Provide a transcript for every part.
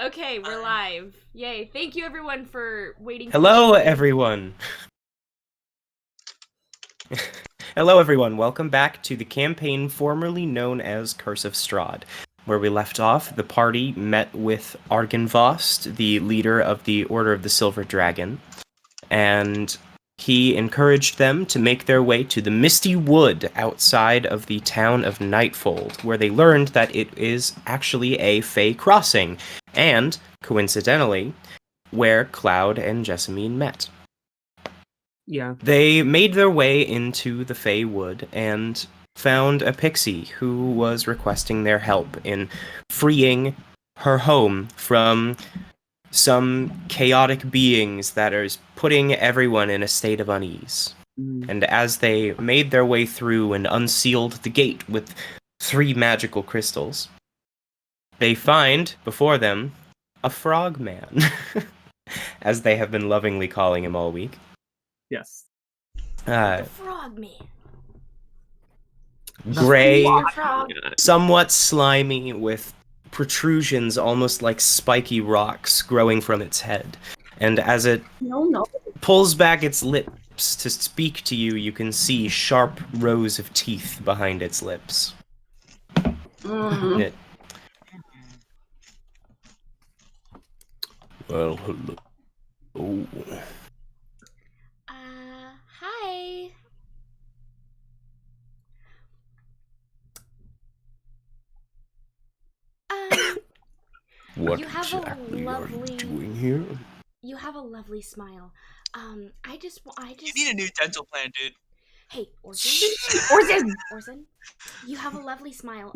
Okay, we're live. Yay. Thank you everyone for waiting. Hello, everyone. Hello, everyone. Welcome back to the campaign formerly known as Curse of Strahd. Where we left off, the party met with Argynvost, the leader of the Order of the Silver Dragon, and he encouraged them to make their way to the Misty Wood outside of the town of Nightfold, where they learned that it is actually a Fey crossing, and, coincidentally, where Cloud and Jessamine met. Yeah. They made their way into the Fey Wood and found a pixie who was requesting their help in freeing her home from some chaotic beings that are putting everyone in a state of unease. And as they made their way through and unsealed the gate with 3 magical crystals, they find before them a frogman, as they have been lovingly calling him all week. Yes. The frogman. Gray, Frog. somewhat slimy, with protrusions almost like spiky rocks growing from its head. And as it pulls back its lips to speak to you, you can see sharp rows of teeth behind its lips. Well, hello. Oh. Hi. What You have a exactly are you lovely- doing here? You have a lovely smile. I just You need a new dental plan, dude. Hey, Orsan, you have a lovely smile.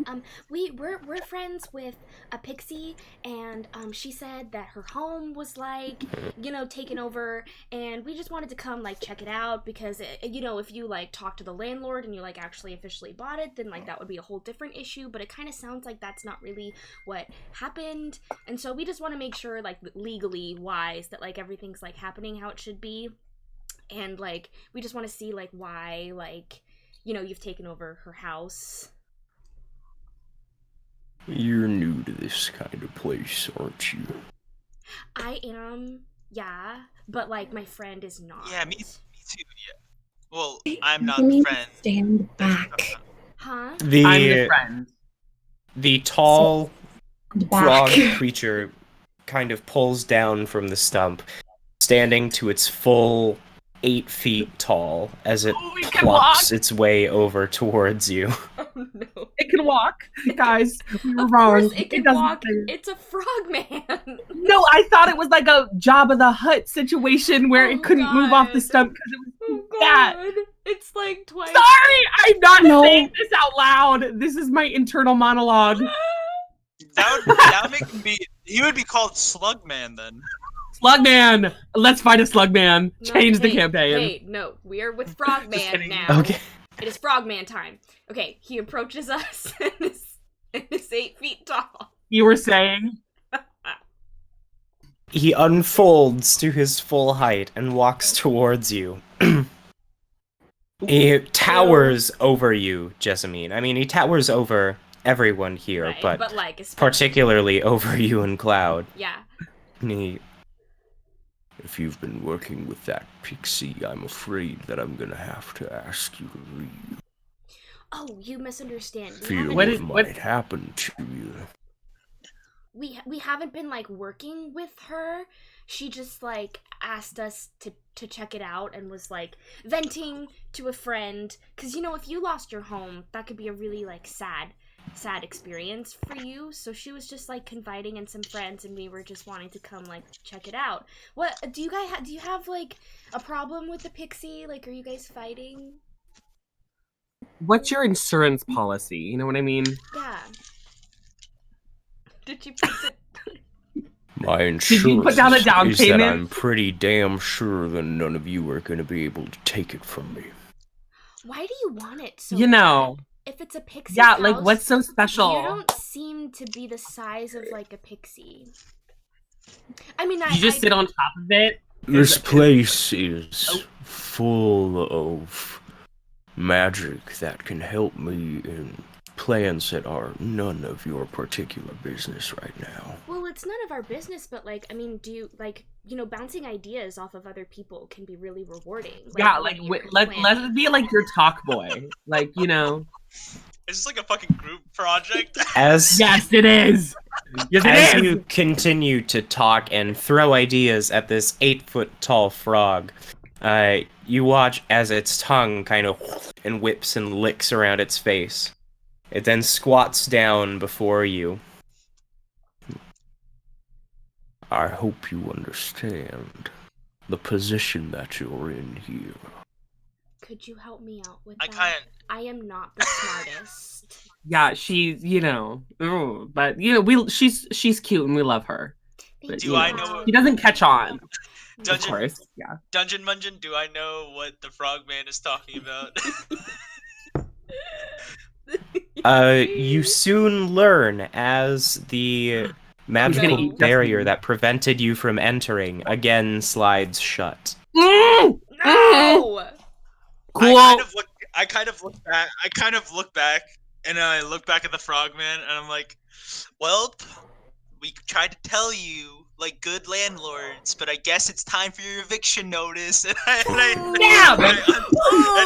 We're friends with a pixie, and she said that her home was like, taken over, and we just wanted to come like check it out because if you like talk to the landlord and you like actually officially bought it, then like that would be a whole different issue. But it kind of sounds like that's not really what happened, and so we just want to make sure like legally wise that like everything's like happening how it should be. And, like, we just want to see, like, why, like, you've taken over her house. You're new to this kind of place, aren't you? I am, yeah, but, like, my friend is not. Yeah, me too, yeah. Well, I'm not You need the to friend. stand back. Huh? I'm the friend. The tall frog Back. creature kind of pulls down from the stump, standing to its full 8 feet tall as it plops its way over towards you. Oh, no. It can walk, guys. We were Of wrong. course it can doesn't walk. say- It's a frogman. No, I thought it was like a Jabba the Hutt situation where Oh, it couldn't move off the God. stump because it was Oh, that. God. It's, like, twice. Sorry, I'm not No. saying this out loud. This is my internal monologue. That would make him be. He would be called Slugman then. Slugman! Let's fight a Slugman. No, Change the hey, campaign. Hey, no, we are with Frogman kidding. now. Okay. It is Frogman time. Okay, he approaches us and is 8 feet tall. You were saying? He unfolds to his full height and walks towards you. He towers over you, Jessamine. I mean, he towers over everyone here, Right, but like, especially, particularly over you and Cloud. yeah. If you've been working with that pixie, I'm afraid that I'm gonna have to ask you to leave. Oh, you misunderstand. Fear What what is- might happen to you. We haven't been like working with her. She just like asked us to check it out and was like venting to a friend. Cause if you lost your home, that could be a really like sad experience for you. So she was just like confiding in some friends, and we were just wanting to come like check it out. What do you guys do? You have like a problem with the pixie? Like, are you guys fighting? What's your insurance policy? You know what I mean? Yeah. Did you put it? My insurance you put down a down is that payment? I'm pretty damn sure that none of you are gonna be able to take it from me. Why do you want it so You know. bad? If it's a pixie Yeah, house, like what's so special? You don't seem to be the size of like a pixie. I mean, You just sit on top of it. This place is full of magic that can help me in plans that are none of your particular business right now. Well, it's none of our business, but like, I mean, do you like, bouncing ideas off of other people can be really rewarding. Yeah, when like you're let's planning. be like your talk boy. Like, It's just like a fucking group project. As Yes, it is. Yes, it As is. you continue to talk and throw ideas at this 8-foot-tall frog, you watch as its tongue kind of and whips and licks around its face. It then squats down before you. I hope you understand the position that you're in here. Could you help me out with I that? kind I am not the smartest. Yeah, she's, but she's cute and we love her. But, Do I know- She doesn't catch on, of Dungeon- course. Yeah. Dungeon Mungeon, do I know what the frogman is talking about? You soon learn as the magical eat barrier Jessamine. that prevented you from entering again slides shut. Mm! No! Cool. I kind of look back, and I look back at the frogman, and I'm like, well, we tried to tell you, like good landlords, but I guess it's time for your eviction notice. And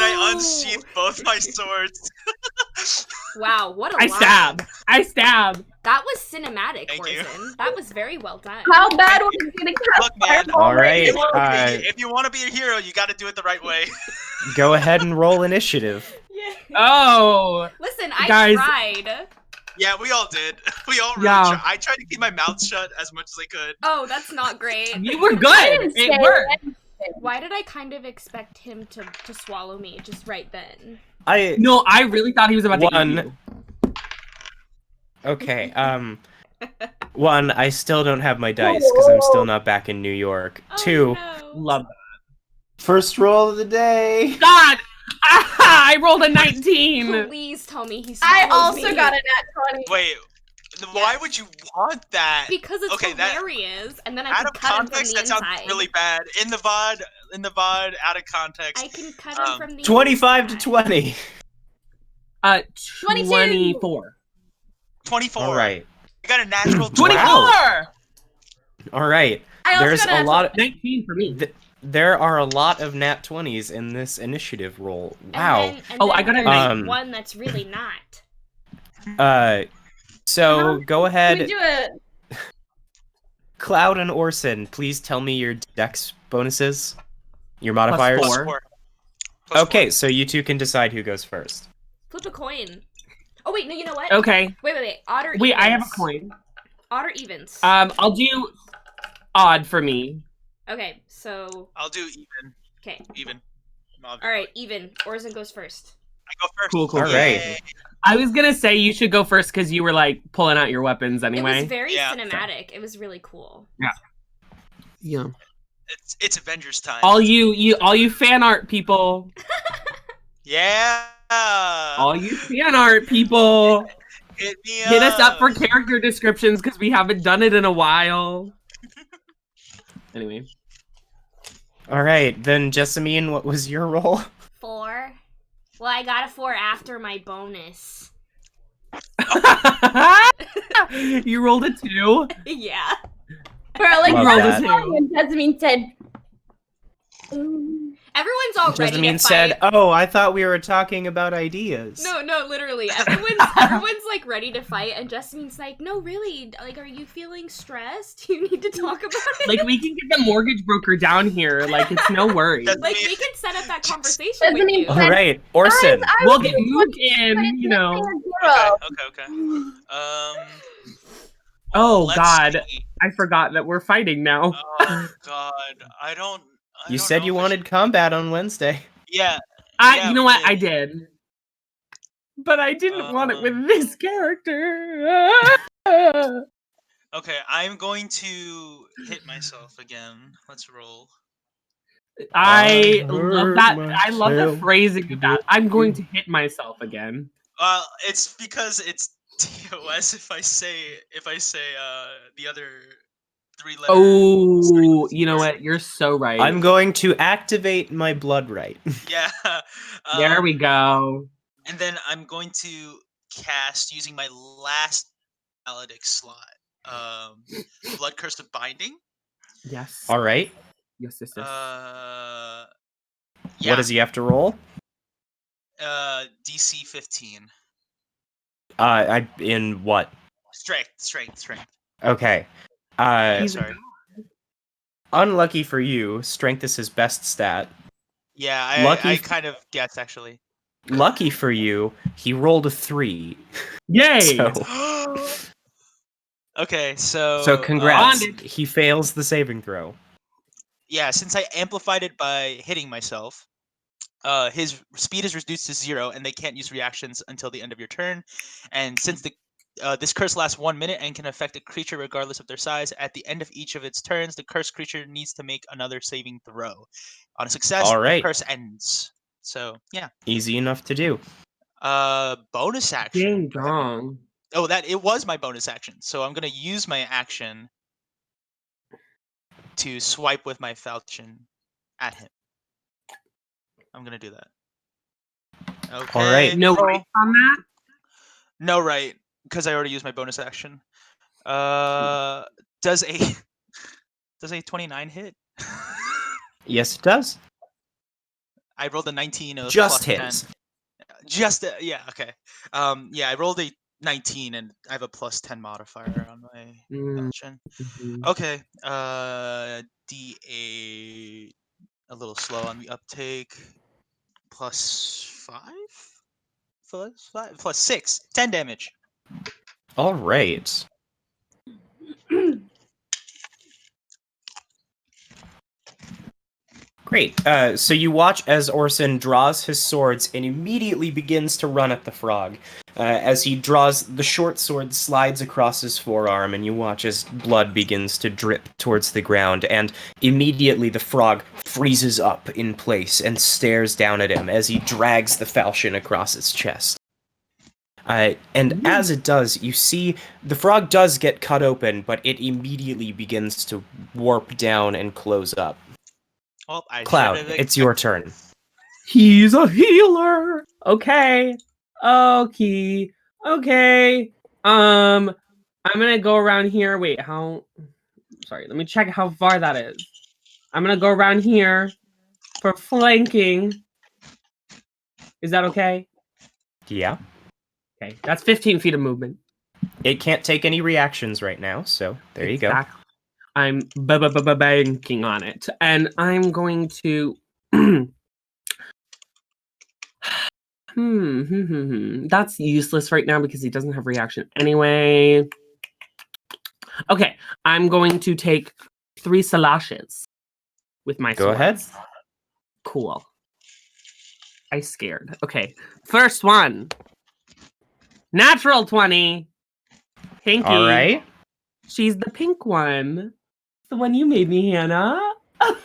I unsheath both my swords. Wow, what a I line. stab. That was cinematic, Thank you. Orson. That was very well done. How bad was it getting Look, man. All right, If you want to be a hero, you got to do it the right way. go ahead and roll initiative. Yeah. Oh. Listen, I Guys. tried. Yeah, we all did. We all really Yeah. tried. I tried to keep my mouth shut as much as I could. Oh, that's not great. You were I good. didn't say It worked. anything. Why did I kind of expect him to swallow me just right then? No, I really thought he was about to eat One. you. Okay, one, I still don't have my dice because I'm still not back in New York. Oh, 2, no. Love that. first roll of the day. God! I rolled a 19! Please tell me he I swallowed also me. got a nat 20. Wait, why would you want that? Because it's Okay, that- hilarious, and then I Out can of cut him from context, the that sounds inside. really bad. In the VOD, out of context. I can cut him from the 25 to inside. 20. 22. 24. 24. All right. I got a natural 24! All right. I also There's got a lot of 19 for me. there are a lot of nat 20s in this initiative roll. Wow. And Oh, then I got a there's 9. one that's really not. So go Can we ahead, do it? Cloud and Orson, please tell me your dex bonuses, your Plus modifiers. 4. Plus Okay, 4. so you two can decide who goes first. Flip a coin. Oh wait, no, you know what? Okay. Wait. Odd or Wait, evens? I have a coin. Odd or evens? I'll do odd for me. Okay, so I'll do even. okay. Even. All right, even. Orson goes first. I go first. Cool. All right. Yay. I was gonna say you should go first because you were like pulling out your weapons It anyway. was very Yeah. cinematic. It was really cool. Yeah. It's Avengers time. All you fan art people. Yeah. All you fan art people. Hit me Hit us up for character descriptions because we haven't done it in a while. Anyway. All right, then Jessamine, what was your roll? 4. Well, I got a 4 after my bonus. You rolled a 2. Yeah. For like Love rolled a that. 2. and Jessamine said, Everyone's all ready Jessamine to said, fight. "Oh, I thought we were talking about ideas." No, literally. Everyone's like ready to fight, and Jessamine's like, no, really. Like, are you feeling stressed? You need to talk about it. Like we can get the mortgage broker down here. Like it's no worries. Like, we can set up that conversation Doesn't with he you. All right, Orson. I We'll was get moved in, you know. Okay. Oh let's God, see. I forgot that we're fighting now. Oh God, I don't You don't said know you if I wanted should- combat on Wednesday. Yeah. You we know what? did. I did, but I didn't want it with this character. Okay, I'm going to hit myself again. Let's roll. I I love hurt that. I love the myself. phrasing of that. I'm going to hit myself again. It's because it's TOS if I say the other 3 letters. Oh, you know what? You're so right. I'm going to activate my blood right. Yeah. There we go. And then I'm going to cast using my last Maledict slot. Blood Curse of Binding. Yes. All right. Yes. Yeah. What does he have to roll? DC 15. In what? Strength. Okay. He's Sorry. Unlucky for you, strength is his best stat. Yeah, Lucky I f- kind of guessed actually. Lucky for you, he rolled a 3. Yay! So Okay, so congrats. Bonded. He fails the saving throw. Yeah, since I amplified it by hitting myself, his speed is reduced to 0, and they can't use reactions until the end of your turn. And since this curse lasts 1 minute and can affect a creature regardless of their size, at the end of each of its turns, the cursed creature needs to make another saving throw. On a success, All right. the curse ends. So yeah. Easy enough to do. Bonus action. Ding dong. Oh, it was my bonus action. So I'm gonna use my action to swipe with my falchion at him. I'm gonna do that. Okay. All right. No right on that? No right, because I already used my bonus action. Does a 29 hit? Yes, it does. I rolled a 19. It was Just plus hits. 10. Yeah, okay. Yeah, I rolled a 19 and I have a plus 10 modifier on my falchion. Mhm. Okay. D8. A little slow on the uptake. Plus 5? Plus 6. 10 damage. All right. Great. So you watch as Orsan draws his swords and immediately begins to run at the frog. As he draws, the short sword slides across his forearm, and you watch as blood begins to drip towards the ground, and immediately the frog freezes up in place and stares down at him as he drags the falchion across its chest. And as it does, you see the frog does get cut open, but it immediately begins to warp down and close up. Well, I Cloud, should have it's your expected- turn. He's a healer. Okay. I'm gonna go around here. Wait, sorry, let me check how far that is. I'm gonna go around here for flanking. Is that okay? Yeah. Okay, that's 15 feet of movement. It can't take any reactions right now, so there you go. Exactly. I'm banking on it, and I'm going to. That's useless right now because he doesn't have reaction anyway. Okay, I'm going to take 3 slashes with my Go ahead. swords. Cool. I scared. Okay, first one. Natural 20. Pinky. All right. She's the pink one. The one you made me, Hannah.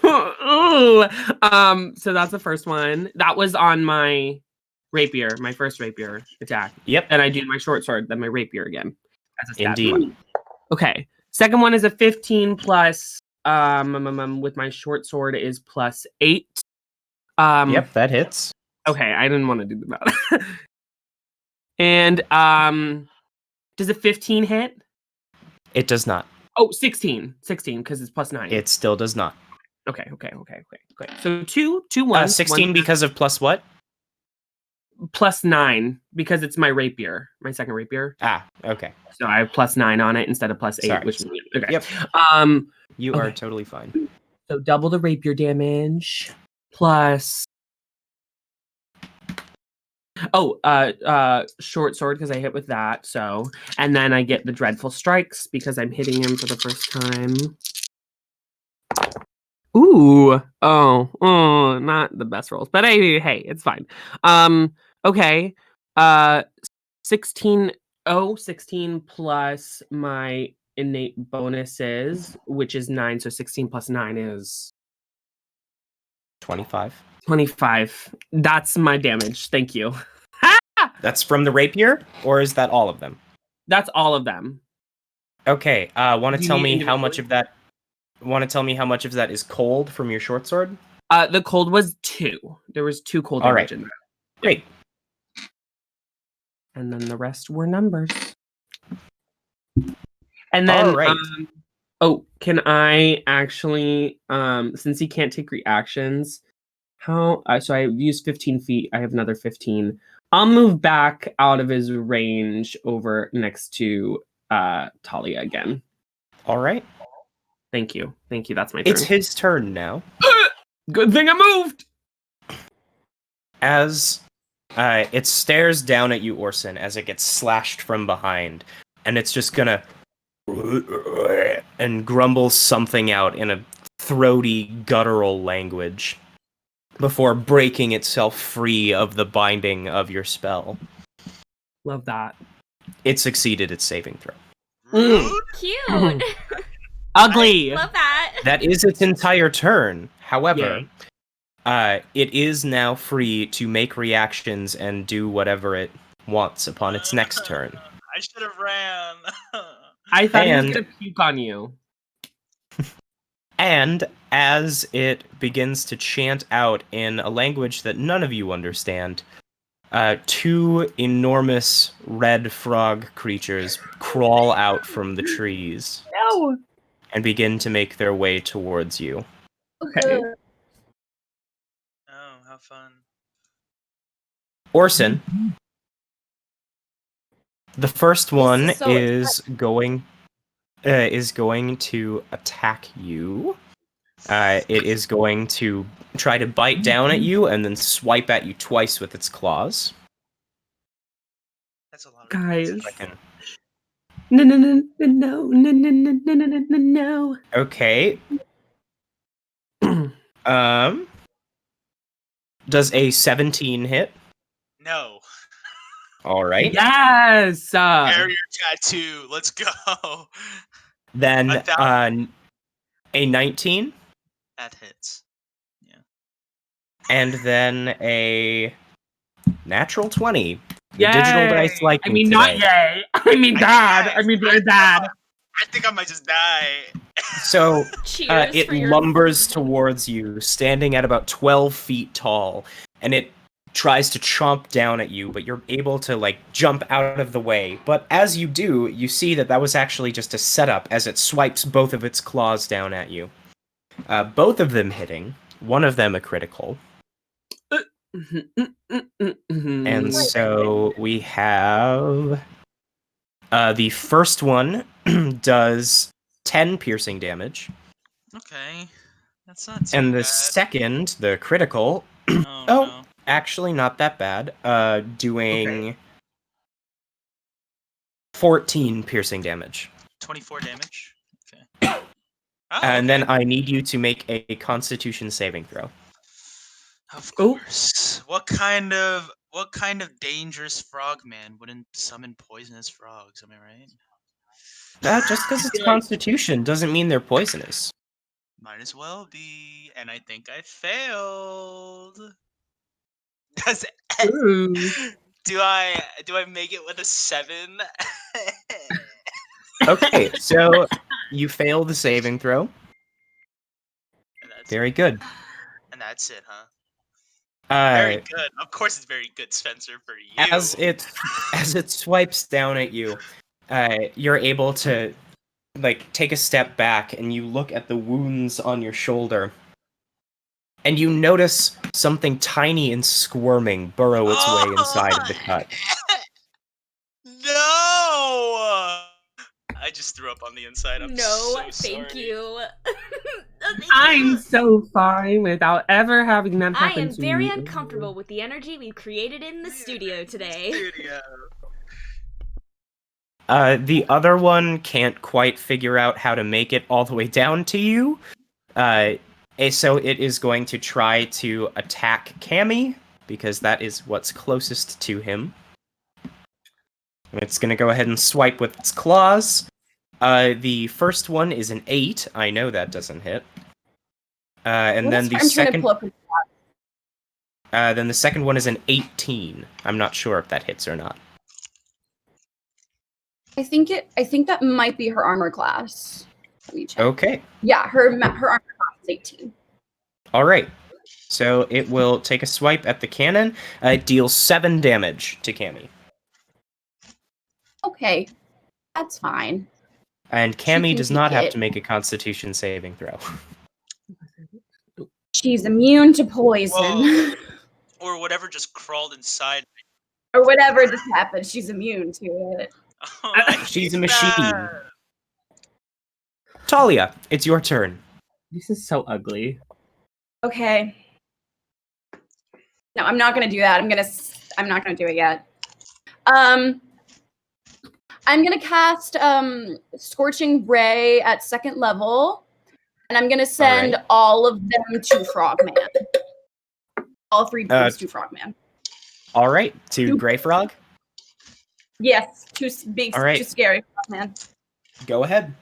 Ooh. So that's the first one. That was on my rapier, my first rapier attack. Yep. Then I do my short sword, then my rapier again. As a stat. Indeed. Okay. Second one is a 15 plus with my short sword is plus 8. Yep, that hits. Okay, I didn't want to do the math. And does a 15 hit? It does not. Oh, 16 because it's plus 9. It still does not. Okay. So 2 ones. 16 because of plus what? Plus 9 because it's my rapier, my second rapier. Ah, okay. So I have plus 9 on it instead of plus 8, Sorry. which means okay. Yep. You are Okay. totally fine. So double the rapier damage plus. Short sword because I hit with that. So, and then I get the dreadful strikes because I'm hitting him for the first time. Ooh, not the best rolls, but hey, it's fine. Okay, 16 plus my innate bonuses, which is 9. So 16 plus 9 is 25. 25. That's my damage. Thank you. That's from the rapier, or is that all of them? That's all of them. Okay. Want Do to you tell need me how much of that? Want to tell me how much of that is cold from your short sword? The cold was 2. There was 2 cold All damage right. in there. Great. And then the rest were numbers. And then, All right. Can I actually, since he can't take reactions, so I've used 15 feet. I have another 15. I'll move back out of his range over next to Thalia again. All right. Thank you. That's my turn. It's his turn now. Good thing I moved! As it stares down at you, Orsan, as it gets slashed from behind, and it's just gonna and grumble something out in a throaty, guttural language before breaking itself free of the binding of your spell. Love that. It succeeded its saving throw. Rude. Cute. Ugly! Love that. That is its entire turn. However, it is now free to make reactions and do whatever it wants upon its next turn. I should have ran. I thought he was And- gonna puke on you. And as it begins to chant out in a language that none of you understand, two enormous red frog creatures crawl out from the trees No! and begin to make their way towards you. Okay. Oh, how fun. Orsan, the first one so is going to attack you. It is going to try to bite down at you and then swipe at you twice with its claws. That's a lot of Guys. Second. No. Okay. Does a 17 hit? No. All right. Yes! Barrier tattoo. Let's go. Then A a 19 That hits. and then a natural 20. The Yay! digital dice like I me mean, today. not yay. I mean, bad. I mean, very bad. I think I might just die. So Cheers it for your lumbers towards you, standing at about 12 feet tall, and it tries to chomp down at you, but you're able to like jump out of the way. But as you do, you see that was actually just a setup as it swipes both of its claws down at you. Both of them hitting, one of them a critical. And so we have the first one does 10 piercing damage, Okay. That's not too and the bad. second, the critical, Oh, oh, no. actually not that bad, doing 14 piercing damage. 24 damage. Okay. Oh, And then okay. I need you to make a Constitution saving throw. Of course. What kind of dangerous frog man wouldn't summon poisonous frogs? Am I right? Just because it's Constitution doesn't mean they're poisonous. Might as well be. And I think I failed. Does Ooh. do I make it with a 7? Okay, so you fail the saving throw. And that's Very good. And that's it, huh? Very Uh, good. Of course, it's very good, Spencer, for you. as it swipes down at you, you're able to like take a step back and you look at the wounds on your shoulder, and you notice something tiny and squirming burrow its way inside of the cut. No! I just threw up on the inside. I'm No, so thank sorry. you. I'm so fine without ever having that I happen am to very me. uncomfortable with the energy we've created in the studio today. Studio. The other one can't quite figure out how to make it all the way down to you. So it is going to try to attack Cammy, because that is what's closest to him. It's going to go ahead and swipe with its claws. The first one is an 8. I know that doesn't hit. And then the second... then the second one is an 18. I'm not sure if that hits or not. I think that might be her armor class. Let me check. Okay. Yeah, her armor class is 18. All right. So it will take a swipe at the cannon. It deals 7 damage to Cammy. Okay, that's fine. And She Cammy can does not take have it. to make a Constitution saving throw. She's immune to poison. Whoa. Or whatever just crawled inside. Or whatever just happened, she's immune to it. Oh, I She's a hate machine. that. Thalia, it's your turn. This is so ugly. Okay. No, I'm not gonna do that. I'm not gonna do it yet. I'm gonna cast Scorching Ray at 2nd level, and I'm gonna send all of them to Frogman. All 3 beams to Frogman. All right, to Grey Frog. Yes, too big, All right. too scary, Frogman. Go ahead.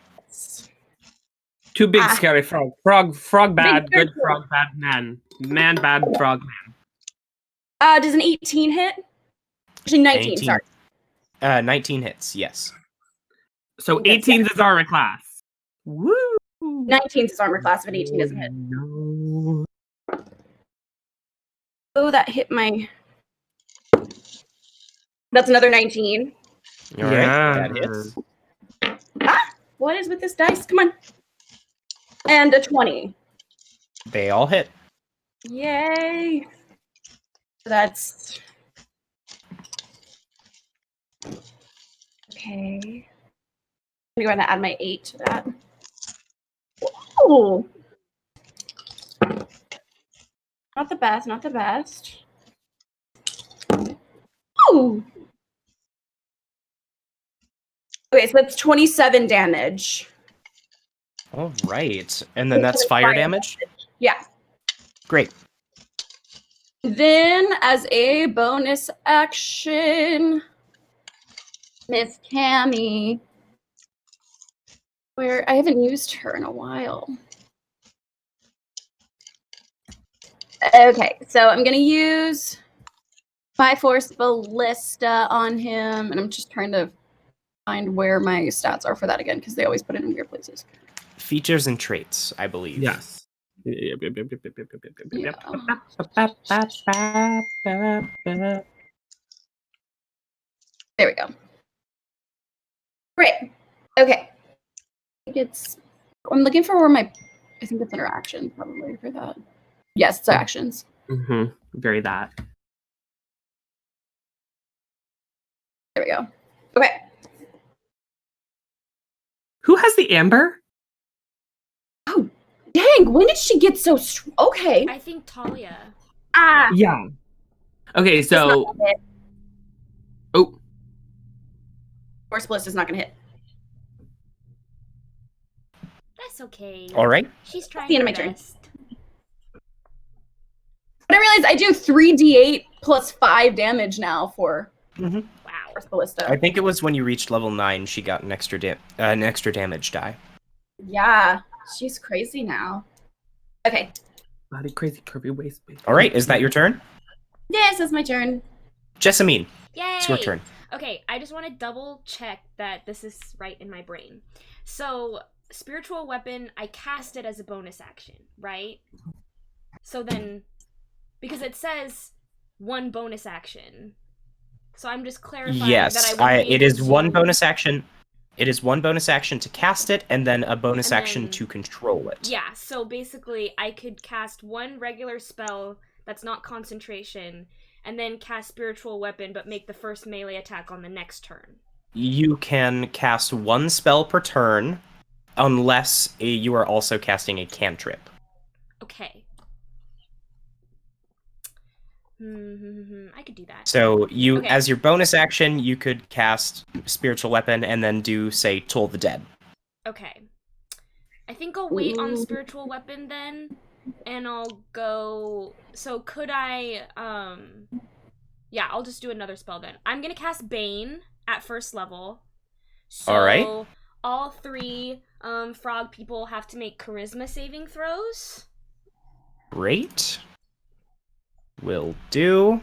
Too big, scary frog. Frog bad, Big good frog bad, man. Man bad, frog man. Does an 18 hit? Actually, 19, 18. sorry. 19 hits, yes. So 18 is armor class. Woo! 19 is armor class, if an 18 doesn't hit. No. Oh, that hit my... That's another 19. All right, that hits. What is with this dice? Come on. And a 20. They all hit. Yay. That's... Okay. I'm going to add my 8 to that. Ooh. Not the best, not the best. Ooh. Okay, so that's 27 damage. All right, and then that's fire damage? Yeah. Great. Then, as a bonus action, Miss Cammy, where I haven't used her in a while. Okay, so I'm gonna use my Force Ballista on him, and I'm just trying to find where my stats are for that again, because they always put it in weird places. Features and traits, I believe. Yes. There we go. Great. Okay. I'm looking for where my, I think it's under action probably for that. Yes, it's actions. Mm-hmm. Very that. There we go. Okay. Who has the amber? Oh, dang. When did she get so okay. I think Thalia. Ah. Yeah. Okay, It's not so... gonna hit. Oh. Force Bliss is not going to hit. That's okay. All right. She's trying the end her of my turn. best. But I realized I do 3d8 plus 5 damage now for Wow. Force Ballista. I think it was when you reached level 9, she got an extra damage die. Yeah. She's crazy now. Okay. Body crazy curvy waist. All right, is that your turn? Yes, it's my turn. Jessamine, Yay! it's your turn. Okay, I just want to double check that this is right in my brain. So, spiritual weapon, I cast it as a bonus action, right? So then, because it says one bonus action, so I'm just clarifying Yes, that I wouldn't be it able is one to- bonus action. It is one bonus action to cast it, and then a bonus And action then- to control it. Yeah, so basically, I could cast one regular spell that's not concentration, and then cast spiritual weapon, but make the first melee attack on the next turn. You can cast one spell per turn, unless you are also casting a cantrip. Okay. I could do that. So you, Okay. as your bonus action, you could cast spiritual weapon and then do, say, Toll the Dead. Okay. I think I'll wait on Ooh. spiritual weapon then, and I'll go... So could I, Yeah, I'll just do another spell then. I'm gonna cast Bane at first level. So Alright. all 3 frog people have to make charisma saving throws. Great. Will do.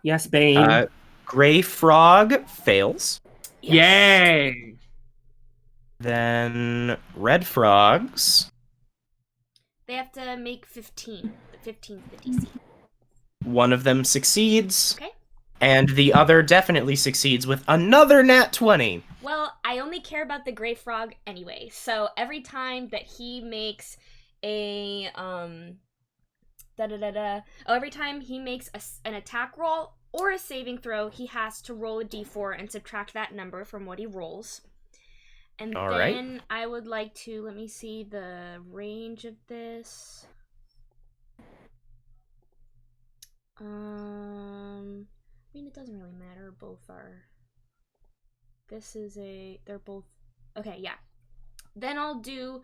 Yes, Bane. Gray Frog fails. Yay! Then Red Frogs. They have to make 15. 15 the DC. One of them succeeds. Okay. And the other definitely succeeds with another nat 20. Well, I only care about the gray frog anyway. So every time that he makes a every time he makes an attack roll or a saving throw, he has to roll a d4 and subtract that number from what he rolls. And All then right. I would like to, let me see the range of this. I mean, it doesn't really matter. Both are. They're both, okay, yeah. Then I'll do,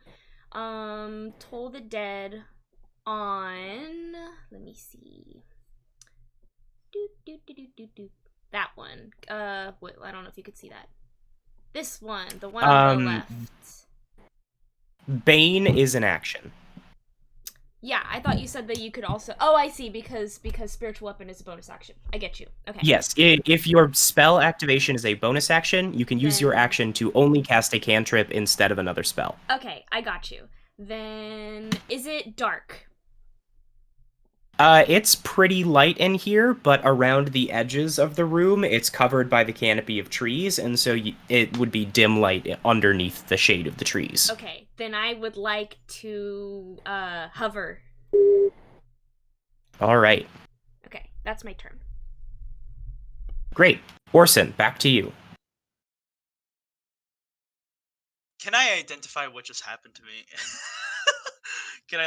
Toll the Dead on, let me see. That one. Wait, I don't know if you could see that. This one, the one on the left. Bane is an action. Yeah, I thought you said that you could also. Oh, I see. Because spiritual weapon is a bonus action. I get you. Okay. Yes, if your spell activation is a bonus action, you can use your action to only cast a cantrip instead of another spell. Okay, I got you. Then is it dark? It's pretty light in here, but around the edges of the room, it's covered by the canopy of trees, and so it would be dim light underneath the shade of the trees. Okay, then I would like to hover. All right. Okay, that's my turn. Great. Orson, back to you. Can I identify what just happened to me? Can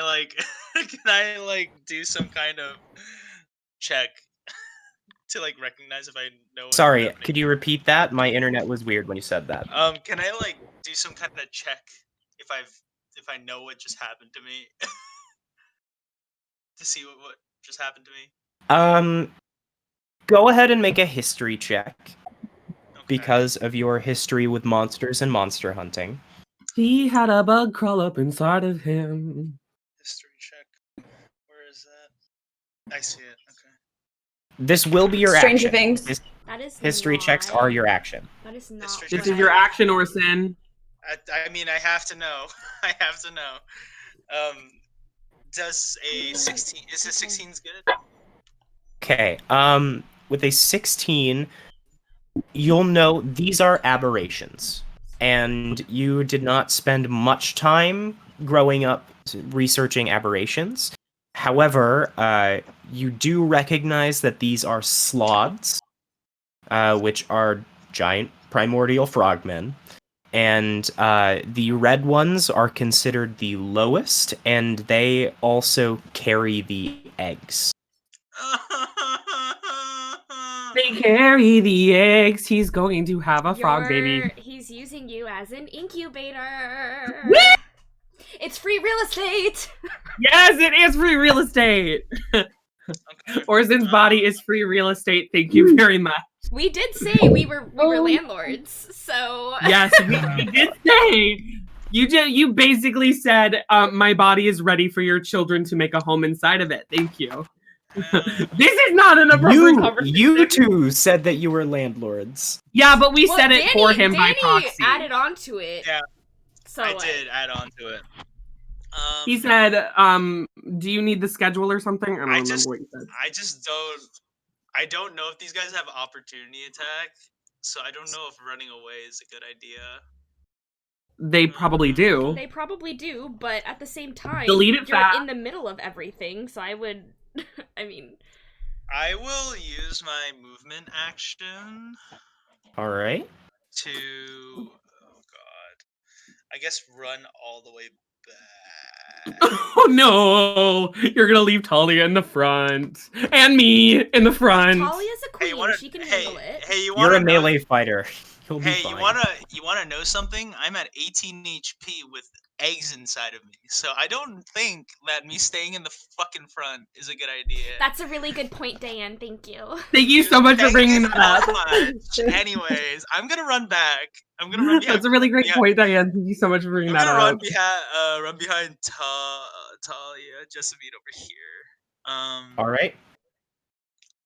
I do some kind of check to recognize if I know what's Sorry, happening? could you repeat that? My internet was weird when you said that. Can I do some kind of check if I know what just happened to me? To see what just happened to me? Go ahead and make a history check. Okay. Because of your history with monsters and monster hunting. He had a bug crawl up inside of him. History check. Where is that? I see it. Okay. This will be your Stranger action. Things. That is History not, checks are your action. That is not. History This checks is your action, Orson. I mean, I have to know. I have to know. Does a 16? Is a 16's good? Okay. With a 16, you'll know these are aberrations, and you did not spend much time growing up researching aberrations. However, you do recognize that these are sloths, which are giant primordial frogmen. And the red ones are considered the lowest, and they also carry the eggs. They carry the eggs. He's going to have a frog baby. He's using you as an incubator. Whee! It's free real estate. Yes, it is free real estate. Okay. Orson's body is free real estate. Thank you very much. We did say we were landlords, so Yes, we did say. You basically said my body is ready for your children to make a home inside of it. Thank you. This is not an appropriate conversation. You two said that you were landlords. Yeah, but we well, said it for him by Danny proxy. added on to it. Yeah, so I did add on to it. He said, do you need the schedule or something? I don't remember what he said. I don't know if these guys have opportunity attack, so I don't know if running away is a good idea. They probably do. They probably do, but at the same time, Delete it you're fast. in the middle of everything, so I would. I mean, I will use my movement action All right. to. Oh god. I guess run all the way back. Oh no! You're gonna leave Thalia in the front. And me in the front. Talia's a queen. She can handle it. Hey, You're a melee fighter. You'll be Hey, fine. you wanna know something? I'm at 18 HP with eggs inside of me, so I don't think that me staying in the fucking front is a good idea. That's a really good point, Diane. Thank you. Thank you so much for Thank bringing you that so up. much. Anyways, I'm gonna run back. I'm gonna run behind. That's a really great yeah. point, Diane. Thank you so much for bringing I'm that gonna up. run behind Thalia, Jessamine over here. All right.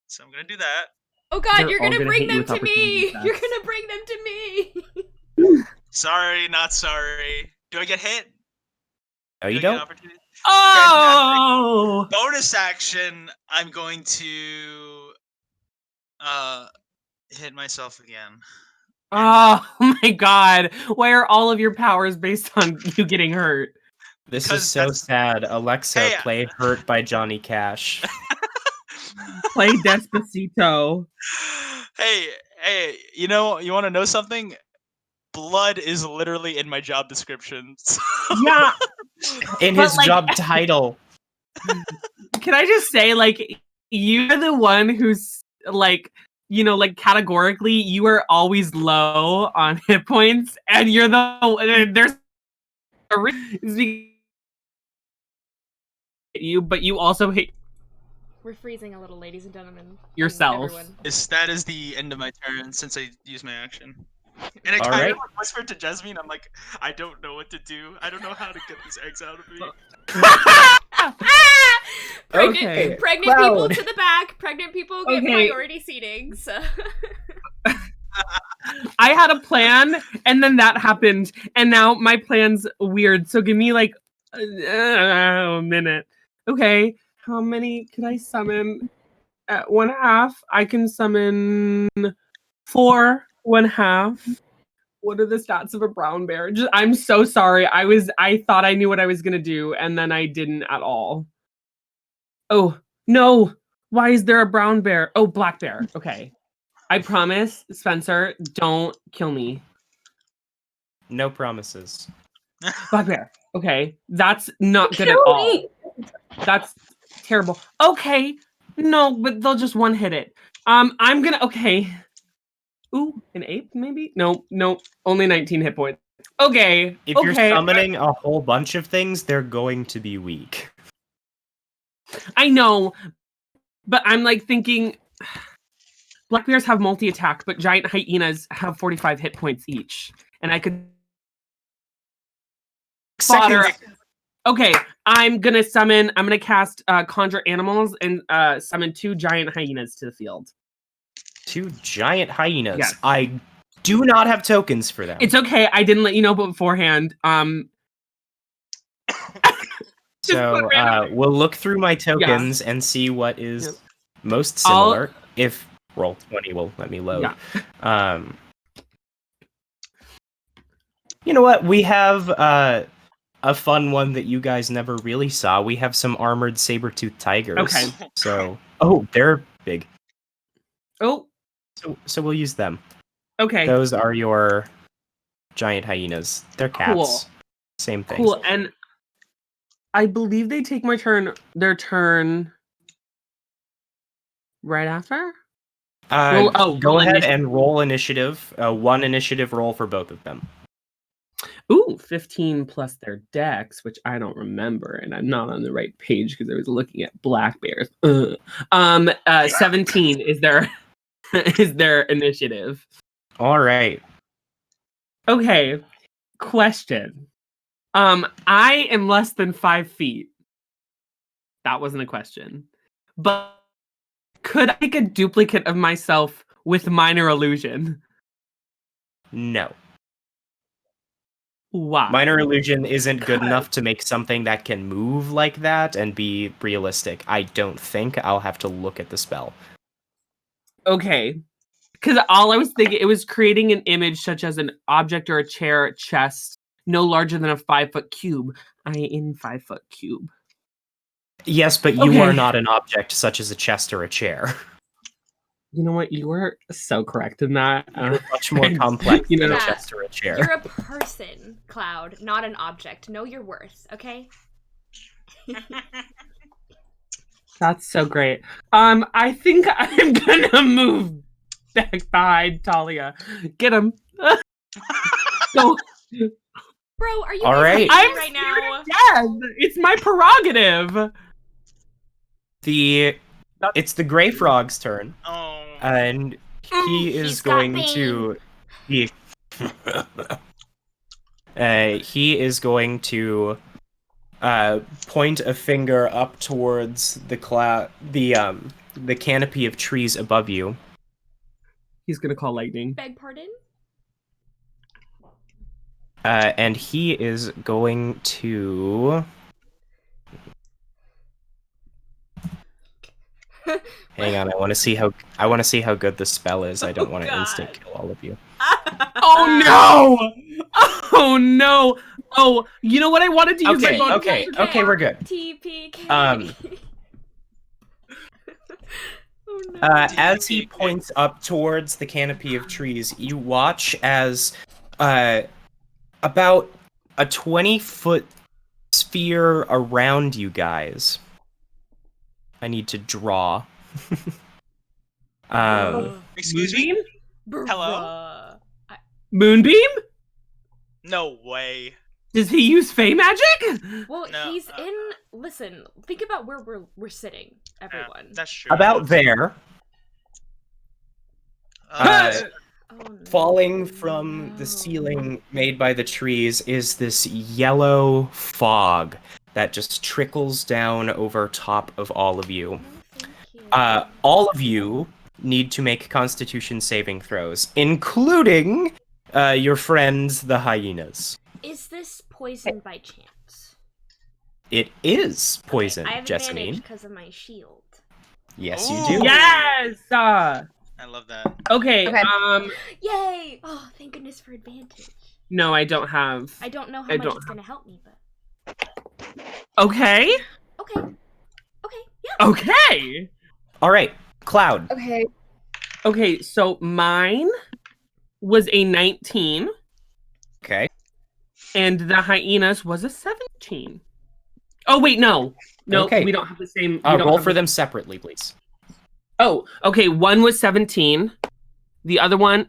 So I'm gonna do that. Oh God, They're you're all gonna gonna bring hit you them with to me. opportunity You're attacks. gonna bring them to me. Sorry, not sorry. Do I get hit? No, you Do I get don't. opportunity? Oh! Bonus action. I'm going to hit myself again. Oh my god. Why are all of your powers based on you getting hurt? This is Because so that's- sad. Alexa, Hey, play Hurt by Johnny Cash. Play Despacito. Hey, you know, you want to know something? Blood is literally in my job description. So- Yeah. In But, his like- job title. Can I just say, like, you're the one who's, like, you know, like, categorically, you are always low on hit points, and you're there's a reason you, but you also hate We're freezing a little, ladies and gentlemen. and Yourself. everyone. that is the end of my turn since I used my action. And I All kind right. of like whispered to Jessamine, I'm like, I don't know what to do. I don't know how to get these eggs out of me. Okay. Pregnant people Cloud. to the back. Pregnant people get Okay. priority seating. So. I had a plan, and then that happened, and now my plan's weird. So give me like a minute. Okay, how many can I summon at 1/2? I can summon 4 1/2. What are the stats of a brown bear? I'm so sorry. I thought I knew what I was gonna do, and then I didn't at all. Oh no! Why is there a brown bear? Oh, black bear. Okay. I promise, Spencer, don't kill me. No promises. Black bear. Okay, that's not good at Kill all. me. That's terrible. Okay, no, but they'll just one hit it. I'm gonna. Okay. Ooh, an ape maybe? No, only 19 hit points. Okay. If okay. you're summoning a whole bunch of things, they're going to be weak. I know, but I'm like thinking. Black bears have multi-attack, but giant hyenas have 45 hit points each, and I could fodder. Okay, I'm gonna cast Conjure Animals and summon 2 giant hyenas to the field. 2 giant hyenas. Yes. I do not have tokens for them. It's okay, I didn't let you know beforehand. So put random- we'll look through my tokens and see what is Yep. most I'll- similar. If roll 20 will let me load. Yeah. You know what? We have a fun one that you guys never really saw. We have some armored saber-toothed tigers. Okay. So they're big. Oh, So we'll use them. okay, Those are your giant hyenas. They're cats. Cool. Same thing. cool. And I believe they take their turn right after? Go ahead initiative. and roll initiative. 1 initiative roll for both of them. Ooh, 15 plus their dex, which I don't remember, and I'm not on the right page because I was looking at black bears. 17 is their is their initiative. All right. Okay, question. I am less than 5 feet. That wasn't a question. But could I make a duplicate of myself with minor illusion? No. Wow. Minor illusion isn't good God. enough to make something that can move like that and be realistic. I don't think. I'll have to look at the spell. Okay. Because all I was thinking, it was creating an image such as an object or a chair, chest, no larger than a 5-foot cube. I in 5-foot cube. Yes, but you Okay. are not an object such as a chest or a chair. You know what? You were so correct in that. You're much more complex You than know- a chest or a chair. You're a person, Cloud, not an object. Know your worth, okay? That's so great. I think I'm gonna move back behind Thalia. Get him. Go. Bro, are you All guys right. kidding I'm me right now? Yes, it's my prerogative. It's the Gray Frog's turn, Oh. and he is He's got going to he is going to point a finger up towards the canopy of trees above you. He's gonna call lightning. Beg pardon? And he is going to Hang on, I want to see how good the spell is. I don't Oh, want to instant God. kill all of you. Oh no! Oh no! Oh, you know what I wanted to use my Okay, bonus okay, action? okay, we're good. TPK. Oh no. As he points up towards the canopy of trees, you watch as about a 20-foot sphere around you guys. I need to draw. Excuse me? Moonbeam? Hello? Moonbeam? No way. Does he use Fey magic? Well, No, he's in. Listen, think about where we're sitting, Yeah, everyone. that's true. About there, Uh, Oh, no. falling from the ceiling made by the trees is this yellow fog that just trickles down over top of all of you. No, thank you. All of you need to make Constitution saving throws, including your friends, the hyenas. Is this poison by chance? It is poison, I have Jessamine. advantage because of my shield. Yes, you Ooh. do. Yes! I love that. Okay, Okay. Yay! Oh, thank goodness for advantage. no, I don't have. I don't know how I much don't it's gonna help me, but Okay. okay. Okay, yeah. Okay. All right, Cloud. Okay. Okay, so mine was a 19, Okay. and the hyenas was a 17. Oh, wait, no. No, Okay. we don't have the same. we don't Roll have for the- them separately, please. Oh, okay, one was 17. The other one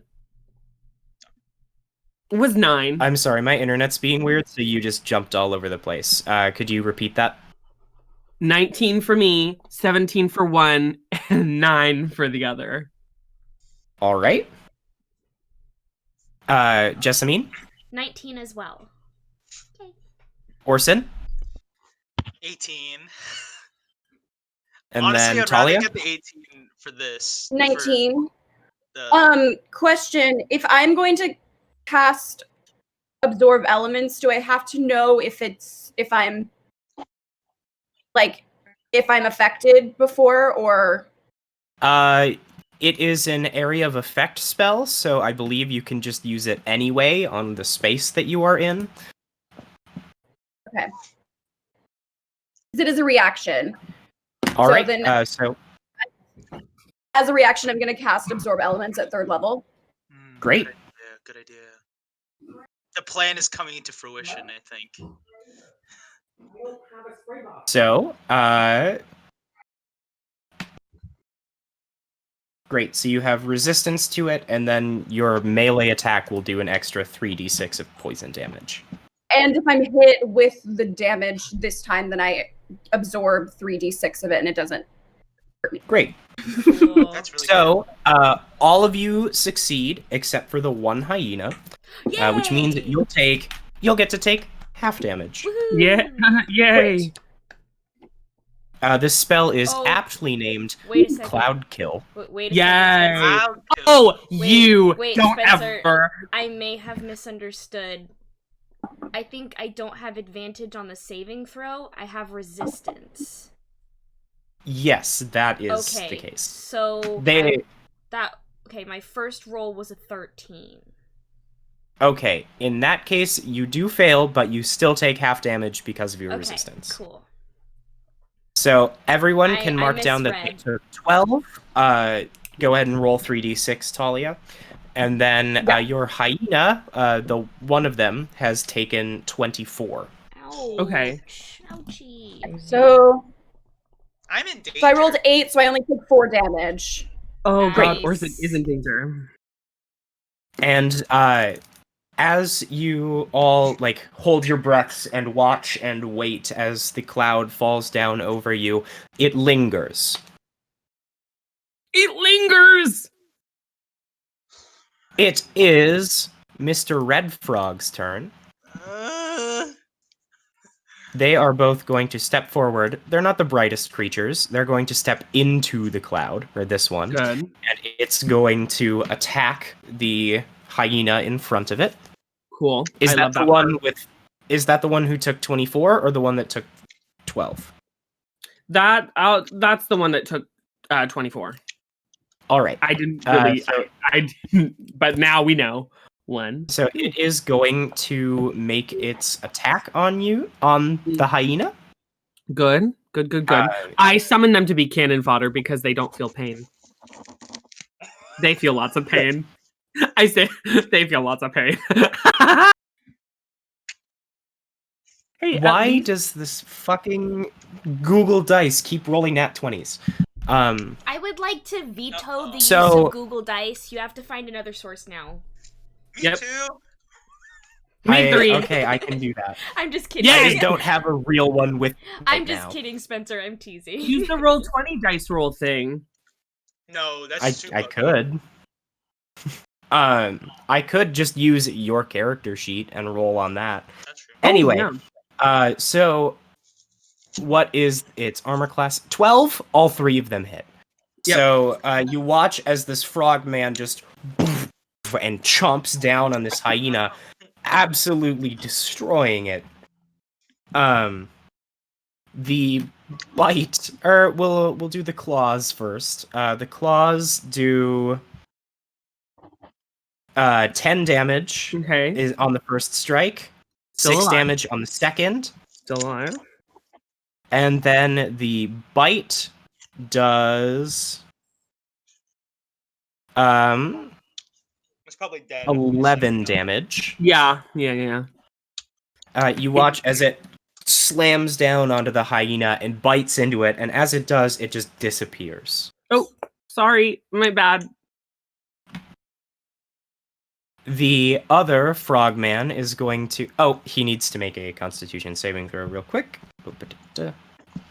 was 9. I'm sorry, my internet's being weird, so you just jumped all over the place. Could you repeat that? 19 for me, 17 for one, and 9 for the other. All right. Jessamine? 19 as well. Okay. Orson? 18. And Honestly, then I'd rather Thalia? get the 18 for this. for 19. the- Question. If I'm going to cast absorb elements, do I have to know if I'm affected before, or It is an area of effect spell, so I believe you can just use it anyway on the space that you are in. it is a reaction? All So right. then- So As a reaction, I'm going to cast absorb elements at 3rd level. Great. Good idea. The plan is coming into fruition, I think. So, great. So you have resistance to it, and then your melee attack will do an extra 3d6 of poison damage. And if I'm hit with the damage this time, then I absorb 3d6 of it, and it doesn't. Great. Cool. That's really So, all of you succeed except for the one hyena, which means that you'll get to take half damage. Woohoo! Yeah, yay. This spell is Oh. aptly named Wait a second. Cloud Kill. Wait a Yay. second. Spencer. Wow, dude. Oh, Wait, you wait, don't Spencer. ever. I may have misunderstood. I think I don't have advantage on the saving throw. I have resistance. Yes, that is Okay. the case. So They my first roll was a 13. Okay, in that case, you do fail, but you still take half damage because of your Okay, resistance. cool. So everyone can I mark down that they misread. took 12. Go ahead and roll 3d6, Thalia. And then your hyena, the one of them, has taken 24. Ouch. Okay. Ouchie. So, I'm in danger. so I rolled 8, so I only took 4 damage. Oh god, Nice. Orson is in danger. And as you all hold your breaths and watch and wait as the cloud falls down over you, it lingers. It lingers. It is Mr. Red Frog's turn. They are both going to step forward. They're not the brightest creatures. They're going to step into the cloud, or this one. Good. And it's going to attack the hyena in front of it. Cool. Is I that love the that one part. with? Is that the one who took 24, or the one that took 12? That's the one that took 24. All right. I didn't really. So- I didn't, but now we know. 1. So it is going to make its attack on you, on the hyena. Good. I summon them to be cannon fodder because they don't feel pain. They feel lots of pain. I say they feel lots of pain. Hey, Why does this fucking Google Dice keep rolling nat 20s? I would like to veto the use So- of Google Dice. You have to find another source now. Me Yep. too. Me 3. Okay, I can do that. I'm just kidding. Yeah, I just don't have a real one with me I'm right just now. kidding, Spencer. I'm teasing. Use the roll 20 dice roll thing. No, that's too I buggy. could. I could just use your character sheet and roll on that. That's true. Anyway, yeah. so what is its armor class? 12. All 3 of them hit. Yep. So you watch as this frog man just and chomps down on this hyena, absolutely destroying it. The bite, or we'll do the claws first. The claws do 10 damage Okay. is on the first strike, Still 6 alive. damage on the second, Still alive. and then the bite does It's probably dead. 11 damage. Yeah. You watch as it slams down onto the hyena and bites into it, and as it does, it just disappears. Oh, sorry. My bad. The other frogman is going to... Oh, he needs to make a Constitution saving throw real quick.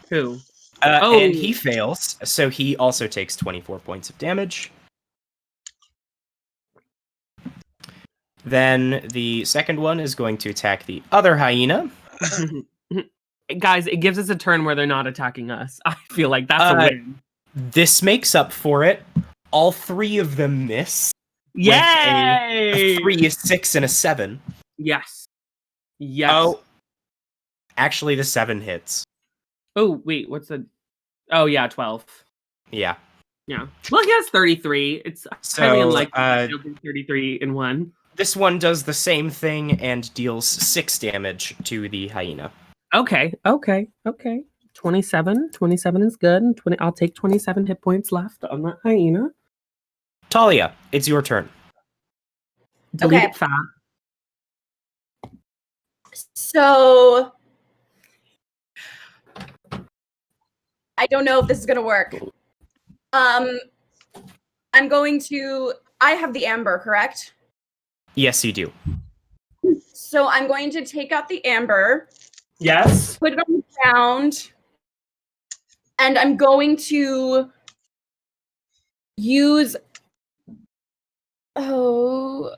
Who? And he fails, so he also takes 24 points of damage. Then the second one is going to attack the other hyena. Guys, it gives us a turn where they're not attacking us. I feel like that's a win. This makes up for it. All 3 of them miss. Yay! A 3, a 6, and a 7. Yes. Oh, actually, the 7 hits. Oh, wait, what's the... Oh, yeah, 12. Yeah. Yeah. Well, he has 33. It's So, highly unlikely he'll do 33 in one. This one does the same thing and deals 6 damage to the hyena. Okay. 27. 27 is good. And I'll take 27 hit points left on that hyena. Thalia, it's your turn. Delete Okay. it fast. So I don't know if this is gonna work. I'm going to. I have the amber, correct? Yes, you do. So I'm going to take out the amber, Yes. put it on the ground, and I'm going to use. Oh,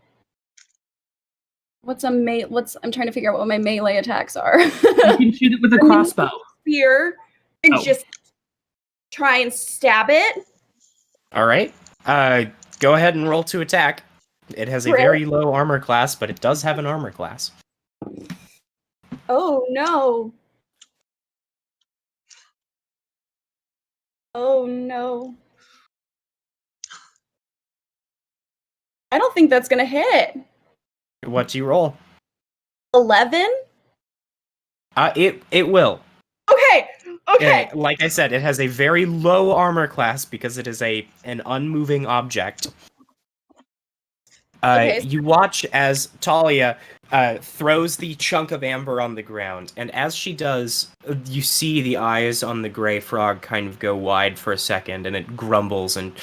I'm trying to figure out what my melee attacks are. You can shoot it with a crossbow. Spear and Oh. just try and stab it. All right. Go ahead and roll to attack. It has a Great. very low armor class, but it does have an armor class. Oh no. Oh no. I don't think that's gonna hit. What do you roll? 11? It will. Okay. Okay. Like I said, it has a very low armor class because it is an unmoving object. Okay, so- You watch as Thalia throws the chunk of amber on the ground, and as she does, you see the eyes on the gray frog kind of go wide for a second, and it grumbles and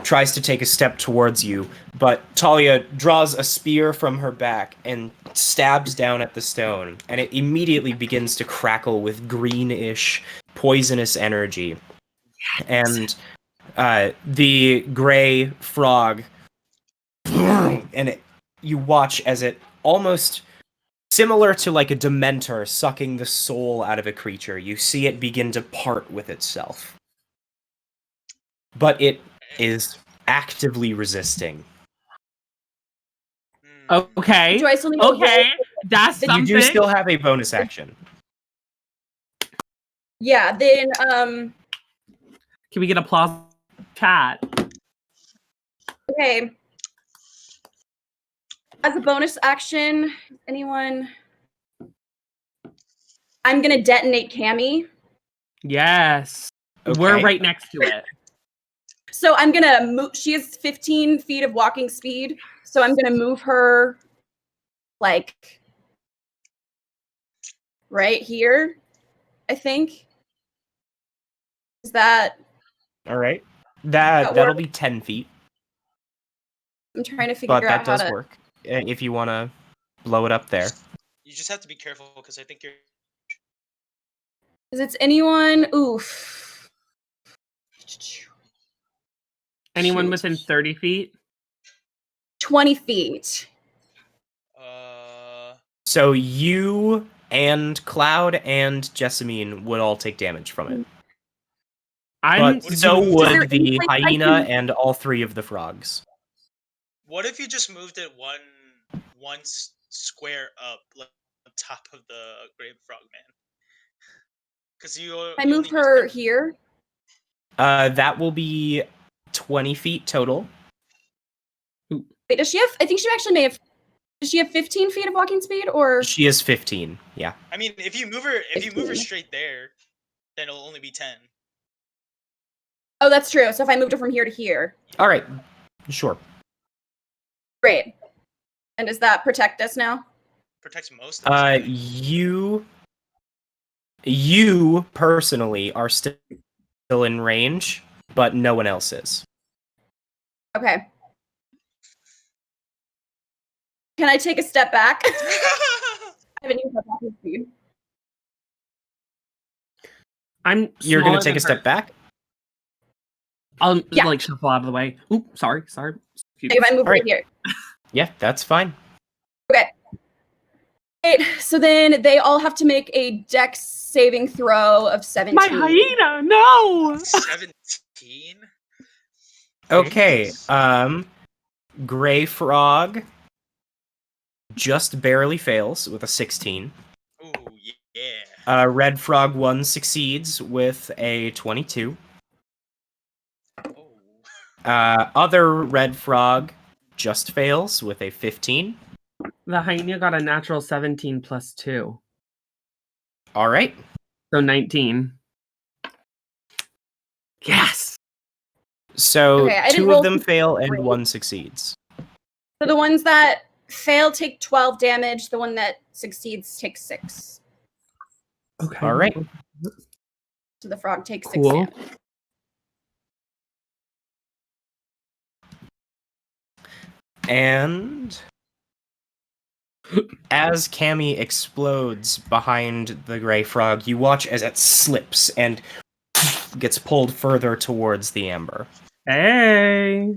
tries to take a step towards you, but Thalia draws a spear from her back and stabs down at the stone, and it immediately begins to crackle with greenish, poisonous energy. And the gray frog, and you watch as it almost similar to like a dementor sucking the soul out of a creature. You see it begin to part with itself. But it is actively resisting. Okay. Do I still need to Okay. roll? That's You something. You do still have a bonus action. Yeah, then Can we get applause Chat. Okay. As a bonus action, anyone? I'm gonna detonate Cammy. Yes. Okay. We're right next to it. So I'm gonna move. She has 15 feet of walking speed. So I'm gonna move her, like, right here. I think. Is that? All right. That That'll work? be 10 feet, I'm trying to figure but out that how does to. work if you want to blow it up there. You just have to be careful because I think you're. Is it anyone? Oof. Anyone Shoot. within 30 feet? 20 feet. So you and Cloud and Jessamine would all take damage from it. I'm But so Is there would any the place I hyena can- and all 3 of the frogs. What if you just moved it one square up, like on top of the Grave Frogman? Because I move her here. That will be 20 feet total. Wait, does she have? I think she actually may have. Does she have 15 feet of walking speed, or? She is 15. Yeah. I mean, if you move her 15. straight there, then it'll only be 10. Oh, that's true. So if I moved her from here to here, All right. Sure. great. And does that protect us now? Protects most of us. You personally are still in range, but no one else is. Okay. Can I take a step back? I haven't used my walking speed. You're smaller gonna take than a step her. back. I'll Yeah. like shuffle out of the way. Oop, sorry. Excuse If I move All right right. here. Yeah, that's fine. Okay. Great. So then they all have to make a dex saving throw of 17. My hyena, no! 17? Okay. Gray Frog just barely fails with a 16. Ooh, yeah. Red Frog 1 succeeds with a 22. Oh. Other Red Frog just fails with a 15. The hyena got a natural 17 plus 2. All right. So 19. Yes! So Okay, I didn't 2 roll of them fail and great. 1 succeeds. So the ones that fail take 12 damage. The one that succeeds takes 6. Okay. All right. So the frog takes 6 Cool. damage. And as Cammy explodes behind the Gray Frog, you watch as it slips and gets pulled further towards the amber. Hey!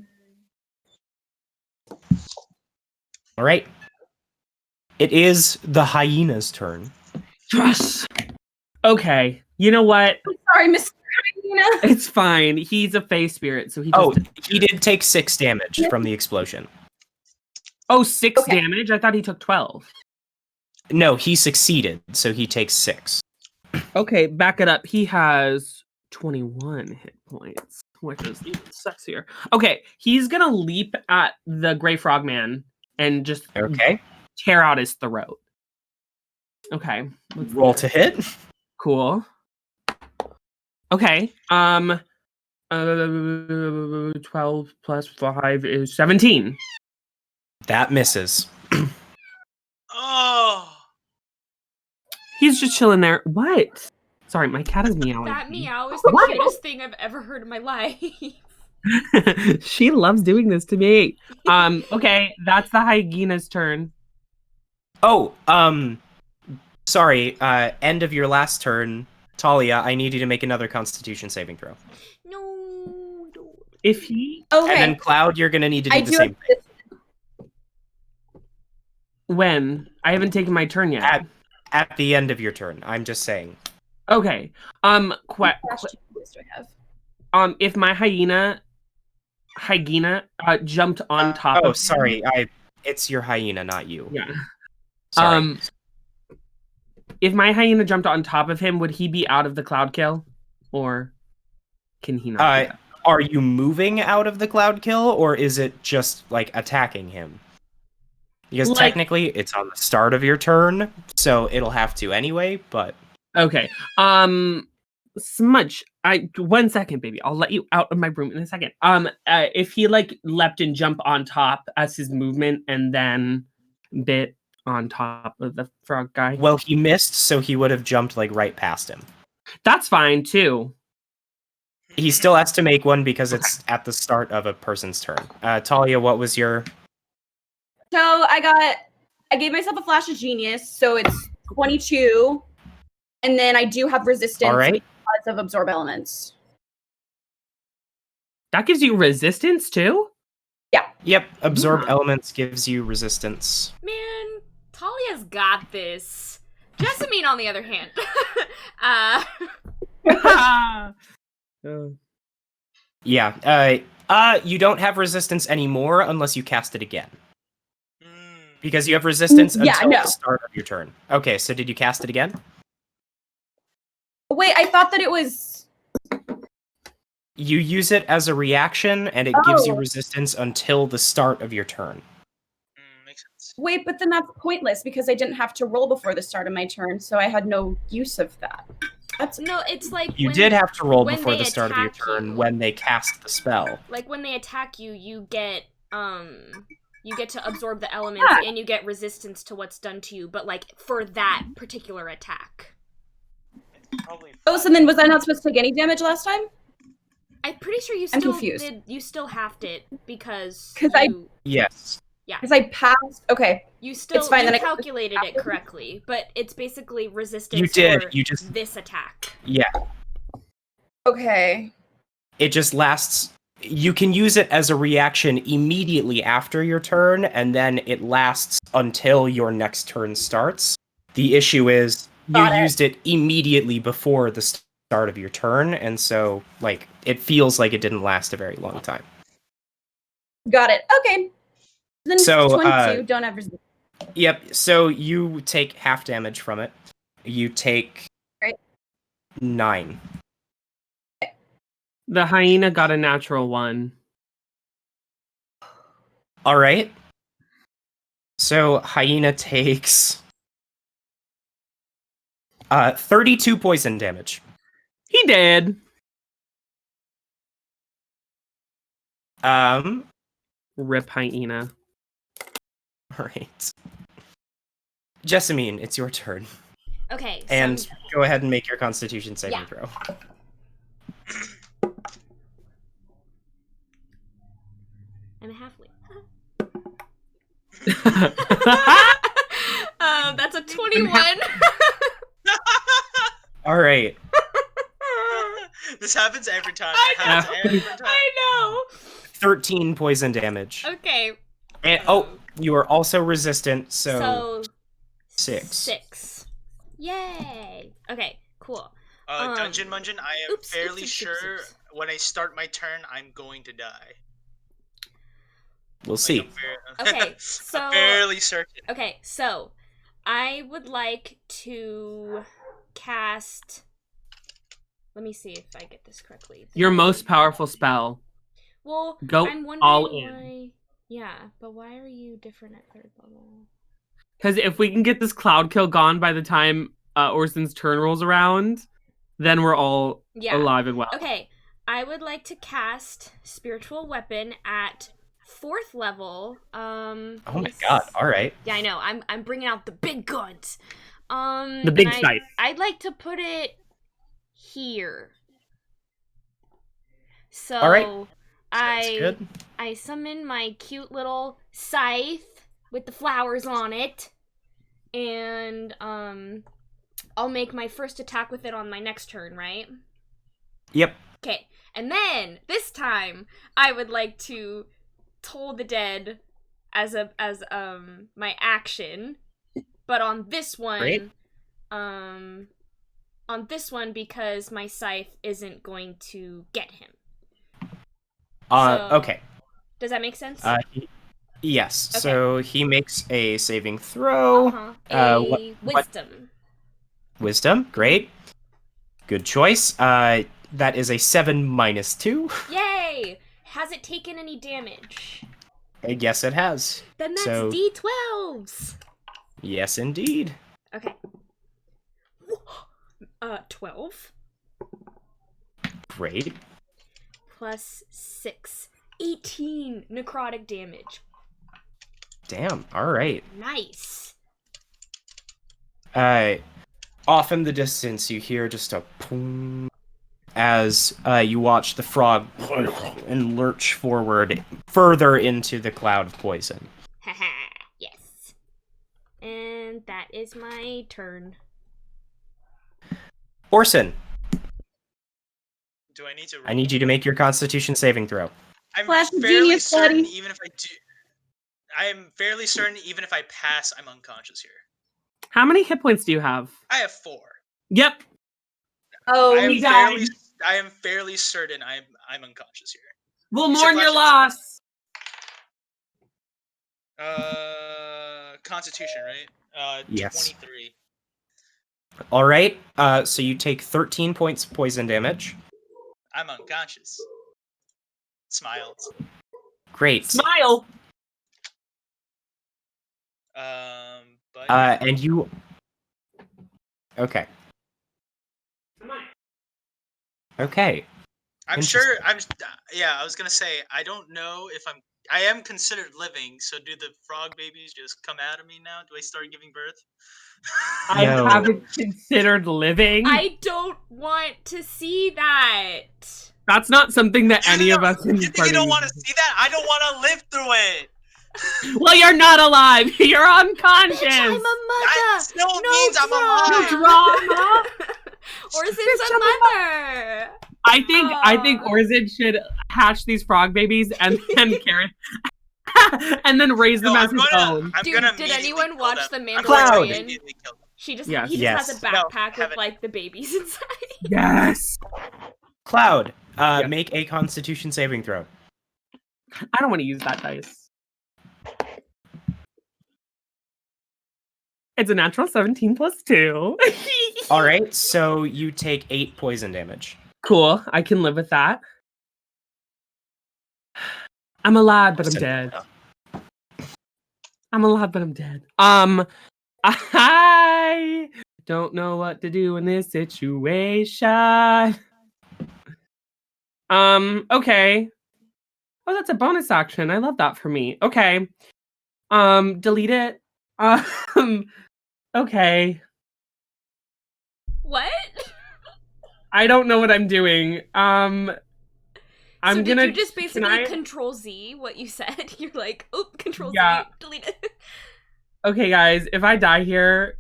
All right. It is the hyena's turn. Yes! Okay. You know what? Sorry, Mr. Hyena. It's fine. He's a Fey spirit, so he just... Oh, he did take 6 damage from the explosion. Oh, 6 Okay. damage? I thought he took 12. No, he succeeded, so he takes 6. Okay, back it up. He has 21 hit points, which is even sexier. Okay, he's gonna leap at the Gray Frogman and just Okay. tear out his throat. Okay. let's Roll see. to hit. Cool. Okay. 12 plus 5 is 17. That misses. Oh. He's just chilling there. What? Sorry, my cat is meowing. That meow is the What? cutest thing I've ever heard in my life. She loves doing this to me. Okay, that's the hyena's turn. Oh, sorry, end of your last turn, Thalia, I need you to make another Constitution saving throw. No. Don't. If he Okay. And then Cloud, you're gonna need to do I the do same have thing. when I haven't taken my turn yet. At the end of your turn, I'm just saying. Okay. If my hyena jumped on top of him. Sorry, it's your hyena, not you. Yeah. Sorry. If my hyena jumped on top of him, would he be out of the cloud kill? Or can he not? do that? Are you moving out of the cloud kill, or is it just like attacking him? Because Like- technically it's on the start of your turn, so it'll have to anyway, but Okay. Smudge, 1 second, baby. I'll let you out of my room in a second. If he like leapt and jumped on top as his movement and then bit on top of the frog guy. well, he missed, so he would have jumped like right past him. That's fine too. He still has to make one because it's at the start of a person's turn. Thalia, what was your... So I gave myself a flash of genius, so it's 22, and then I do have resistance All right. because of absorb elements. That gives you resistance too? Yep, absorb Yeah. elements gives you resistance. Man, Talia's got this. Jessamine, on the other hand, Yeah, you don't have resistance anymore unless you cast it again. Because you have resistance Yeah, until no. the start of your turn. Okay, so did you cast it again? Wait, I thought that it was... You use it as a reaction, and it gives you Oh. resistance until the start of your turn. Makes sense. Wait, but then that's pointless because I didn't have to roll before the start of my turn, so I had no use of that. That's no, it's like You when, did have to roll when before they the start of your attack turn you. when they cast the spell. like when they attack you, you get to absorb the elements Yeah. and you get resistance to what's done to you, but like for that particular attack. Probably. Oh, so then was I not supposed to take any damage last time? I'm pretty sure you I'm still confused. did. You still halved it because 'Cause I- you, Yes. Because I passed. Okay. you still It's fine, you then I- calculated it correctly, but it's basically resistance. You did, For you just- this attack. Yeah. Okay. It just lasts. You can use it as a reaction immediately after your turn, and then it lasts until your next turn starts. The issue is you Got it. used it immediately before the start of your turn, and so like it feels like it didn't last a very long time. Got it. Okay. Then So, 22. Don't have resistance. Yep. So you take half damage from it. You take Right. 9. The hyena got a natural 1. All right. So hyena takes 32 poison damage. He did. Rip hyena. All right. Jessamine, it's your turn. Okay. So And go ahead and make your Constitution saving Yeah. throw. I'm a halfling. That's a 21. All right. This happens every time. I It happens every time. I 13 poison damage. know. Okay. And, you are also resistant, so 6. 6. Yay. Okay. Cool. Dungeon Mungeon, I am oops, fairly oops, sure oops. when I start my turn, I'm going to die. We'll see. Okay, I'm so- fairly certain. Okay. So, I would like to cast. Let me see if I get this correctly. Your most powerful spell. Well, Go I'm wondering all in. why. Yeah, but why are you different at 3rd level? Because if we can get this cloud kill gone by the time Orsan's turn rolls around, then we're all Yeah. alive and well. Okay, I would like to cast Spiritual Weapon at 4th level. Oh my god. All right. Yeah, I know. I'm bringing out the big guns. The big and scythe. I'd like to put it here. So All right. That's I good. I summon my cute little scythe with the flowers on it, and I'll make my first attack with it on my next turn, right? Yep. Okay, and then this time I would like to toll the dead as my action, but on this one, Great. because my scythe isn't going to get him. So- Okay. Does that make sense? Yes. Okay. So he makes a saving throw. A what- wisdom. Wisdom. Great. Good choice. That is a 7 minus 2. Yay! Has it taken any damage? Yes, it has. Then that's So- D12s. Yes, indeed. Okay. 12 Great. plus 6. 18 necrotic damage. Damn. All right. Nice. Off in the distance, you hear just a boom as you watch the frog and lurch forward further into the cloud of poison. Haha, yes. And that is my turn. Orsan, Do I need to? I need you to make your Constitution saving throw. I'm Class of fairly genius, certain, buddy. even if I do. I am fairly certain, even if I pass, I'm unconscious here. How many hit points do you have? I have 4. Yep. Oh, he died. I am fairly certain I'm unconscious here. We'll Except mourn your Flash- loss. Constitution, right? Yes. 23. All right. So you take 13 points of poison damage. I'm unconscious. Smiles. Great. Smile. But And you. Okay. Okay. I'm sure. Yeah, I was gonna say I don't know if I am considered living. So do the frog babies just come out of me now? Do I start giving birth? I No. haven't considered living. I don't want to see that. That's not something that any of us in You this think you don't want party. to see that? I don't want to live through it. Well, you're not alive. You're unconscious. Bitch, I'm a That mother. still No means I'm alive. Drama. Orsan's Bitch, a I'm a mother. I think Orsan should hatch these frog babies and then carry and then raise them No, as his own. I'm Dude, gonna did immediately anyone kill watch them. The I'm going to Mandalorian? immediately kill them. He just Yes. has a Yes. backpack with haven't. like the babies inside. Yes. Cloud, Yeah. make a Constitution saving throw. I don't want to use that dice. It's a natural 17 plus 2. All right. So you take 8 poison damage. Cool. I can live with that. I'm alive, but I'm Orsan. dead. I'm alive, but I'm dead. I don't know what to do in this situation. Okay. Oh, that's a bonus action. I love that for me. Okay. Delete it. Okay. What? I don't know what I'm doing. I'm So did gonna you just can basically I- Control Z what you said? You're like, oh, Control Yeah. Z, delete it. Okay, guys, if I die here,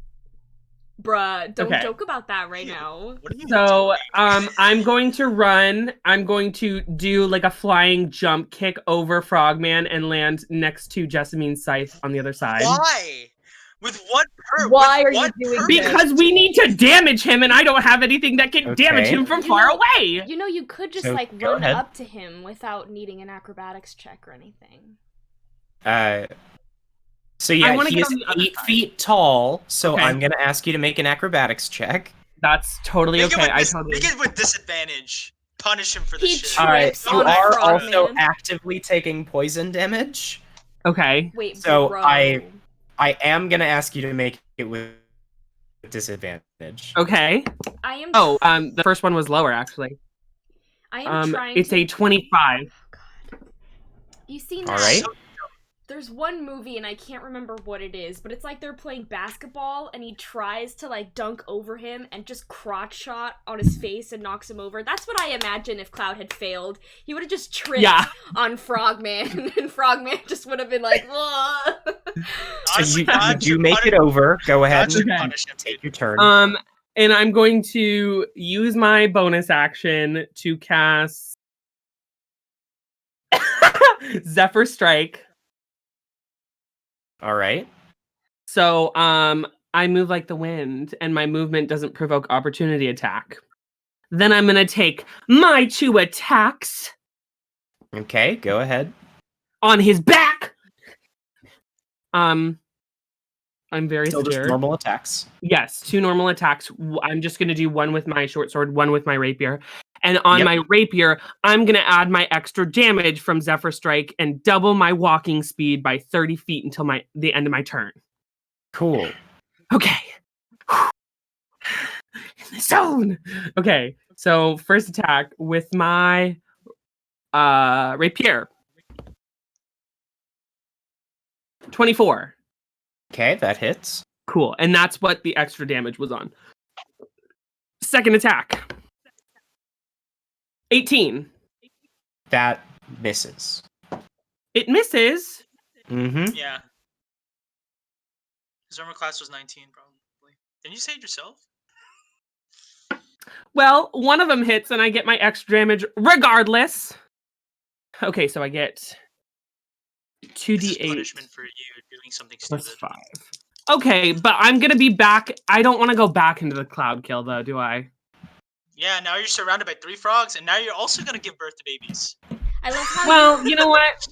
Bruh, don't Okay. joke about that right now. What are you so doing? I'm going to run. I'm going to do like a flying jump kick over Frogman and land next to Jessamine's scythe on the other side. Why? With what purpose? Why are you doing this? Because we need to damage him, and I don't have anything that can damage Okay. him from You far know- away. You know, you could just So, like go run ahead. up to him without needing an acrobatics check or anything. So I yeah, wanna he get is on the other 8 side. feet tall. So Okay. I'm gonna ask you to make an acrobatics check. That's totally Make it okay. with make it with disadvantage. Punish him for this He shit. tried- All right. Trips You on are Frogman. also actively taking poison damage. Okay. Wait, So bro. I am gonna ask you to make it with disadvantage. Okay. I am. Oh, the first one was lower actually. I am trying. It's to... a 25. You seen All that? right. There's one movie and I can't remember what it is, but it's like they're playing basketball and he tries to like dunk over him and just crotch shot on his face and knocks him over. That's what I imagine if Cloud had failed. He would have just tripped Yeah. on Frogman and Frogman just would have been like, "Ugh." So you God do should make it punish- over. Go ahead God should and Okay. punish him, take dude. your turn. And I'm going to use my bonus action to cast Zephyr Strike. All right. So, I move like the wind, and my movement doesn't provoke opportunity attack. Then I'm gonna take my 2 attacks Okay. Go ahead. on his back. I'm very Still just scared. normal attacks. Yes, 2 normal attacks. I'm just gonna do one with my short sword, one with my rapier, And on Yep. my rapier, I'm going to add my extra damage from Zephyr Strike and double my walking speed by 30 feet until the end of my turn. Cool. Okay. In the zone. Okay. So first attack with my rapier. 24. Okay, that hits. Cool. And that's what the extra damage was on. Second attack. 18. That misses. It misses. Mm-hmm. Yeah. His armor class was 19, probably. Didn't you say it yourself? Well, one of them hits and I get my extra damage regardless. Okay, so I get This is 2d8 punishment for you doing something plus stupid. 5. Okay, but I'm going to be back. I don't want to go back into the cloud kill, though, do I? Yeah, now you're surrounded by 3 frogs, and now you're also gonna give birth to babies. I love how Well, you know what?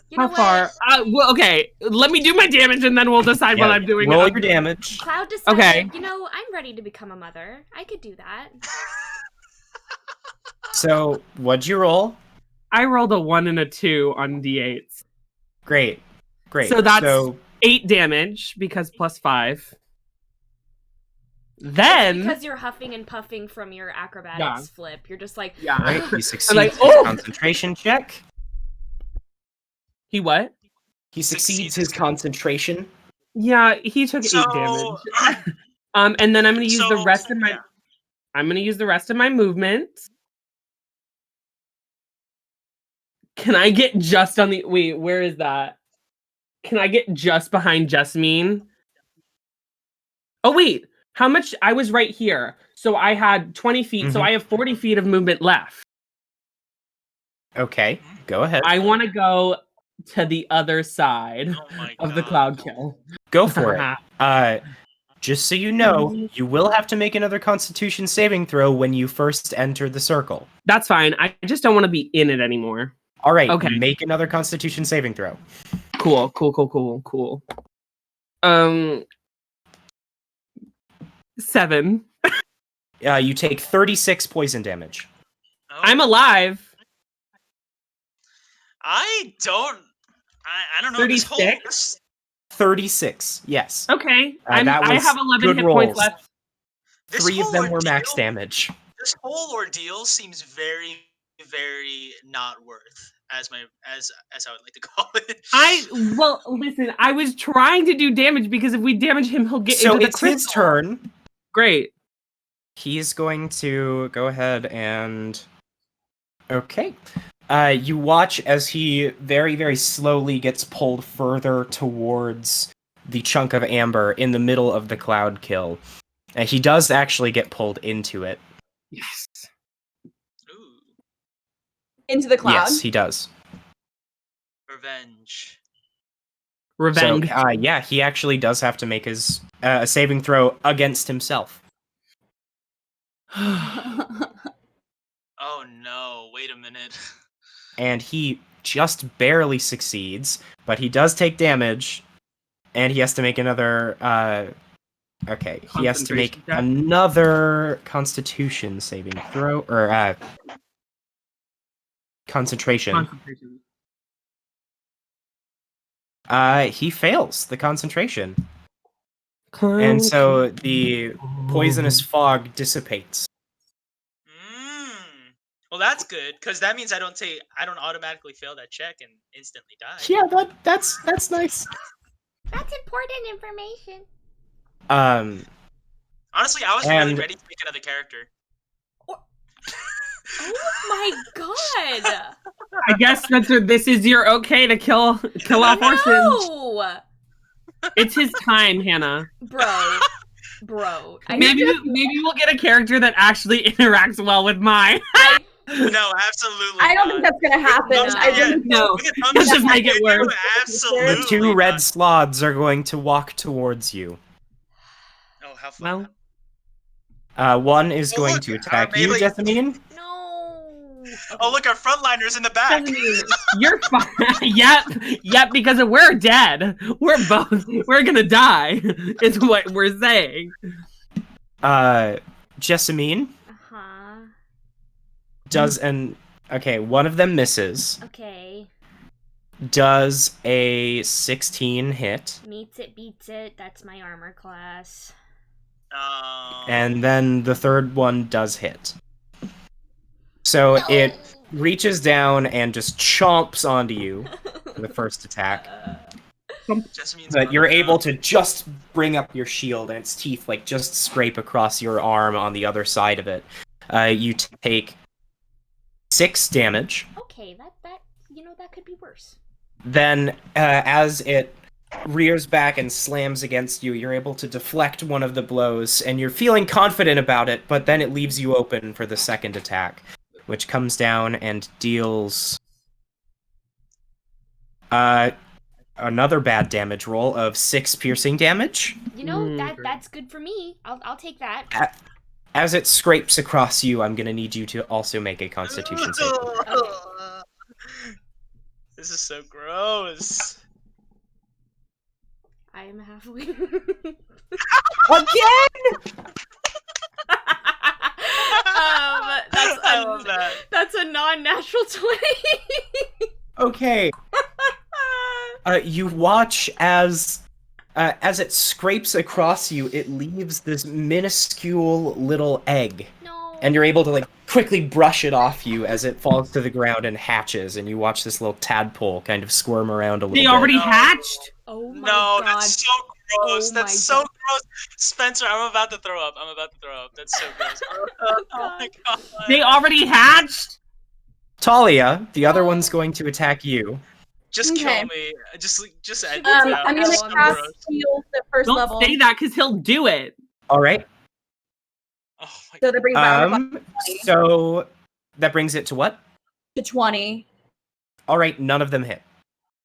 you know How far? Well, okay, let me do my damage and then we'll decide what I'm doing. Roll your damage. Cloud decided, Okay. you know, I'm ready to become a mother. I could do that. So, what'd you roll? I rolled a 1 and a 2 on d8s. Great. So that's 8 damage because plus 5. Then Because you're huffing and puffing from your acrobatics flip. You're just like, yeah, Right, he succeeds like, his oh! concentration check. He what? He succeeds his concentration. Yeah, he took 8 damage. And then I'm going to use the rest of my. yeah. I'm going to use the rest of my movement. Can I get just on the? Wait, where is that? Can I get just behind Jessamine? Oh wait, how much? I was right here, so I had 20 feet. So I have 40 feet of movement left. Okay, go ahead. I want to go to the other side Oh my of the God. cloud kill. Go for it. Just so you know, you will have to make another Constitution saving throw when you first enter the circle. That's fine. I just don't want to be in it anymore. All right, Okay. make another Constitution saving throw. Cool. 7. You take 36 poison damage. Oh, I'm alive. I don't know. This whole 36? 36, yes. Okay. That I was have 11 good hit rolls. points left. this 3 of whole them were max ordeal- damage. This whole ordeal seems very, very not worth, as I would like to call it. Well, listen, I was trying to do damage because if we damage him, he'll get So into the it's his crystal. turn. Great. He's going to go ahead and... Okay. You watch as he very, very slowly gets pulled further towards the chunk of amber in the middle of the cloud kill. And he does actually get pulled into it. Yes. Ooh, Into the cloud. Yes, he does. revenge. Revenge. So, yeah, he actually does have to make his a saving throw against himself. Oh no! Wait a minute. And he just barely succeeds, but he does take damage, and he has to make another. Okay, he has to make Concentration check? another Constitution saving throw or concentration. Concentration. He fails the concentration, and so the poisonous fog dissipates. Well, that's good because that means I don't automatically fail that check and instantly die. Yeah, that's nice. that's important information. Honestly, I was really And- ready to make another character. Oh my god! I guess this is your okay to kill off Orsan. No! It's his time, Hannah. Bro. Maybe we'll get a character that actually interacts well with mine. No, absolutely. I don't think that's gonna happen. No. I think No, We can let's just make it work. Absolutely. The 2 red not. sloths are going to walk towards you. Oh, how fun. Well, One is Oh, going look, to attack our you, melee- Jessamine. No. Oh, look, our frontliners in the back. you're fine. Yep, because we're dead. We're gonna die, is what we're saying. Jessamine, Uh-huh. Okay, one of them misses. Okay. Does a 16 hit? Meets it, beats it. That's my armor class. And then the third one does hit. So it reaches down and just chomps onto you for the first attack. But you're able to just bring up your shield, and its teeth like just scrape across your arm on the other side of it. You take 6 damage. Okay, that that could be worse. Then, as it rears back and slams against you, you're able to deflect one of the blows, and you're feeling confident about it, but then it leaves you open for the second attack, which comes down and deals another bad damage roll of 6 piercing damage. You know, that's good for me. I'll take that. As it scrapes across you, I'm gonna need you to also make a Constitution save. Okay. This is so gross. I am a halfling. Again! I love that. That's a non-natural 20. Okay. You watch as it scrapes across you, it leaves this minuscule little egg. No. And you're able to like quickly brush it off you as it falls to the ground and hatches, and you watch this little tadpole kind of squirm around a little bit. They already hatched? Oh my No, god. that's so gross. Oh That's my so God. gross. Spencer, I'm about to throw up. That's so gross. Oh my god. They already hatched? Talia, the other one's going to attack you. Just Okay. kill me. Just end it. I'm now. gonna It's so cast gross. heal the first Don't level. say that, because he'll do it. All right. Oh my So that brings my armor class So that brings it to what? to 20. All right, none of them hit.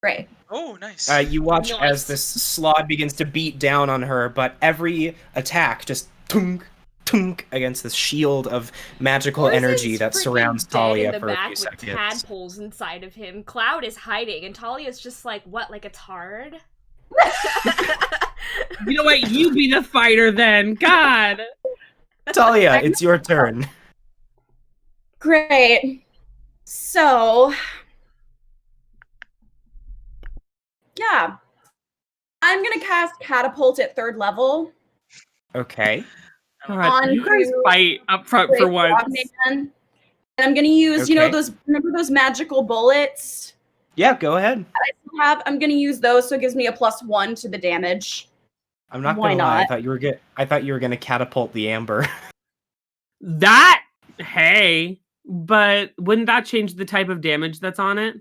Great. Oh, nice. You watch Nice. as this slod begins to beat down on her, but every attack just tunk, tunk against this shield of magical Orsan's energy that freaking surrounds dead Talia in the for a back few with seconds. tadpoles inside of him. Cloud is hiding, and Talia's just like, what, like a tard? You know what? You be the fighter then. God. Talia, it's your turn. Great. So, yeah. I'm gonna cast Catapult at 3rd level. Okay. God, you guys On fight up front for Great once. Frogman. And I'm gonna use, Okay. remember those magical bullets Yeah, go ahead. I still have? I'm gonna use those, so it gives me a +1 to the damage. I'm not Why gonna lie. not? I thought you were gonna catapult the amber. That, hey, but wouldn't that change the type of damage that's on it?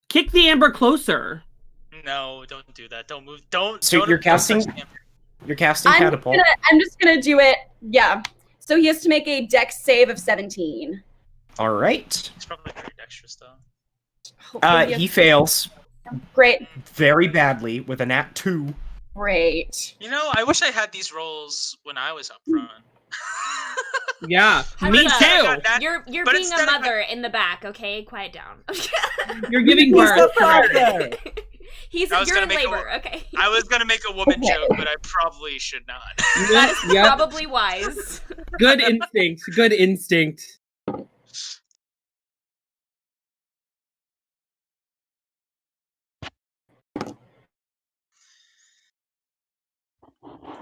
Kick the amber closer. No, don't do that. Don't move. Don't. So don't you're touch casting- the amber. You're casting catapult. I'm just gonna do it. Yeah. So he has to make a dex save of 17. All right. It's probably very dexterous though. Hopefully He fails Great. very badly with a nat 2. Great. You know, I wish I had these rolls when I was up front. Yeah, me Hunter, too. You're but being a instead of- mother in the back, okay? Quiet down. You're giving birth. You're gonna in make a- labor, okay? I was gonna make a woman Okay. joke, but I probably should not. That is Yep. probably wise. Good instinct. Good instinct.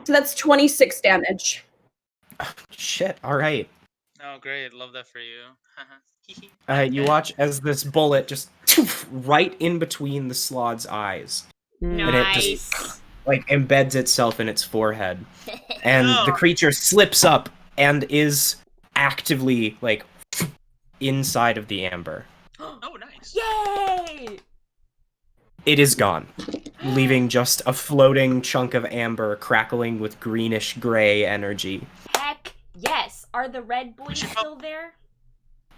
So that's 26 damage. Shit. All right. Oh, great! Love that for you. You watch as this bullet just right in between the slod's eyes, And it Nice. just- like embeds itself in its forehead, and the No. creature slips up and is actively like inside of the amber. Oh, nice. Yay! It is gone, leaving just a floating chunk of amber crackling with greenish gray energy. Heck yes. Are the red boys should still there?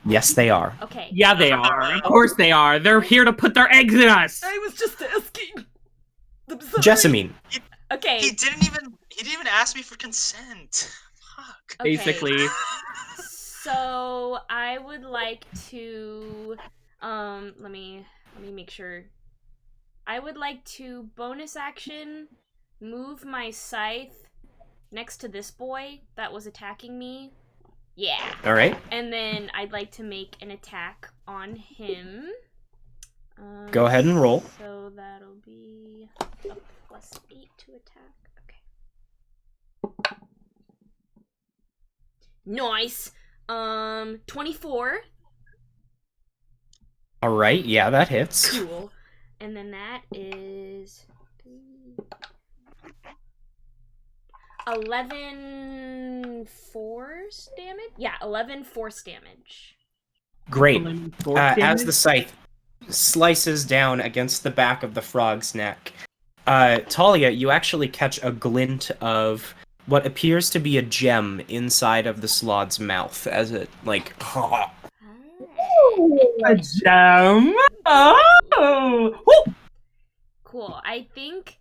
Yes, they are. Okay. Yeah, they are. Of course they are. They're here to put their eggs in us. I was just asking. I'm sorry. Jessamine. Okay. He didn't even ask me for consent. Fuck. Okay. Basically. So I would like to let me make sure. I would like to bonus action move my scythe next to this boy that was attacking me Yeah. All right. And then I'd like to make an attack on him. Go ahead and roll. So that'll be a +8 to attack. Okay. Nice. 24. All right. Yeah, that hits. Cool. And then that is 11 force damage? Yeah, 11 force damage. Great. As Damage? the scythe slices down against the back of the frog's neck, Thalia, you actually catch a glint of what appears to be a gem inside of the slod's mouth as it, like, A gem. Oh. Woo! Cool. I think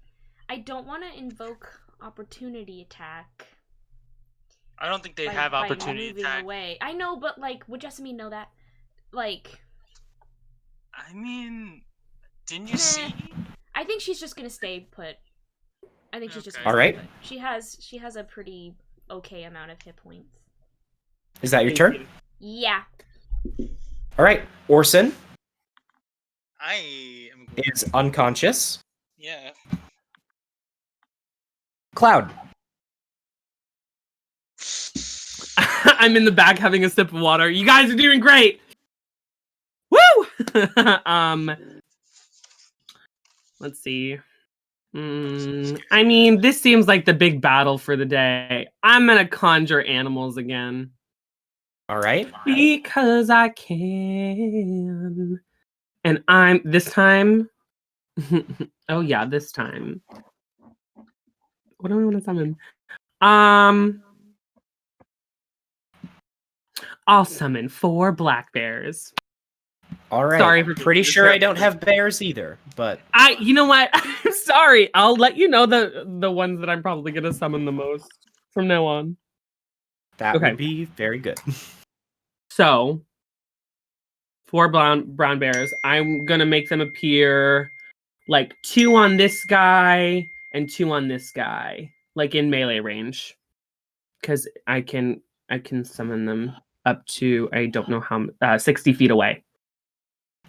I don't want to invoke opportunity attack. I don't think they by- have by opportunity moving attack. away. I know, but like, would Jessamine know that? Like, I mean, didn't you see? I think she's just gonna stay put. I think she's just Okay. gonna Alright. stay put. She has a pretty okay amount of hit points. Is that your turn? Yeah. All right. Orsan I am. is unconscious. Yeah. Cloud. I'm in the back having a sip of water. You guys are doing great. Woo! Let's see. I mean, this seems like the big battle for the day. I'm gonna conjure animals again. All right. Because I can. And I'm this time. Oh yeah, this time. What do I want to summon? I'll summon 4 black bears. All right. Sorry for Pretty being sure I don't disruptive. have bears either, but You know what? I'm sorry. I'll let you know the ones that I'm probably gonna summon the most from now on. that Okay. would be very good. So, 4 brown bears. I'm gonna make them appear like 2 on this guy and 2 on this guy, like in melee range, because I can summon them up to I don't know how 60 feet away.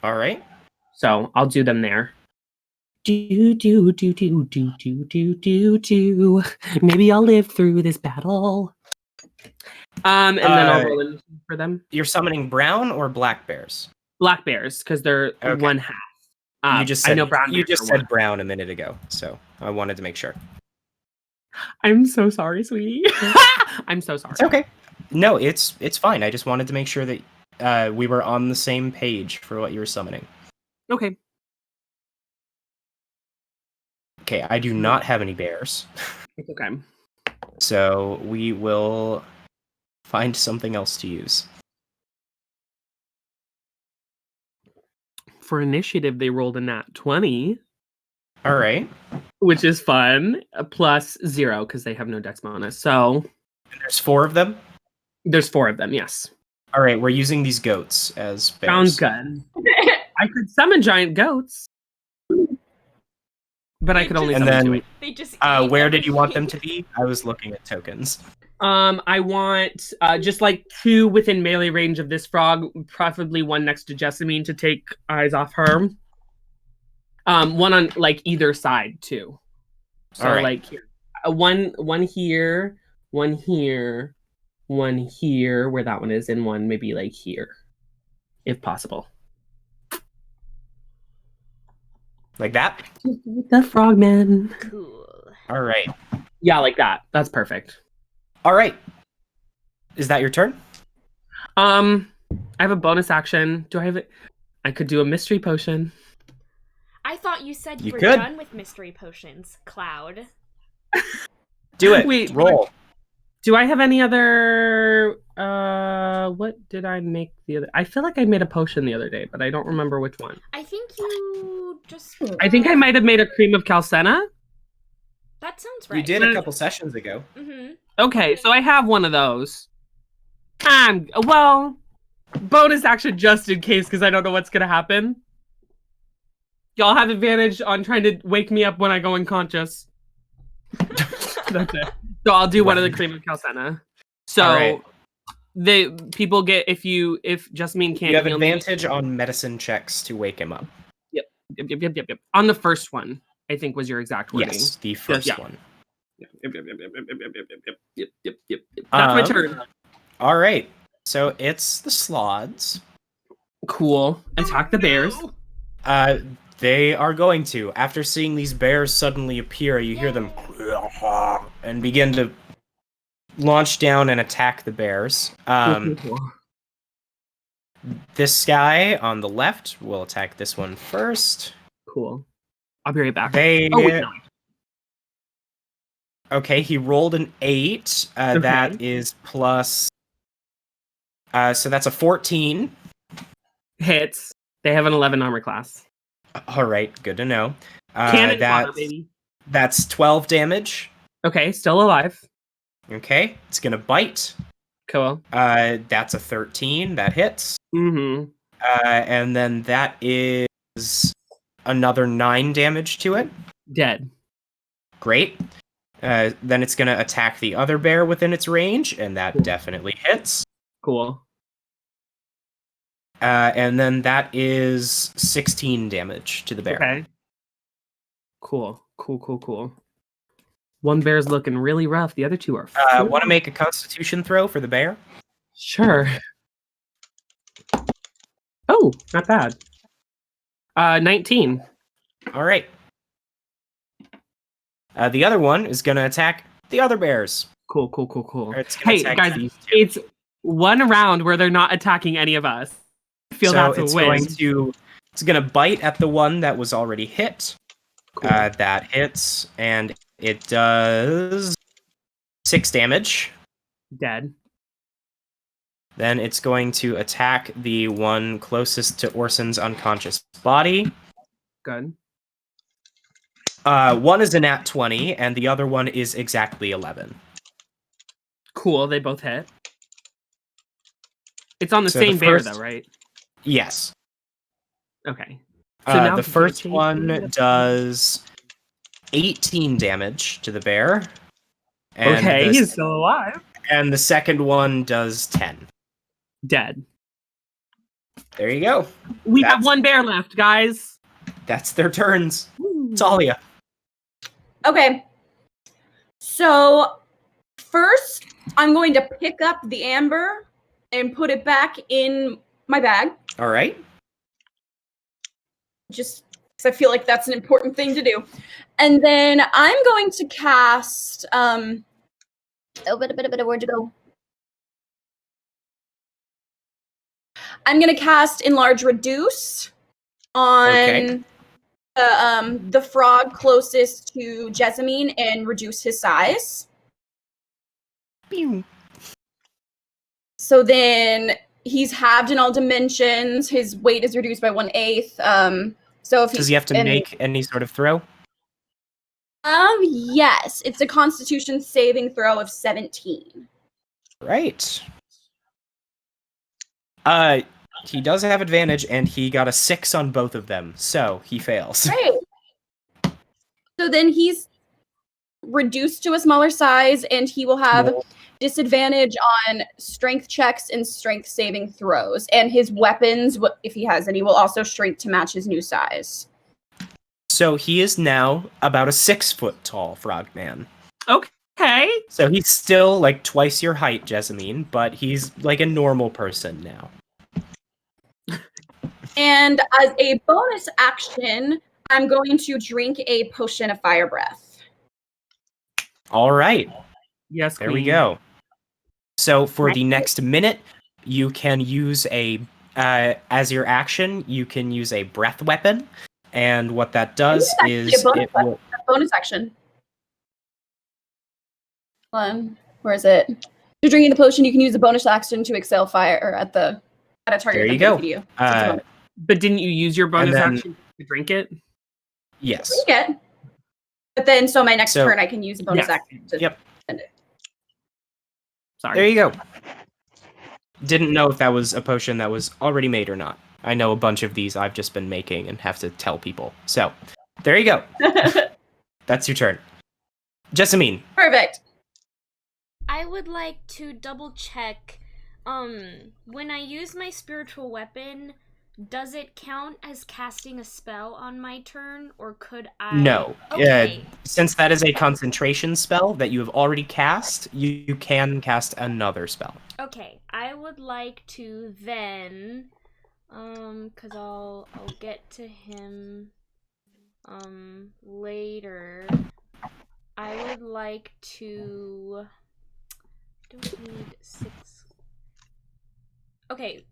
All right. So I'll do them there. Do. Maybe I'll live through this battle. And then I'll roll in for them. You're summoning brown or black bears? Black bears, because they're Okay. one half. You just said I know brown. you bears just are said one. brown a minute ago, so I wanted to make sure. I'm so sorry, sweetie. I'm so sorry. It's okay. No, it's fine. I just wanted to make sure that we were on the same page for what you were summoning. Okay. Okay, I do not have any bears, It's okay. so we will find something else to use. For initiative, they rolled a nat 20, All right. which is fun. Plus 0 because they have no dex bonus. So And there's 4 of them. there's 4 of them. Yes. All right, we're using these goats as bears. Sounds good. I could summon giant goats, but I could only And summon then- 2. They just. Where did you want them to be? I was looking at tokens. I want just like 2 within melee range of this frog, preferably one next to Jessamine to take eyes off her. One on like either side too. So All right. like here. One here, one here, one here, where that one is, and one maybe like here, if possible. Like that? The frogman. Cool. All right. Yeah, like that. That's perfect. All right. Is that your turn? I have a bonus action. Do I have it? I could do a mystery potion. I thought you said you, You were could. done with mystery potions, Cloud. Do it. Wait, Roll. Do I have any other what did I make the other I feel like I made a potion the other day, but I don't remember which one. I think you just. I think I might have made a cream of calcena. That sounds right. You did a couple sessions ago. Mm-hmm. Okay, so I have one of those. Well, bonus action just in case because I don't know what's gonna happen. Y'all have advantage on trying to wake me up when I go unconscious. That's it. So I'll do one of the cream of calcena. So All right. people get if Jessamine can't You have heal me- advantage on medicine checks to wake him up. Yep. On the first one, I think was your exact wording. Yes, the first yeah. one. Yep. That's my turn. All right. So it's the Slods. Cool. Attack the bears. They are going to. After seeing these bears suddenly appear, you hear them and begin to launch down and attack the bears. This guy on the left will attack this one first. Cool. I'll be right back. They. Oh wait, no. Okay, he rolled an 8. That is plus. So that's a 14. Hits. They have an 11 armor class. All right, good to know. Cannon fodder, baby. That's 12 damage. Okay, still alive. Okay, it's gonna bite. Cool. That's a 13. That hits. Mm-hmm. And then that is another 9 damage to it. Dead. Great. Then it's gonna attack the other bear within its range, and that definitely hits. Cool. And then that is 16 damage to the bear. Okay. Cool. One bear's looking really rough. The other two are. Want to make a Constitution throw for the bear? Sure. Oh, not bad. 19. All right. The other one is going to attack the other bears. Cool. Or it's gonna Hey, attack guys, these two. it's one round where they're not attacking any of us. I feel that's a win. It's going to bite at the one that was already hit. Cool. That hits, and it does 6 damage. Dead. Then it's going to attack the one closest to Orsan's unconscious body. Good. One is a nat 20, and the other one is exactly 11. Cool, they both hit. It's on the So same the bear, first- though, right? Yes. Okay. So now The can first you take one me? does 18 damage to the bear. And Okay, the, he's still alive. and the second one does 10. Dead. There you go. We have That's- one bear left, guys. That's their turns. Thalia. Okay. So first, I'm going to pick up the amber and put it back in my bag. All right. Just because I feel like that's an important thing to do. And then I'm going to cast where'd you go? I'm gonna cast Enlarge Reduce on Okay. the frog closest to Jessamine and reduce his size. So then he's halved in all dimensions. His weight is reduced by 1/8. So if Does he have to make any sort of throw? Yes, it's a Constitution saving throw of 17. Right. He does have advantage, and he got a 6 on both of them, so he fails. Great. So then he's reduced to a smaller size, and he will have disadvantage on strength checks and strength saving throws. And his weapons, if he has any, will also shrink to match his new size. So he is now about a 6-foot tall frogman. Okay. So he's still like twice your height, Jessamine, but he's like a normal person now. And as a bonus action, I'm going to drink a potion of fire breath. All right. Yes, There we queen. go. So for the next minute, you can use as your action, you can use a breath weapon. And what that does is it will... Bonus action. Where is it? You're drinking the potion, you can use the bonus action to exhale fire at a target. There you that's go. beneath you. So it's a bonus. But didn't you use your bonus then- action to drink it? Yes. Drink it. But then, so my next So- turn, I can use the bonus Yes. action to Yep. send it. Sorry. There you go. Didn't know if that was a potion that was already made or not. I know a bunch of these I've just been making and have to tell people. So, there you go. That's your turn. Jessamine. Perfect. I would like to double check when I use my spiritual weapon, does it count as casting a spell on my turn, or could I? No. Okay. Since that is a concentration spell that you have already cast, you can cast another spell. Okay, I would like to then, cause I'll get to him, later. I would like to. Don't need 6. Okay.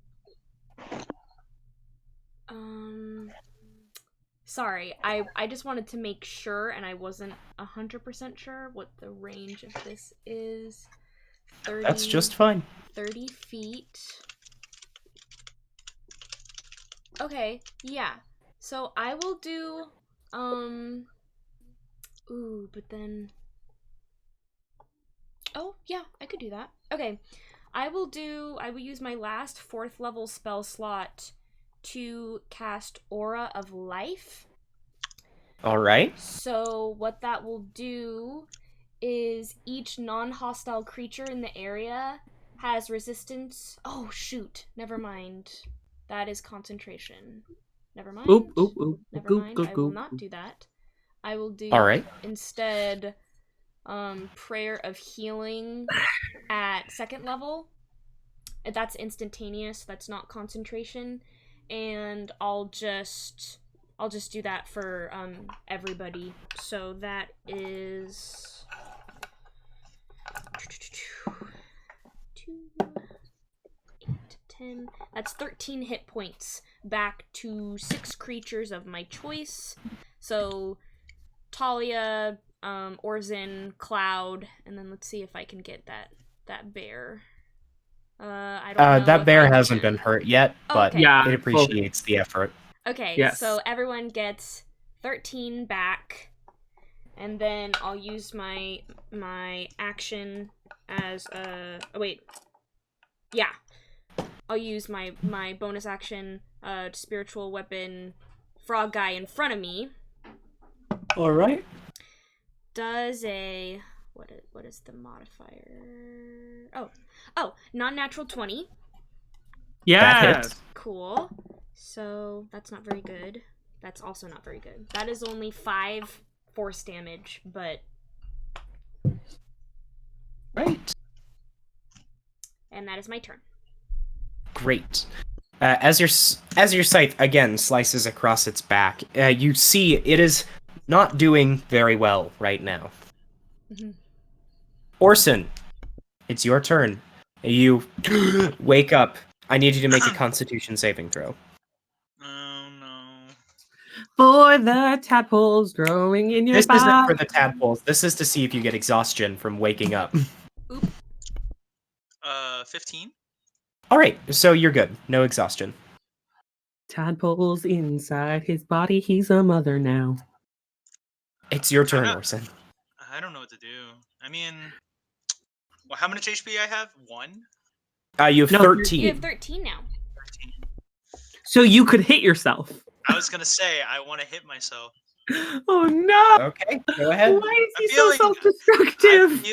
Sorry, I just wanted to make sure, and I wasn't 100% sure what the range of this is. 30. That's just fine. 30 feet. Okay, yeah. So I will do, ooh, but then, oh, yeah, I could do that. Okay, I will use my last 4th level spell slot to cast Aura of Life. All right. So what that will do is each non-hostile creature in the area has resistance. Oh, shoot. Never mind. That is concentration. Never mind. Never mind. I will not do that. I will do All right. instead Prayer of Healing at 2nd level. That's instantaneous. That's not concentration. And I'll just do that for everybody. So that is 2, 8, 10. That's 13 hit points back to 6 creatures of my choice. So Thalia, Orsan, Cloud, and then let's see if I can get that bear. I don't know. That bear hasn't been hurt yet, but okay. it appreciates the effort. Okay, Yes. so everyone gets 13 back, and then I'll use my action as a. Oh wait, yeah, I'll use my bonus action, spiritual weapon, frog guy in front of me. All right. Does a what is the modifier? Oh, non-natural 20. That Yeah. hits. Cool. So that's not very good. That's also not very good. That is only 5 force damage, but Right. and that is my turn. Great. As your scythe again slices across its back, you see it is not doing very well right now. Mhm. Orsan, it's your turn. You wake up. I need you to make a Constitution saving throw. Oh no. For the tadpoles growing in your This isn't back. for the tadpoles. This is to see if you get exhaustion from waking up. 15. All right, so you're good. No exhaustion. Tadpoles inside his body. He's a mother now. It's your turn, Orsan. I don't know what to do. I mean, well, how much HP I have? 1? You have No, 13. You have 13 now. 13. So you could hit yourself. I was gonna say I want to hit myself. Oh no! Okay, go ahead. Why is he I'm so feeling- self-destructive?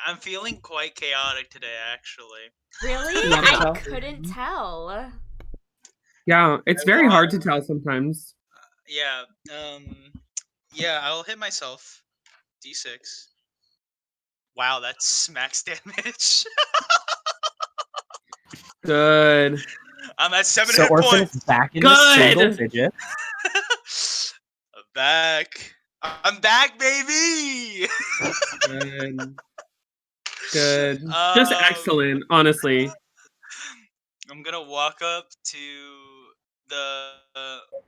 I'm feeling quite chaotic today, actually. Really? Love I that. couldn't tell. Yeah, it's very hard to tell sometimes. Yeah. Yeah, I'll hit myself. D6. Wow, that's max damage. Good. I'm at 7 So hit Orsan points. is back in the Good. single digit. I'm back. I'm back, baby. Good. Good. Just excellent, honestly. I'm gonna walk up to the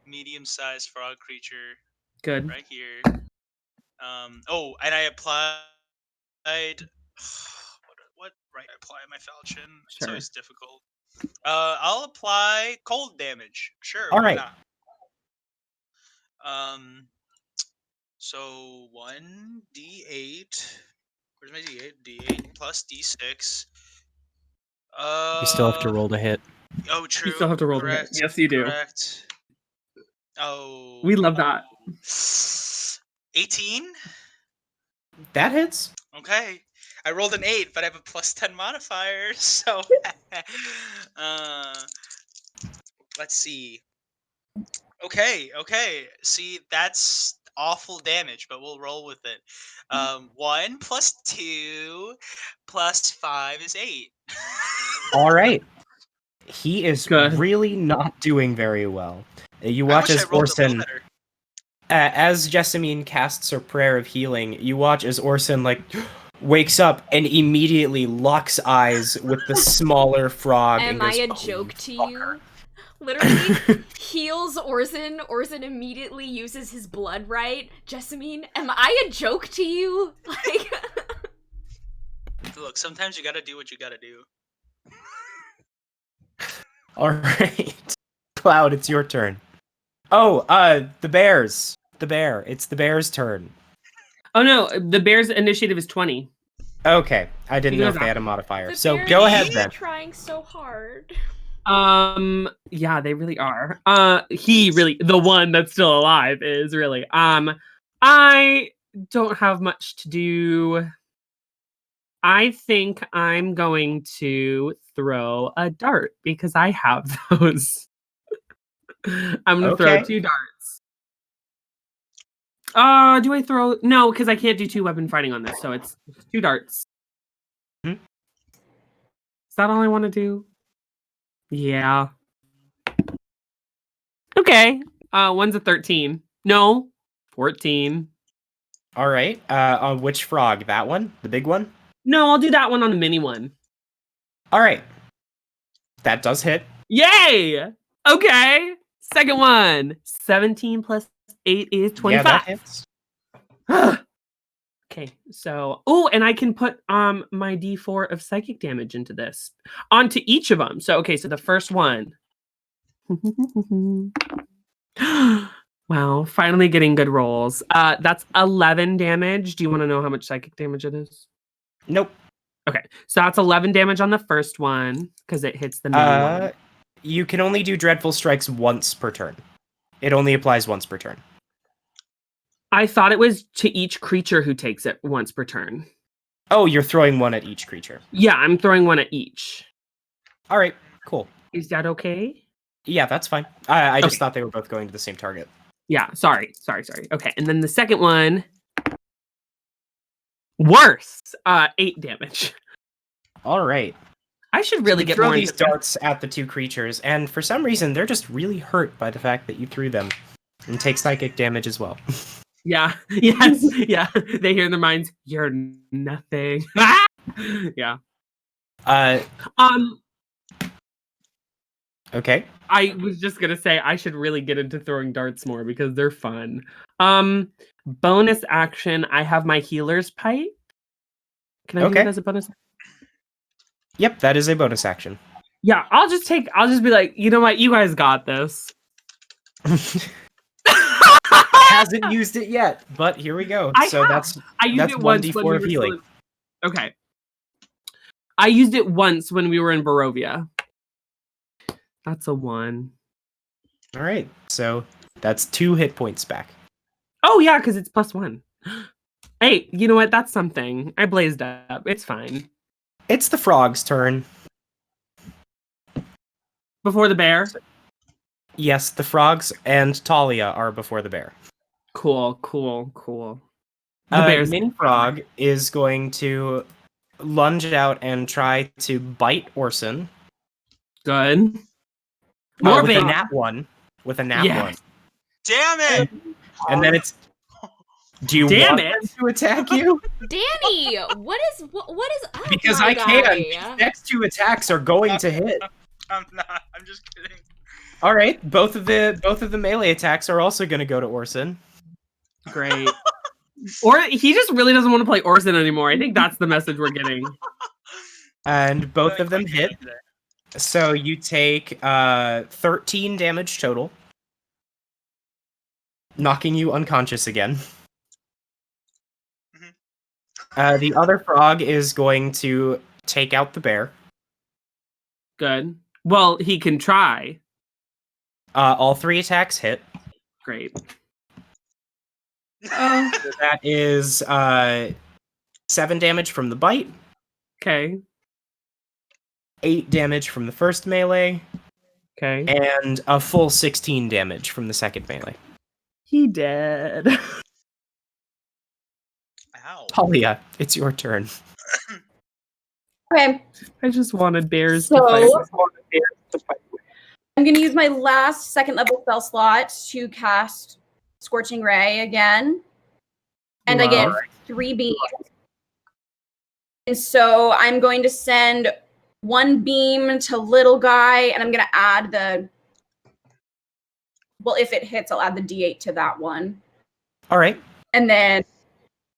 medium-sized frog creature Good. right here. Oh, and I applied. What right? I apply my falchion. It's Sure. always difficult. I'll apply cold damage. Sure. All why right. not? So 1d8. Where's my d8? D8 plus d6. You still have to roll to hit. Oh, true. You still have to roll the hit. Correct. Yes, you do. Correct. Oh. We love that. 18. That hits. Okay. I rolled an 8, but I have a +10 modifier, so let's see. Okay. See, that's awful damage, but we'll roll with it. 1 + 2 + 5 is 8. All right. He is Good. really not doing very well. You I watch wish as I rolled a little Orsan, better. as Jessamine casts her prayer of healing, you watch as Orsan wakes up and immediately locks eyes with the smaller frog. Am and I goes, a joke "Oh, to fucker." you? Literally heals Orsan. Orsan immediately uses his blood right. Jessamine, am I a joke to you? Like, Look, sometimes you gotta do what you gotta do. All right, Cloud, it's your turn. Oh, the bears. The bear. It's the bear's turn. Oh no, the bear's initiative is 20. Okay, I didn't know Because if they had a modifier. the So bears go ahead are then. trying so hard. Yeah, they really are. The one that's still alive is really. I don't have much to do. I think I'm going to throw a dart because I have those. I'm gonna throw Okay. 2 darts. Do I throw? No, because I can't do 2 weapon fighting on this, so it's 2 darts. Mhm. Is that all I want to do? Yeah. Okay. One's a 13. No, 14. All right. On which frog? That one? The big one? No, I'll do that one on the mini one. All right. That does hit. Yay! Okay. Second one. 17 plus 8 is 25. Yeah, that hits. Okay, so and I can put my D4 of psychic damage into this. Onto each of them. So okay, so the first one. Wow, finally getting good rolls. That's 11 damage. Do you want to know how much psychic damage it is? Nope. Okay, so that's 11 damage on the first one because it hits the mini one. You can only do dreadful strikes once per turn. It only applies once per turn. I thought it was to each creature who takes it once per turn. Oh, you're throwing one at each creature. Yeah, I'm throwing one at each. All right, cool. Is that okay? Yeah, that's fine. I just Okay. thought they were both going to the same target. Yeah, sorry. Okay, and then the second one. Worse. 8 damage. All right. I should really You get throw more these into darts at the 2 creatures, and for some reason, they're just really hurt by the fact that you threw them, and take psychic damage as well. Yeah. Yes. Yeah. They hear in their minds, "You're nothing." Yeah. Okay. I was just gonna say I should really get into throwing darts more because they're fun. Bonus action. I have my healer's pipe. Can I do it as a bonus? Yep, that is a bonus action. Yeah, I'll just be like, you know what, you guys got this. Hasn't used it yet, but here we go. I That's used it once 1d4 when we of were healing. Okay. I used it once when we were in Barovia. That's a 1. All right, so that's 2 hit points back. Oh yeah, because it's +1. Hey, you know what? That's something. I blazed up. It's fine. It's the frog's turn. Before the bear? Yes, the frogs and Thalia are before the bear. Cool. The bear's Mini Frog is going to lunge out and try to bite Orsan. good. With a nat 1. With a nat 1. Damn it! And then it's... Do you Damn want it. them to attack you? Danny, what is up, Because my I guy? can. These next 2 attacks are going to hit. I'm not. I'm just kidding. All right, both of the melee attacks are also going to go to Orsan. Great. Or he just really doesn't want to play Orsan anymore. I think that's the message we're getting. And both of them hit. So you take 13 damage total, knocking you unconscious again. The other frog is going to take out the bear. Good. Well, he can try. All 3 attacks hit. Great. So that is 7 damage from the bite, Okay. 8 damage from the first melee, Okay. and a full 16 damage from the second melee. He dead. Ow. Thalia, it's your turn. Okay, I just wanted bears to So- fight. I'm gonna use my last second level spell slot to cast Scorching Ray again. And I get Love. 3 beams. And so I'm going to send 1 beam to little guy, and I'm gonna add well, if it hits, I'll add the D8 to that one. All right, And then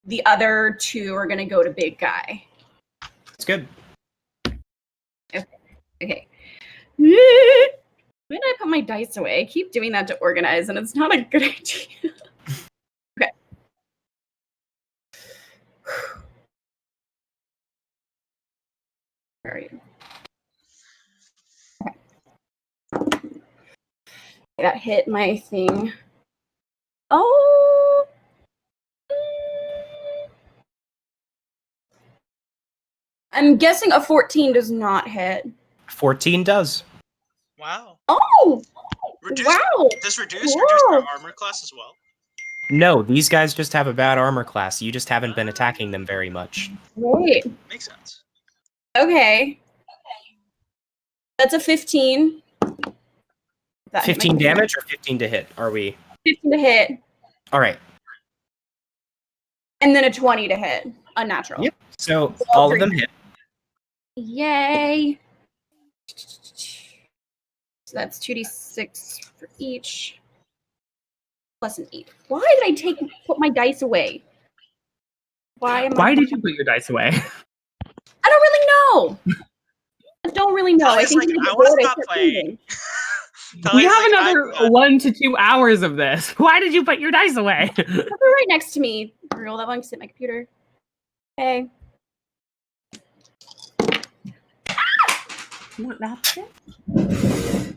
the other 2 are gonna go to big guy. that's good. Okay. When did I put my dice away? I keep doing that to organize, and it's not a good idea. Okay. Where are you? Okay. That hit my thing. Oh. I'm guessing a 14 does not hit. 14 does. Wow. Oh. Wow. Does reduce their armor class as well? No, these guys just have a bad armor class. You just haven't been attacking them very much. Great. Makes sense. Okay. That's a 15. That hit my 15 computer. damage or 15 to hit, are we? 15 to hit, All right. and then a 20 to hit. Unnatural. Yep. So all of them hit. Yay. So that's 2d6 for each. Plus an 8. Why did I put my dice away? Why did you put your dice away? I don't really know. I don't really know. Thalia's I think like, when I get wanna bored, stop start playing. thinking. We Thalia's have like, another 1 to 2 hours of this. Why did you put your dice away? Put it right next to me. Roll that one to sit my computer. Okay. You want that's it? There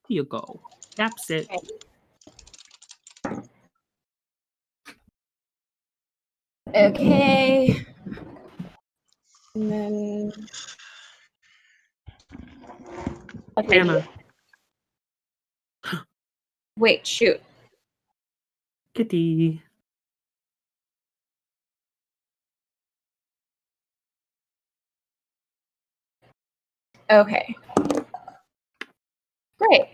you go. That's it. Okay. And then. Okay. Anna. Wait, shoot. Kitty. Okay. Great.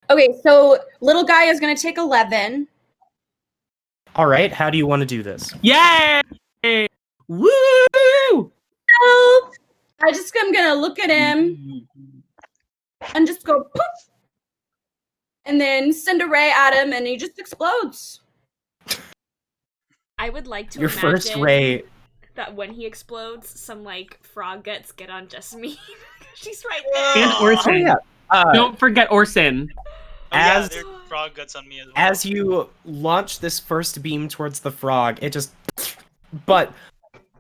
Okay, so little guy is going to take 11. All right, how do you want to do this? Yay! Woo! So I'm going to look at him and just go poof, and then send a ray at him, and he just explodes. I would like to Your imagine first ray. that when he explodes, some like frog guts get on Jessamine. She's right there. And Oh, Orsan. Oh, yeah. Don't forget Orsan. As- their frog guts on me as well. As you launch this first beam towards the frog, it just... But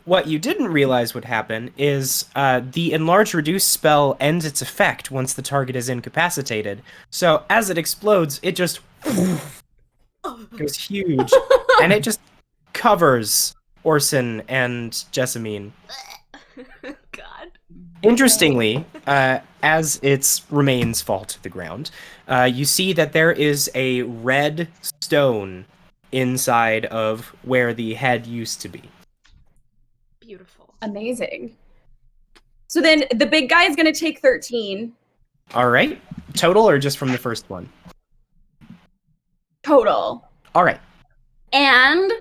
what you didn't realize would happen is the Enlarge Reduce spell ends its effect once the target is incapacitated. So as it explodes, it just goes huge. And it just covers Orsan and Jessamine. God. Interestingly, as its remains fall to the ground, you see that there is a red stone inside of where the head used to be. Beautiful. Amazing. So then the big guy is going to take 13 All right. Total or just from the first one? total. All right. And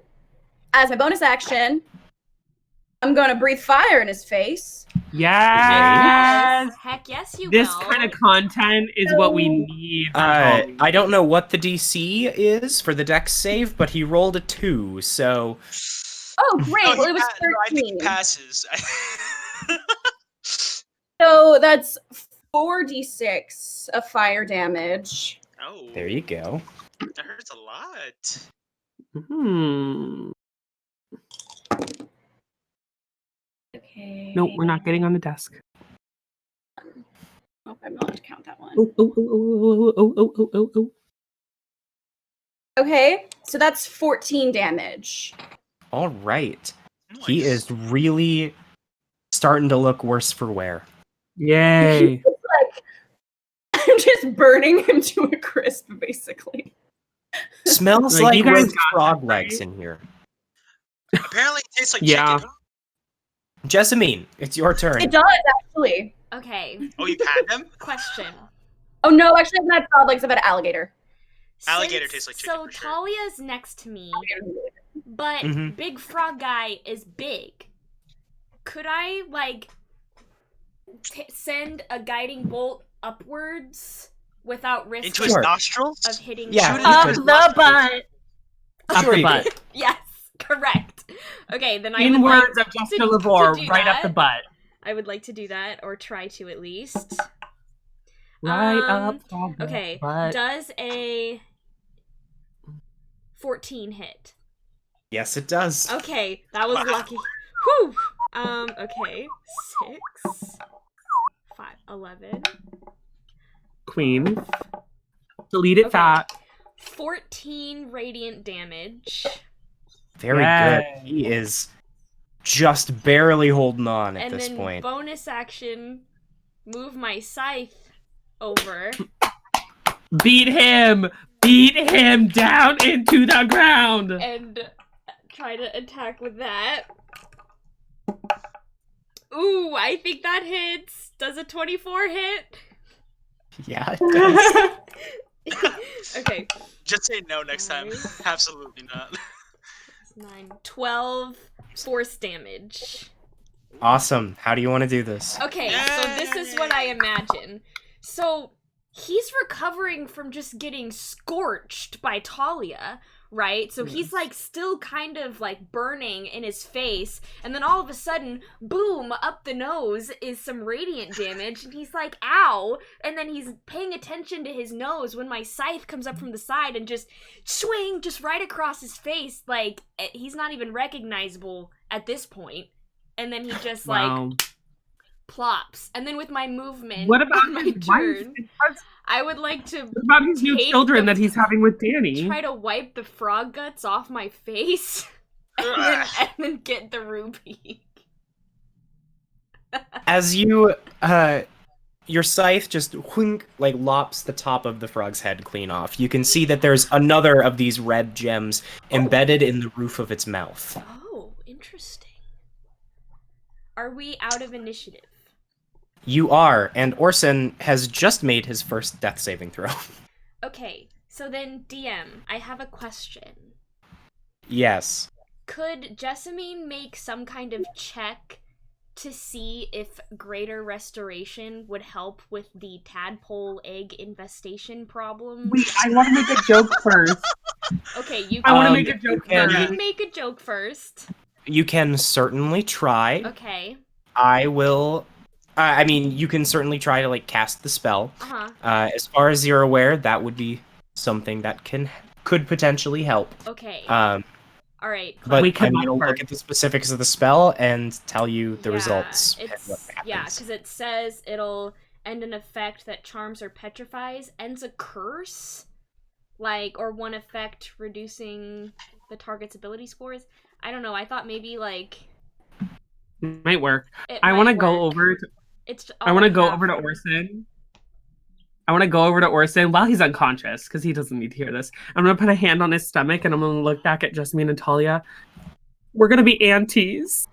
as my bonus action, I'm going to breathe fire in his face. Yes! Heck yes, you This will. kind of content is what we need. I don't know what the DC is for the Dex save, but he rolled a 2, so... Oh, great. No, Well, it was I think he 13. passes. So that's 4d6 of fire damage. Oh, There you go. that hurts a lot. Okay. Nope, we're not getting on the desk. Oh, I'm not allowed to count that one. Oh. Okay, so that's 14 damage. All right. Nice. He is really starting to look worse for wear. Yay. Like, I'm just burning him to a crisp, basically. Smells Like, like you guys roast got frog that, legs right? in here. Apparently, it tastes like Yeah. chicken. Jessamine, it's your turn. It does, actually. Okay, Oh, you've had them? question. Oh, no, actually, I've had frog legs. I've had alligator. Alligator tastes like chicken So for sure. Talia's next to me, but Mhm. Big Frog Guy is big. Could I, like, send a guiding bolt upwards without risk Into of, his Sure. nostrils? of hitting Yeah. Thalia? Up Up Because- the butt. Up Sure the you butt. Yes, correct. Okay, then I In would words like of Jessica to Lavore, do right up the that. butt. I would like to do that, or try to at least. Right Um, up the Okay, butt. does a 14 hit? Yes, it does. Okay, that was Wow. lucky. Whew. Okay. 6, 5, 11, Queen. Delete it Okay. fat. 14 radiant damage. Very Yay. good. He is just barely holding on at And this then point. bonus action, move my scythe over. Beat him! Beat him down into the ground! And try to attack with that. Ooh, I think that hits. Does a 24 hit? Yeah, it does. Okay. Just say no next time. Alright. Absolutely not. 9, 12 force damage. Awesome. How do you want to do this? Okay, so this is what I imagine. So he's recovering from just getting scorched by Thalia, right? So he's like still kind of like burning in his face, and then all of a sudden, boom, up the nose is some radiant damage, and he's like, ow! And then he's paying attention to his nose when my scythe comes up from the side and just swing just right across his face, like he's not even recognizable at this point. And then he just like Wow. plops. And then with my movement, What about on my his wife? turn, I would like to What about his new Take children the- that he's having with Danny? try to wipe the frog guts off my face and then get the ruby. As you, your scythe just whink, like lops the top of the frog's head clean off. You can see that there's another of these red gems embedded in the roof of its mouth. Oh, interesting. Are we out of initiative? You are, and Orsan has just made his first death saving throw. Okay, so then DM, I have a question. Yes. Could Jessamine make some kind of check to see if greater restoration would help with the tadpole egg infestation problem? Wait, I want to make a joke first. Okay, you I want to Um, make a joke and- you first. can make a joke first. You can certainly try. Okay. I will. I mean, you can certainly try to like cast the spell. Uh-huh. As far as you're aware, that would be something that could potentially help. Okay. All right. but We can I'm gonna offer. look at the specifics of the spell and tell you the results. and It's, what happens. yeah, because it says it'll end an effect that charms or petrifies, ends a curse, like, or one effect reducing the target's ability scores. I don't know. I thought maybe like Might work. it I want to might go work. over. It's. I want to go over to Orsan. I want to go over to Orsan while he's unconscious because he doesn't need to hear this. I'm gonna put a hand on his stomach and I'm gonna look back at Jessamine and Thalia. We're gonna be aunties.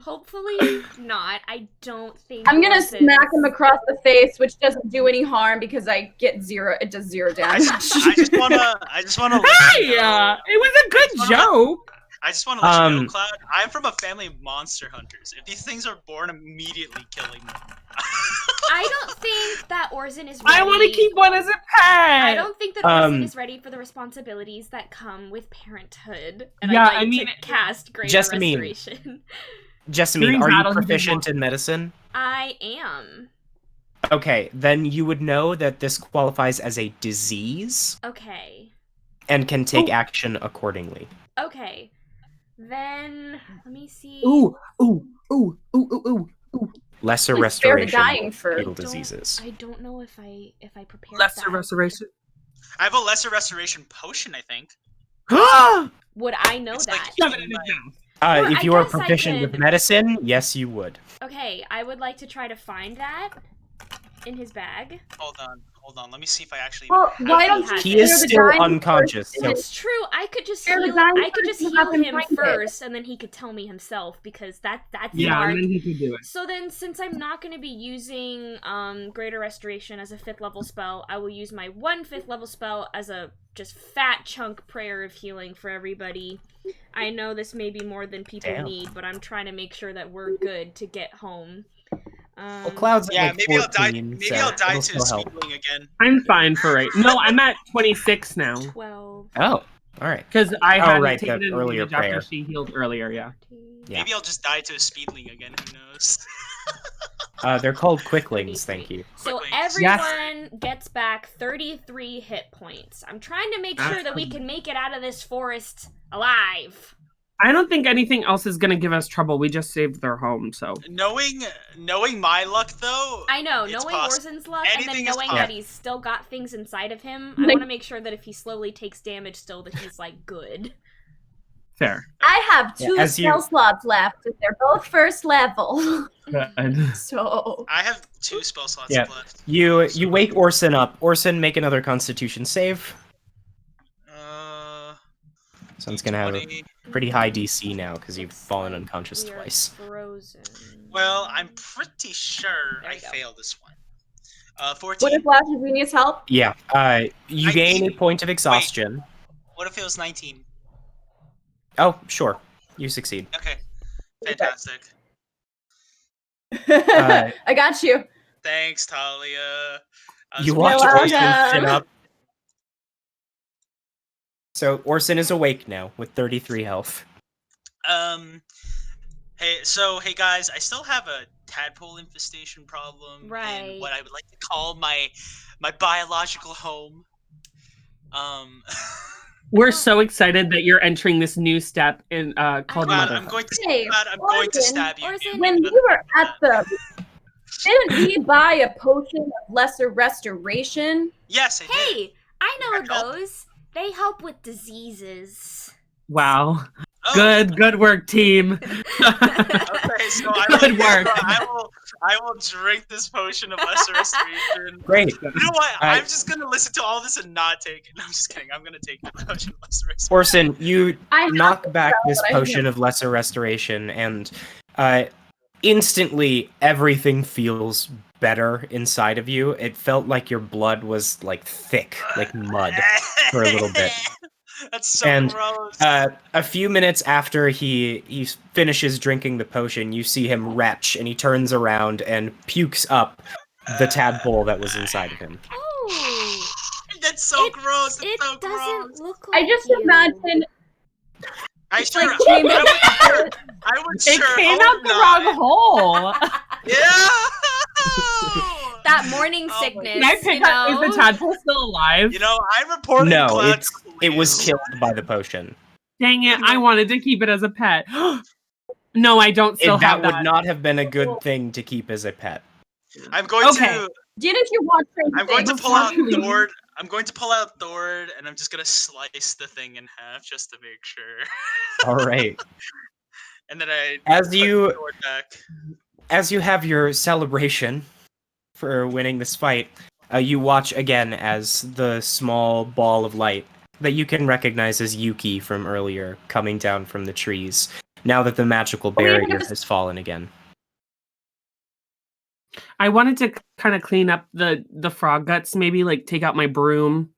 Hopefully not. I don't think. I'm gonna Orsan's- smack him across the face, which doesn't do any harm because I get zero. It does 0 I damage. just wanna let you know. Hey, it was a good joke. I just want to let you know, Um, Cloud. I'm from a family of monster hunters. If these things are born, immediately killing them. I don't think that Orsan is ready. I want to keep one as a pet. I don't think that Orsan Um, is ready for the responsibilities that come with parenthood. And Yeah, I'd like I mean- to cast greater Jessamine. restoration. Jessamine, During are you battle, he did proficient not- in medicine? I am. Okay, then you would know that this qualifies as a disease Okay. and can take Oh. action accordingly. Okay. Then let me see. Ooh, ooh, ooh, ooh, ooh, ooh, ooh. lesser Like, spare the restoration, dying for- fatal I don't- diseases. I don't know if I prepared Lesser that. restoration. I have a lesser restoration potion, I think. Would I know It's that? like- Well, If I you are guess I proficient with could- medicine, yes, you would. Okay, I would like to try to find that in his bag. Hold on. Let me see if I actually. Well, why He don't you has He it. is spare the still dying unconscious, first so and That's true. I could just Spare the heal. dying I could first just and have heal him him find it. first, and then he could tell me himself because that's Yeah, smart. and then he could do it. So then, since I'm not going to be using Greater Restoration as a 5th level spell, I will use my 1 5th level spell as a just fat chunk prayer of healing for everybody. I know this may be more than people Damn. need, but I'm trying to make sure that we're good to get home. well, Cloud's at Yeah, like maybe 14, Maybe so I'll die it'll to a still help. speedling again. I'm fine for right. No, I'm at 26 now 12. Oh, all right. because I Oh, hadn't right, taken the earlier advantage after prayer. she healed earlier. Yeah. 14, Yeah. Maybe I'll just die to a speedling again. Who knows? They're called quicklings, thank you. So Quicklings. everyone gets back 33 hit points. I'm trying to make sure that we Awesome. can make it out of this forest alive. I don't think anything else is gonna give us trouble. We just saved their home, so Knowing my luck though. I know, It's knowing possible. Orsan's luck and then Anything is knowing possible. that he's still got things inside of him, I Like- want to make sure that if he slowly takes damage still that he's like good. fair. I have 2 as you- spell slots left, and they're both 1st level. Good. So I have 2 spell slots Yeah. left. You wake Orson up. Orson, make another Constitution save. So it's gonna have a 20. pretty high DC now because you've Looks fallen like unconscious we are twice. Frozen. Well, I'm pretty sure There I we go. failed this one. what 14. if Flash needs help? Yeah. You I gain a need- point of exhaustion. What if it was 19? Oh, sure. You succeed. Okay. Fantastic. I got you. Thanks, Thalia. I was You really- watch You're Orson welcome. sit up. So Orson is awake now with 33 health. Hey guys, I still have a tadpole infestation problem Right. in what I would like to call my biological home. We're so excited that you're entering this new step in called Glad Motherhood. I'm going to Hey, glad I'm going to Orson, stab you. Orson. When we were at the, didn't we buy a potion of lesser restoration? Yes, I did. Hey, I know That help? those. They help with diseases. Wow. Oh, Good work, team. Okay, so I Good work. I will drink this potion of lesser restoration. Great. You know what? I- I'm just gonna listen to all this and not take it. No, I'm just kidding. I'm gonna take the potion of lesser restoration. Orson, you I have knock to back spell, this but I potion of lesser restoration, and instantly everything feels better inside of you. It felt like your blood was like thick, like mud, for a little bit. That's so And, gross. A few minutes after he finishes drinking the potion, you see him retch, and he turns around and pukes up the tadpole that was inside of him. Oh, That's so it- gross. That's it so doesn't gross. look like I just you. imagine I it's sure. like came out. I would It sure came hope out the not. wrong hole. Yeah. That morning Oh my sickness. Can I pick you up? know? Is the tadpole still alive? You know, I reported No, Cloud it was Clues. killed by the potion. Dang it! I wanted to keep it as a pet. No, I don't still That have would that. not have been a good thing to keep as a pet. I'm going Okay. to. Didn't you watch Stranger I'm going to Things? pull out Before we leave- Thord. I'm going to pull out Thord, and I'm just gonna slice the thing in half just to make sure. All right. And then I As put you Thord back. as you have your celebration for winning this fight, you watch again as the small ball of light that you can recognize as Yuki from earlier coming down from the trees. Now that the magical Oh, yeah, barrier this- has fallen again. I wanted to kind of clean up the frog guts. Maybe like take out my broom.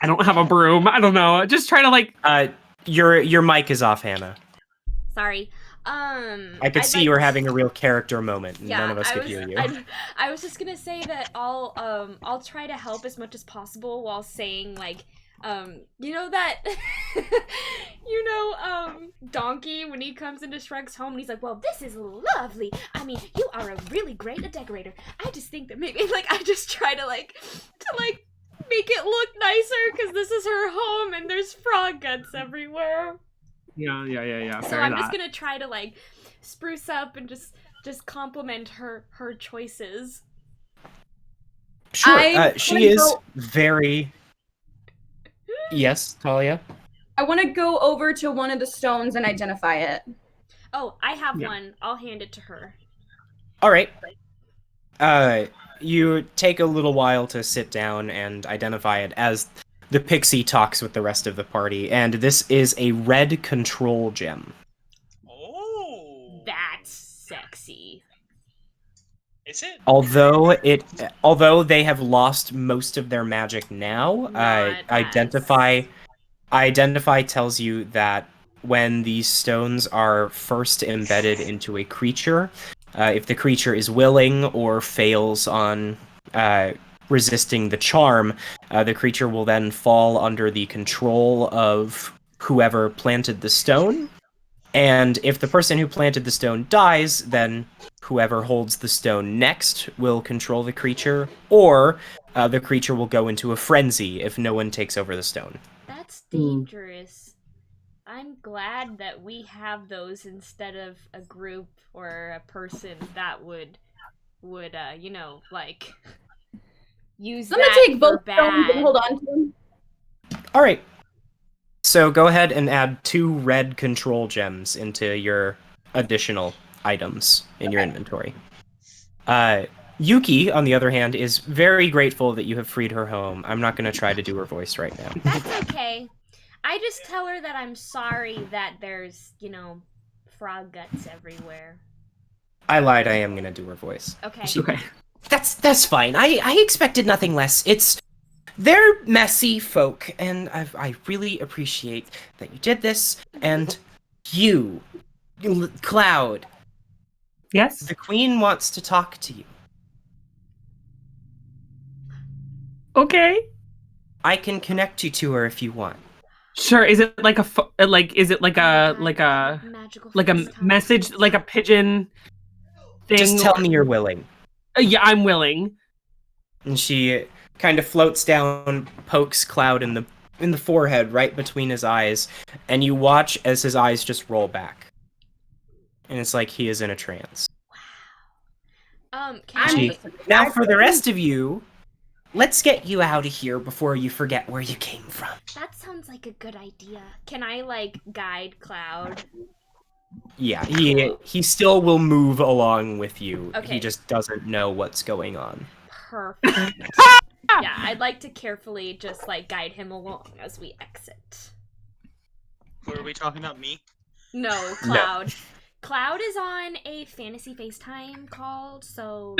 I don't have a broom. I don't know. Just try to like. Your mic is off, Hannah. Sorry. I could I'd see like- you were having a real character moment, and Yeah, none of us I could was, hear you. I was just gonna say that I'll try to help as much as possible while saying like, you know that, Donkey when he comes into Shrek's home and he's like, well, this is lovely. I mean, you are a really great decorator. I just think that maybe like I just try to make it look nicer because this is her home and there's frog guts everywhere. Yeah. So Fair I'm that. just gonna try to like spruce up and just just compliment her choices. Sure. She is go- very. Yes, Thalia. I want to go over to one of the stones and identify it. Oh, I have Yeah. one. I'll hand it to her. All right. You take a little while to sit down and identify it as the pixie talks with the rest of the party, and this is a red control gem. Oh. That's sexy. Is it? Although they have lost most of their magic now, Not identify tells you that when these stones are first embedded into a creature, if the creature is willing or fails on resisting the charm, the creature will then fall under the control of whoever planted the stone. And if the person who planted the stone dies, then whoever holds the stone next will control the creature, or the creature will go into a frenzy if no one takes over the stone. That's dangerous. I'm glad that we have those instead of a group or a person that would like use I'm gonna that take for both stones bad. and hold on to them. All right. So go ahead and add 2 red control gems into your additional items in your inventory. Yuki, on the other hand, is very grateful that you have freed her home. I'm not going to try to do her voice right now. That's okay. I just tell her that I'm sorry that there's, frog guts everywhere. I lied. I am going to do her voice. Okay. Okay. That's fine. I expected nothing less. They're messy folk, and I really appreciate that you did this. And you, Cloud, Yes. the queen wants to talk to you. Okay. I can connect you to her if you want. Sure. Is it like is it like a Magical like a FaceTime. message, like a pigeon thing? Just tell me you're willing. Yeah, I'm willing. And she kind of floats down, pokes Cloud in the forehead, right between his eyes, and you watch as his eyes just roll back. And it's like he is in a trance. Now for the rest of you, let's get you out of here before you forget where you came from. That sounds like a good idea. Can I guide Cloud? Yeah, he still will move along with you. Okay. He just doesn't know what's going on. Perfect. Yeah, I'd like to carefully just guide him along as we exit. Were we talking about me? No, Cloud. Cloud is on a fantasy FaceTime call, so.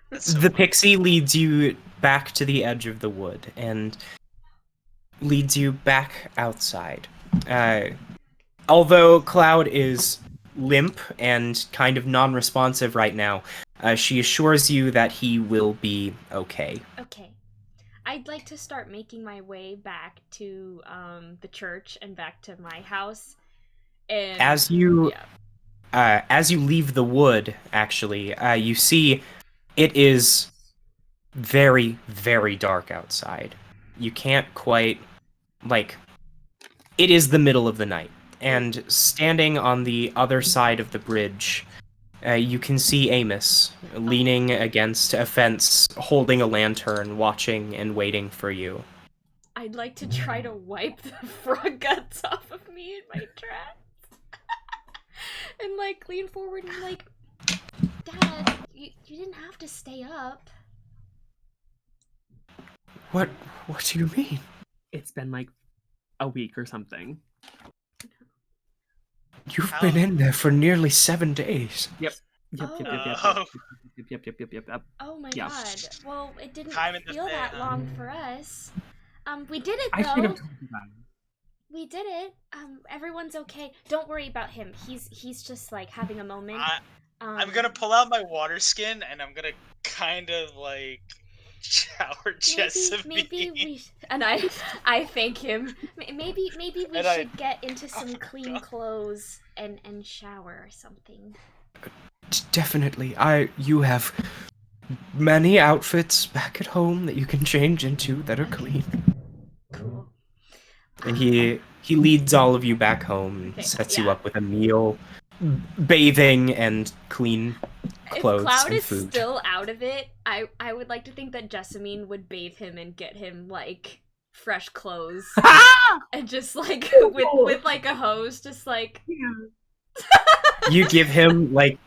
The pixie leads you back to the edge of the wood and leads you back outside. Although Cloud is limp and kind of non-responsive right now, she assures you that he will be okay. Okay. I'd like to start making my way back to the church and back to my house. And As you leave the wood, actually, you see it is very, very dark outside. You can't quite, it is the middle of the night. And standing on the other side of the bridge, you can see Amos leaning against a fence, holding a lantern, watching and waiting for you. I'd like to try to wipe the frog guts off of me in my tracks. And lean forward and Dad, you didn't have to stay up. What do you mean? It's been a week or something. You've been in there for nearly 7 days. Yep. Oh. Yep. Oh my Yeah. god. Well, it didn't Time in the feel that fan. long for us. We did it I should have though. told you that. We did it. Everyone's okay. Don't worry about him. He's just having a moment. I'm gonna pull out my water skin and I'm gonna kind of shower Jessamine. Maybe we and I thank him. Maybe we And should get into some clean clothes and shower or something. Definitely. You have many outfits back at home that you can change into that are clean. Cool. And he he leads all of you back home, Okay, sets you yeah. up with a meal, bathing, and clean If clothes Cloud and is food. still out of it, I would like to think that Jessamine would bathe him and get him like fresh clothes and just like with like a hose, just like You give him, like,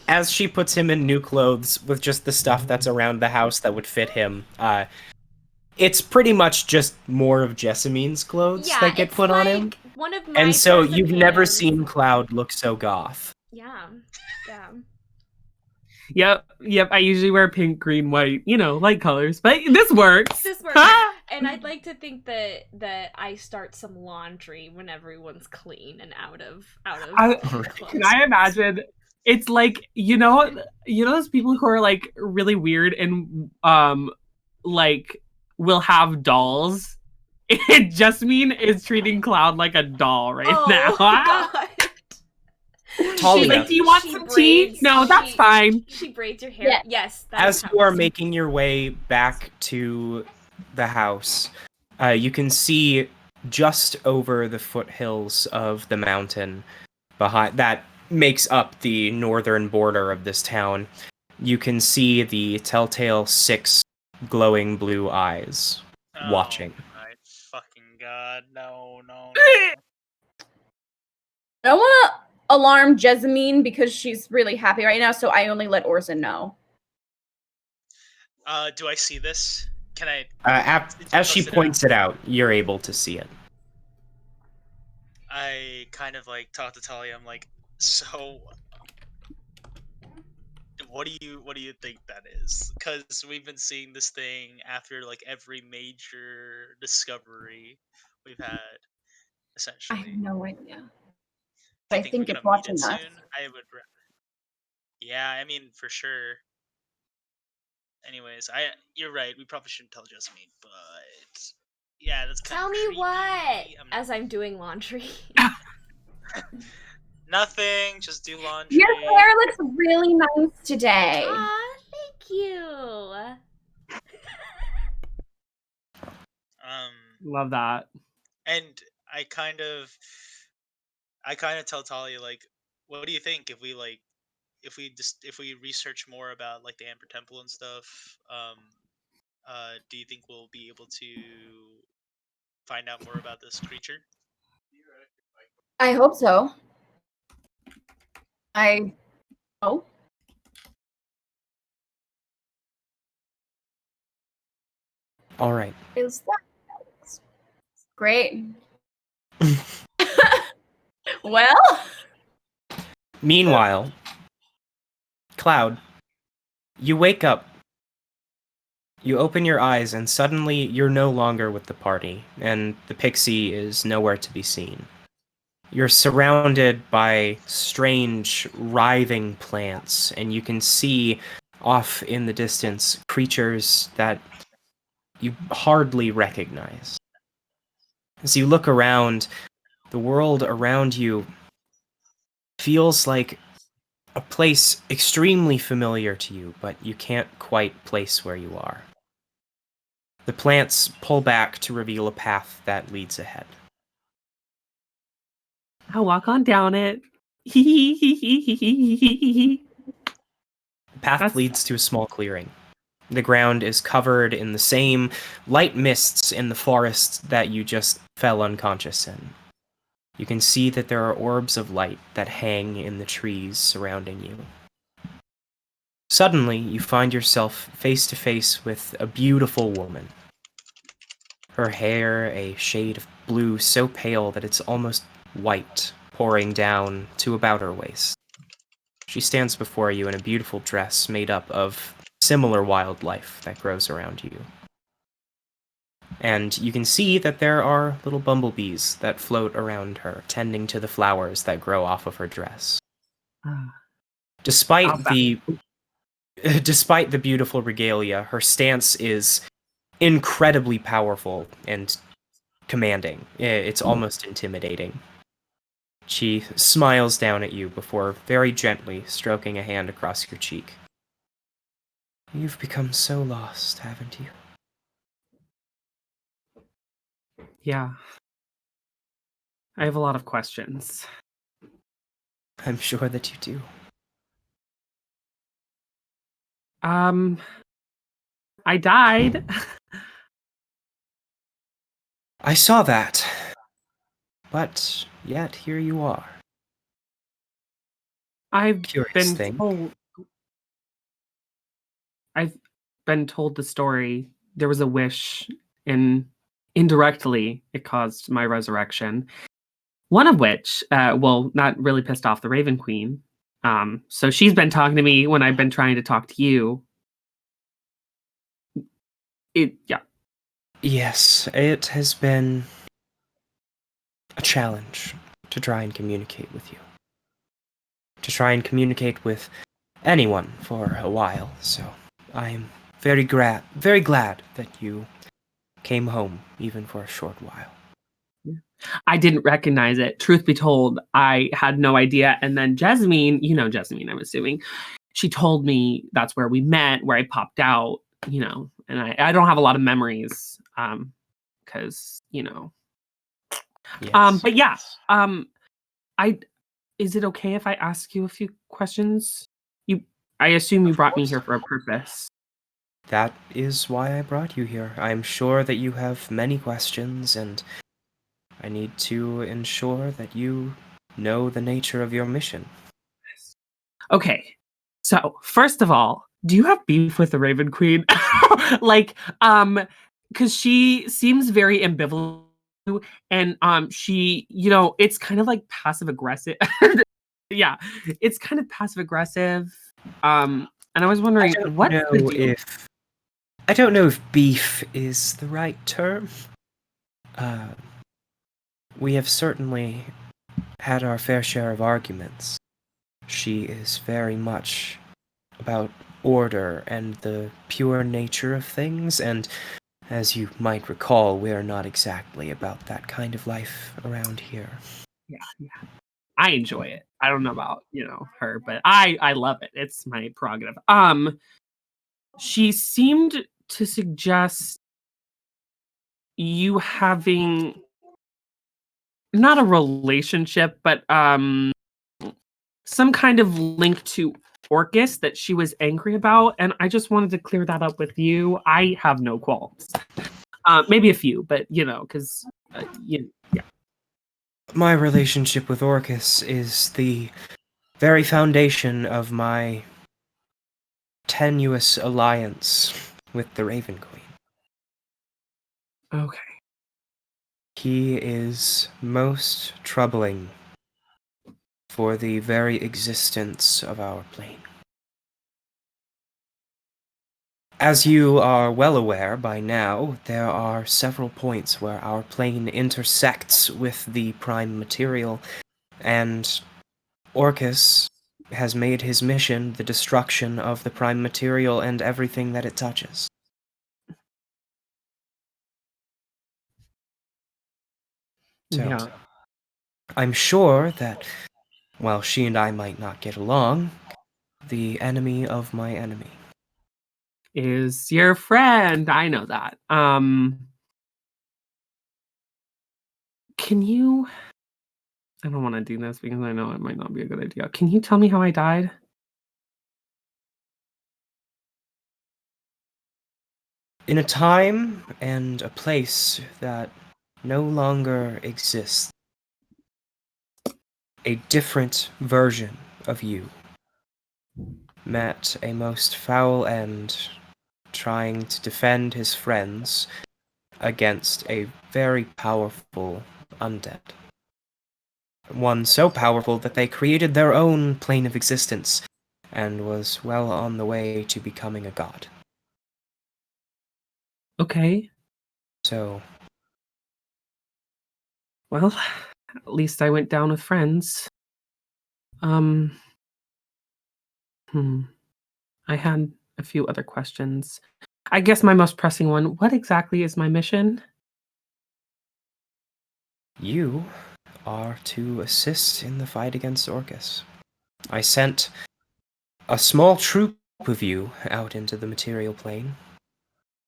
as she puts him in new clothes with just the stuff that's around the house that would fit him, it's pretty much just more of Jessamine's clothes yeah, that get it's put like on him. one of my And so pairs of you've never pants. seen Cloud look so goth. Yeah, yeah. Yep. I usually wear pink, green, white, light colors, but this works. This works. And I'd like to think that I start some laundry when everyone's clean and out of clothes. Can I imagine? It's like those people who are like really weird and like will have dolls. Jessamine is treating Cloud like a doll right now. God. Talia. She's like, do you want some tea? No, that's fine. She braids your hair. Yeah. Yes. As you are making your way back to the house, you can see just over the foothills of the mountain behind that makes up the northern border of this town. You can see the telltale 6 glowing blue eyes watching. Oh my fucking god! No. I don't want to alarm Jessamine because she's really happy right now, so I only let Orsan know. Do I see this? Can I? As she points it out, you're able to see it. I kind of like talk to Thalia. I'm like, so what do you think that is? Because we've been seeing this thing after like every major discovery we've had, I essentially. have no idea. Do But you I think we're it's gonna meet watching it us. soon? I would. Yeah, I mean for sure. Anyways, you're right. We probably shouldn't tell Jessamine, but yeah, that's kind Tell of me creepy. what. As I'm doing laundry. Nothing. Just do laundry. Your hair looks really nice today. Aw, thank you. Love that. And I kind of tell Talia like, what do you think if we research more about like the Amber Temple and stuff? Do you think we'll be able to find out more about this creature? I hope so. Oh. All right. Is that great? Well, Meanwhile, Cloud, you wake up. You open your eyes, and suddenly you're no longer with the party, and the pixie is nowhere to be seen. You're surrounded by strange, writhing plants, and you can see off in the distance creatures that you hardly recognize. As you look around, the world around you feels like a place extremely familiar to you, but you can't quite place where you are. The plants pull back to reveal a path that leads ahead. I'll walk on down it. The path leads to a small clearing. The ground is covered in the same light mists in the forest that you just fell unconscious in. You can see that there are orbs of light that hang in the trees surrounding you. Suddenly, you find yourself face to face with a beautiful woman. Her hair a shade of blue so pale that it's almost white, pouring down to about her waist. She stands before you in a beautiful dress made up of similar wildlife that grows around you. And you can see that there are little bumblebees that float around her, tending to the flowers that grow off of her dress. Despite the beautiful regalia, her stance is incredibly powerful and commanding. It's almost intimidating. She smiles down at you before very gently stroking a hand across your cheek. You've become so lost, haven't you? Yeah. I have a lot of questions. I'm sure that you do. I died. I saw that. But yet here you are. I've Curious been thing. told. I've been told the story. There was a wish, and indirectly, it caused my resurrection. One of which, not really pissed off the Raven Queen. So she's been talking to me when I've been trying to talk to you. Yeah. Yes, it has been a challenge to try and communicate with you. To try and communicate with anyone for a while, so I'm very glad that you came home, even for a short while. I didn't recognize it. Truth be told, I had no idea. And then Jessamine, you know Jessamine, I'm assuming, she told me that's where we met, where I popped out, and I don't have a lot of memories, because, Yes. but yeah, is it okay if I ask you a few questions? I assume you brought me here for a purpose. That is why I brought you here. I'm sure that you have many questions, and I need to ensure that you know the nature of your mission. Okay, so first of all, do you have beef with the Raven Queen? Because she seems very ambivalent, and she, it's kind of like passive aggressive. Yeah, it's kind of passive aggressive. And I was wondering I don't know if beef is the right term. We have certainly had our fair share of arguments. She is very much about order and the pure nature of things, and as you might recall, we're not exactly about that kind of life around here. Yeah. I enjoy it. I don't know about, her, but I love it. It's my prerogative. She seemed to suggest you having not a relationship, but some kind of link to Orcus that she was angry about, and I just wanted to clear that up with you. I have no qualms. Maybe a few, but because yeah. My relationship with Orcus is the very foundation of my tenuous alliance with the Raven Queen. Okay. He is most troubling for the very existence of our plane. As you are well aware by now, there are several points where our plane intersects with the prime material, and Orcus has made his mission the destruction of the prime material and everything that it touches. So, Yeah. I'm sure that while she and I might not get along, the enemy of my enemy Is your friend. I know that. Can you... I don't want to do this because I know it might not be a good idea. Can you tell me how I died? in a time and a place that no longer exists. A different version of you met a most foul end trying to defend his friends against a very powerful undead. One so powerful that they created their own plane of existence and was well on the way to becoming a god. Okay. So, Well, at least I went down with friends. I had a few other questions. I guess my most pressing one, what exactly is my mission? you are to assist in the fight against Orcus. I sent a small troop of you out into the material plane.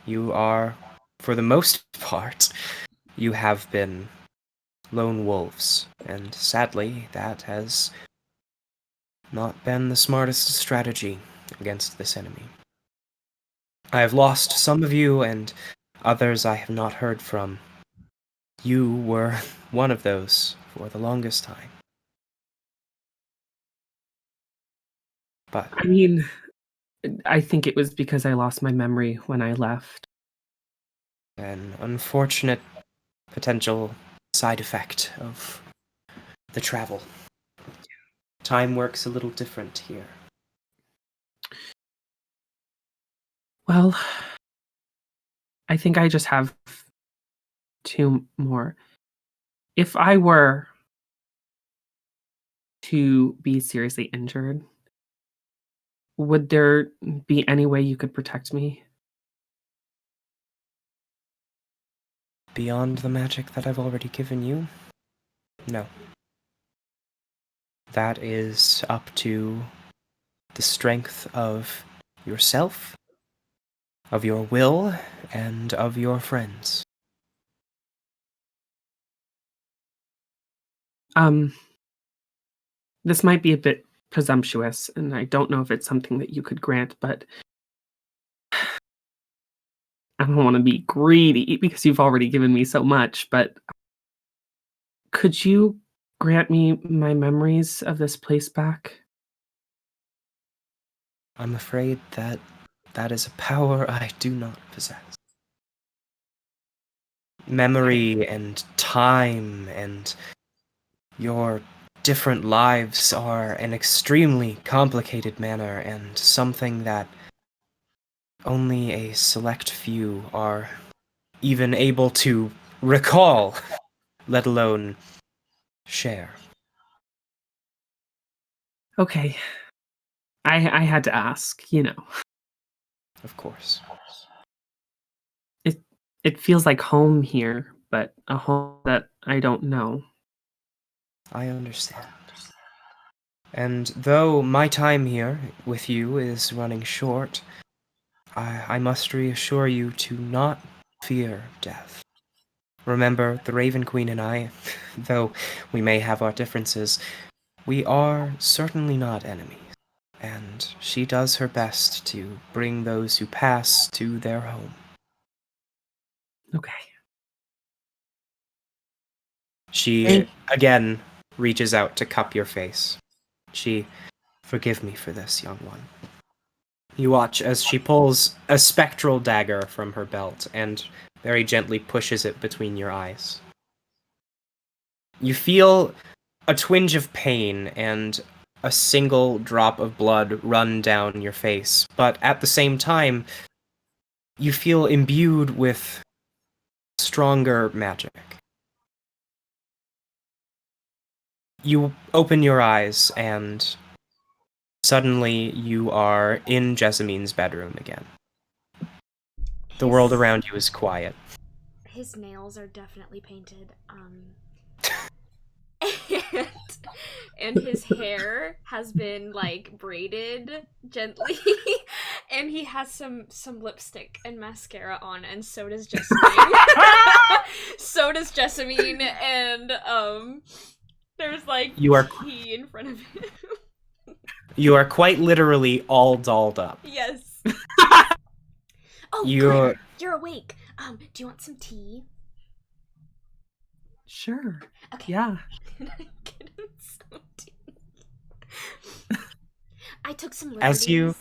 You are, for the most part, you have been lone wolves, and sadly, that has not been the smartest strategy against this enemy. I have lost some of you, and others I have not heard from. You were one of those for the longest time. But I mean, I think it was because I lost my memory when I left. an unfortunate potential side effect of the travel. Time works a little different here. Well, I think I just have 2 more. If I were to be seriously injured, would there be any way you could protect me? Beyond the magic that I've already given you? No. That is up to the strength of yourself, of your will, and of your friends. This might be a bit presumptuous, and I don't know if it's something that you could grant, but I don't want to be greedy because you've already given me so much, but could you grant me my memories of this place back? I'm afraid that that is a power I do not possess. Memory and time and your different lives are an extremely complicated manner and something that only a select few are even able to recall, let alone share. Okay. I had to ask, you know. Of course. It feels like home here, but a home that I don't know. I understand. And though my time here with you is running short, I must reassure you to not fear death. Remember, the Raven Queen and I, though we may have our differences, we are certainly not enemies. And she does her best to bring those who pass to their home. Okay. She, again, reaches out to cup your face. Forgive me for this, young one. You watch as she pulls a spectral dagger from her belt and very gently pushes it between your eyes. You feel a twinge of pain and a single drop of blood run down your face, but at the same time, you feel imbued with stronger magic. You open your eyes and suddenly you are in Jessamine's bedroom again. The world around you is quiet. His nails are definitely painted. And his hair has been like braided gently, and he has some lipstick and mascara on, and so does Jessamine. And there's like tea in front of him. You are quite literally all dolled up. Yes. Oh, you're awake. Do you want some tea? Sure. Okay. Yeah. Can I get him some tea? I took some As liberties. you-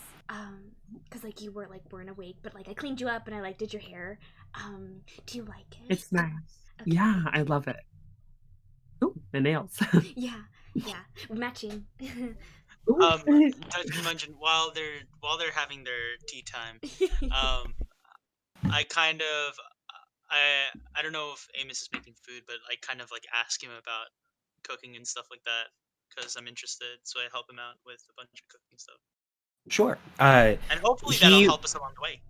Because like you weren't awake, but like I cleaned you up and I like did your hair. Do you like it? It's nice. Okay. Yeah, I love it. Ooh, the nails. Yeah, matching. Touch mentioned while they're having their tea time. I kind of I don't know if Amos is making food, but I kind of like ask him about cooking and stuff like that because I'm interested. So I help him out with a bunch of cooking stuff. Sure. And hopefully that'll help us along the way.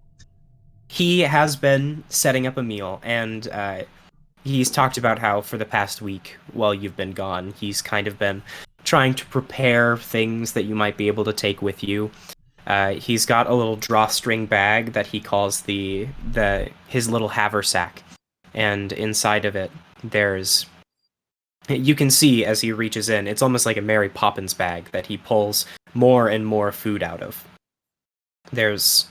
He has been setting up a meal, and he's talked about how for the past week, while you've been gone, he's kind of been trying to prepare things that you might be able to take with you. He's got a little drawstring bag that he calls his little haversack, and inside of it there's You can see as he reaches in, it's almost like a Mary Poppins bag that he pulls more and more food out of. There's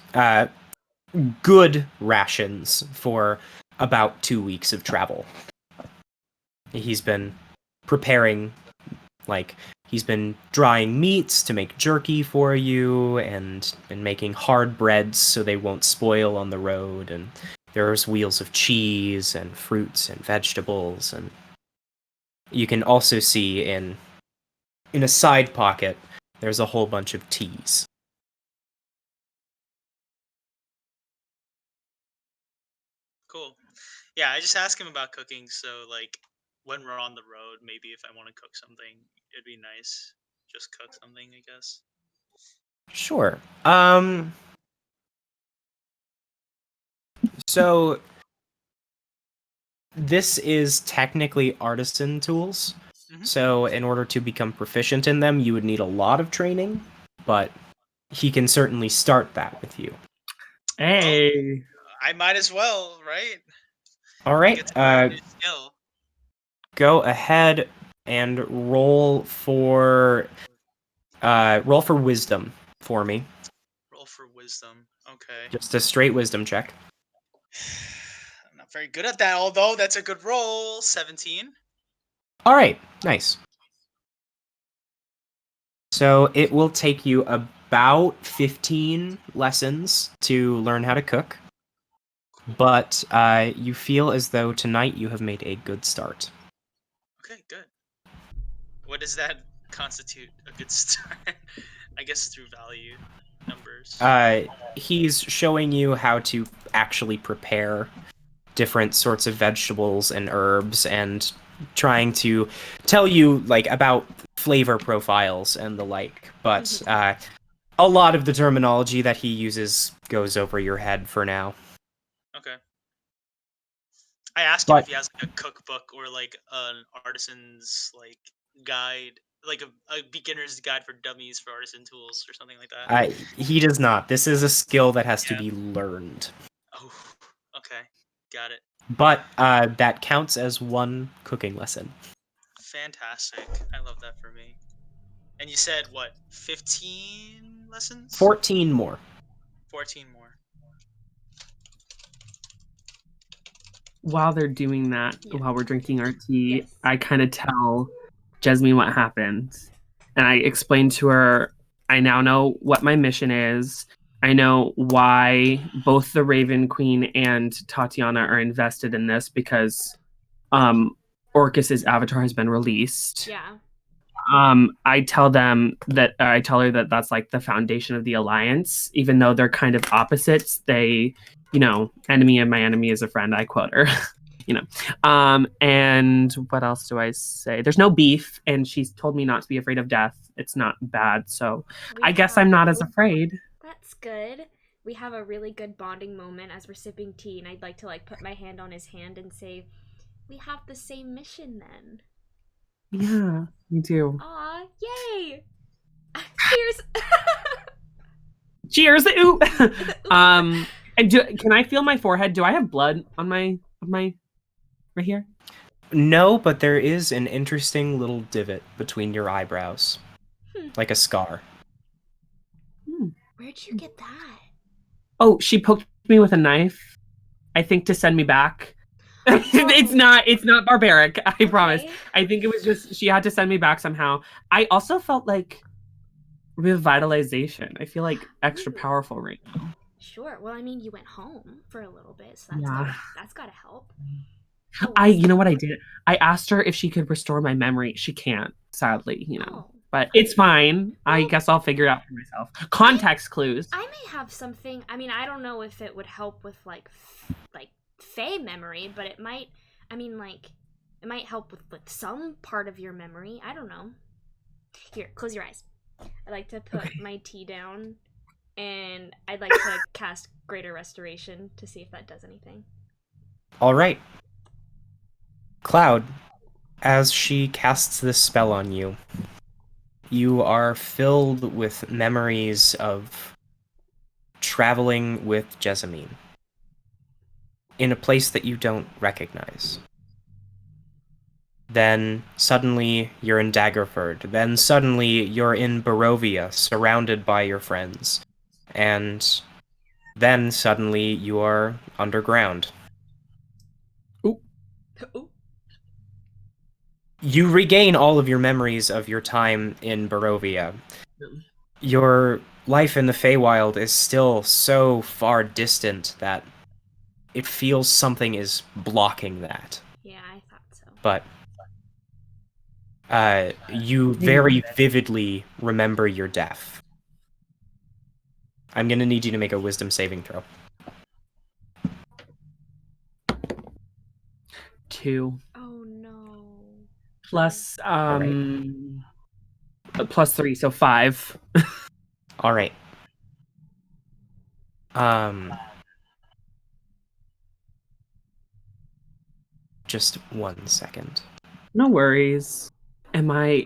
good rations for about 2 weeks of travel. He's been preparing, like, he's been drying meats to make jerky for you and making hard breads so they won't spoil on the road. And there's wheels of cheese and fruits and vegetables. And you can also see in a side pocket, there's a whole bunch of teas. Cool. Yeah, I just ask him about cooking, so like when we're on the road, maybe if I want to cook something, it'd be nice. Just cook something, I guess. Sure. So this is technically artisan tools. Mhm. So in order to become proficient in them, you would need a lot of training, but he can certainly start that with you. Hey. I might as well, right? All I right. get to learn a new skill. Go ahead and roll for wisdom for me. Roll for wisdom. Okay. Just a straight wisdom check. I'm not very good at that, although that's a good roll. 17. All right. Nice. So it will take you about 15 lessons to learn how to cook. But you feel as though tonight you have made a good start. Okay, good. What does that constitute a good start? I guess through value numbers. He's showing you how to actually prepare different sorts of vegetables and herbs and trying to tell you like about flavor profiles and the like. But a lot of the terminology that he uses goes over your head for now. Okay. I asked him if he has like a cookbook or like an artisan's like guide, like a beginner's guide for dummies for artisan tools or something like that. He does not. This is a skill that has to be learned. Oh, okay. Got it. But that counts as one cooking lesson. Fantastic. I love that for me. And you said what? 15 lessons? 14 more. 14 more. While they're doing that, while we're drinking our tea, Yes. I kind of tell Jessamine what happened. And I explain to her, I now know what my mission is. I know why both the Raven Queen and Tatiana are invested in this because Orcus's avatar has been released. Yeah. I tell her that that's like the foundation of the alliance, even though they're kind of opposites. They, enemy of my enemy is a friend. I quote her, and what else do I say? There's no beef, and she's told me not to be afraid of death. It's not bad, so I guess I'm not as afraid. That's good. We have a really good bonding moment as we're sipping tea, and I'd like to like put my hand on his hand and say, "We have the same mission then." Yeah, me too. Aw, yay! Cheers! Cheers! Ooh. And can I feel my forehead? Do I have blood on my right here? No, but there is an interesting little divot between your eyebrows, like a scar. Where'd you get that? Oh, she poked me with a knife. I think to send me back. It's not barbaric. I promise. I think it was just she had to send me back somehow. I also felt like revitalization. I feel like extra powerful right now. Sure. Well, I mean, you went home for a little bit, so that's gotta help. You know what I did? I asked her if she could restore my memory. She can't, sadly, But it's fine. Well, I guess I'll figure it out for myself. Context clues. I may have something. I mean, I don't know if it would help with like Fey memory, but it might. I mean, like, it might help with some part of your memory. I don't know. Here, close your eyes. I like to put my tea down, and I'd like to cast Greater Restoration to see if that does anything. All right. Cloud, as she casts this spell on you, you are filled with memories of traveling with Jessamine in a place that you don't recognize. Then suddenly you're in Daggerford. Then suddenly you're in Barovia, surrounded by your friends. And then suddenly you are underground. Ooh. You regain all of your memories of your time in Barovia. Your life in the Feywild is still so far distant that it feels something is blocking that. Yeah, I thought so. But you very vividly remember your death. I'm gonna need you to make a wisdom saving throw. 2. Oh no. Plus, right. plus 3, so 5. All right. Just 1 second. No worries. Am I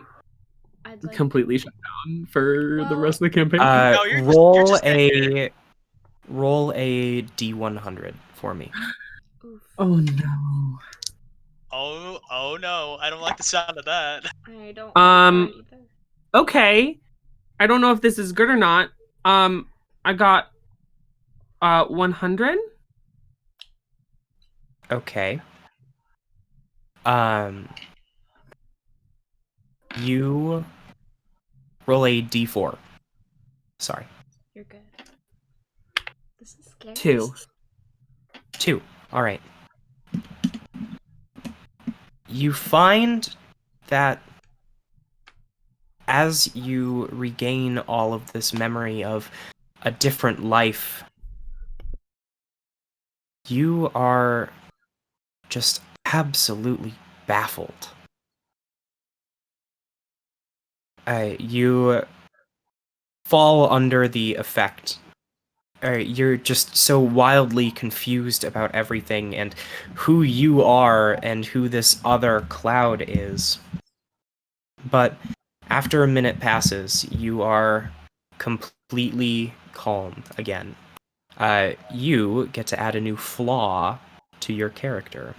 I'd like completely shut down for the Well- rest of the campaign? No, you're roll just there. a D100 for me. Oof. Oh no. Oh no, I don't like the sound of that. I don't Um, like that either. Okay. I don't know if this is good or not. I got 100. Okay. You roll a D4. Sorry. You're good. This is scary. 2. 2. All right. You find that as you regain all of this memory of a different life, you are just absolutely baffled. You fall under the effect. You're just so wildly confused about everything and who you are and who this other cloud is. But after a minute passes, you are completely calm again. You get to add a new flaw to your character.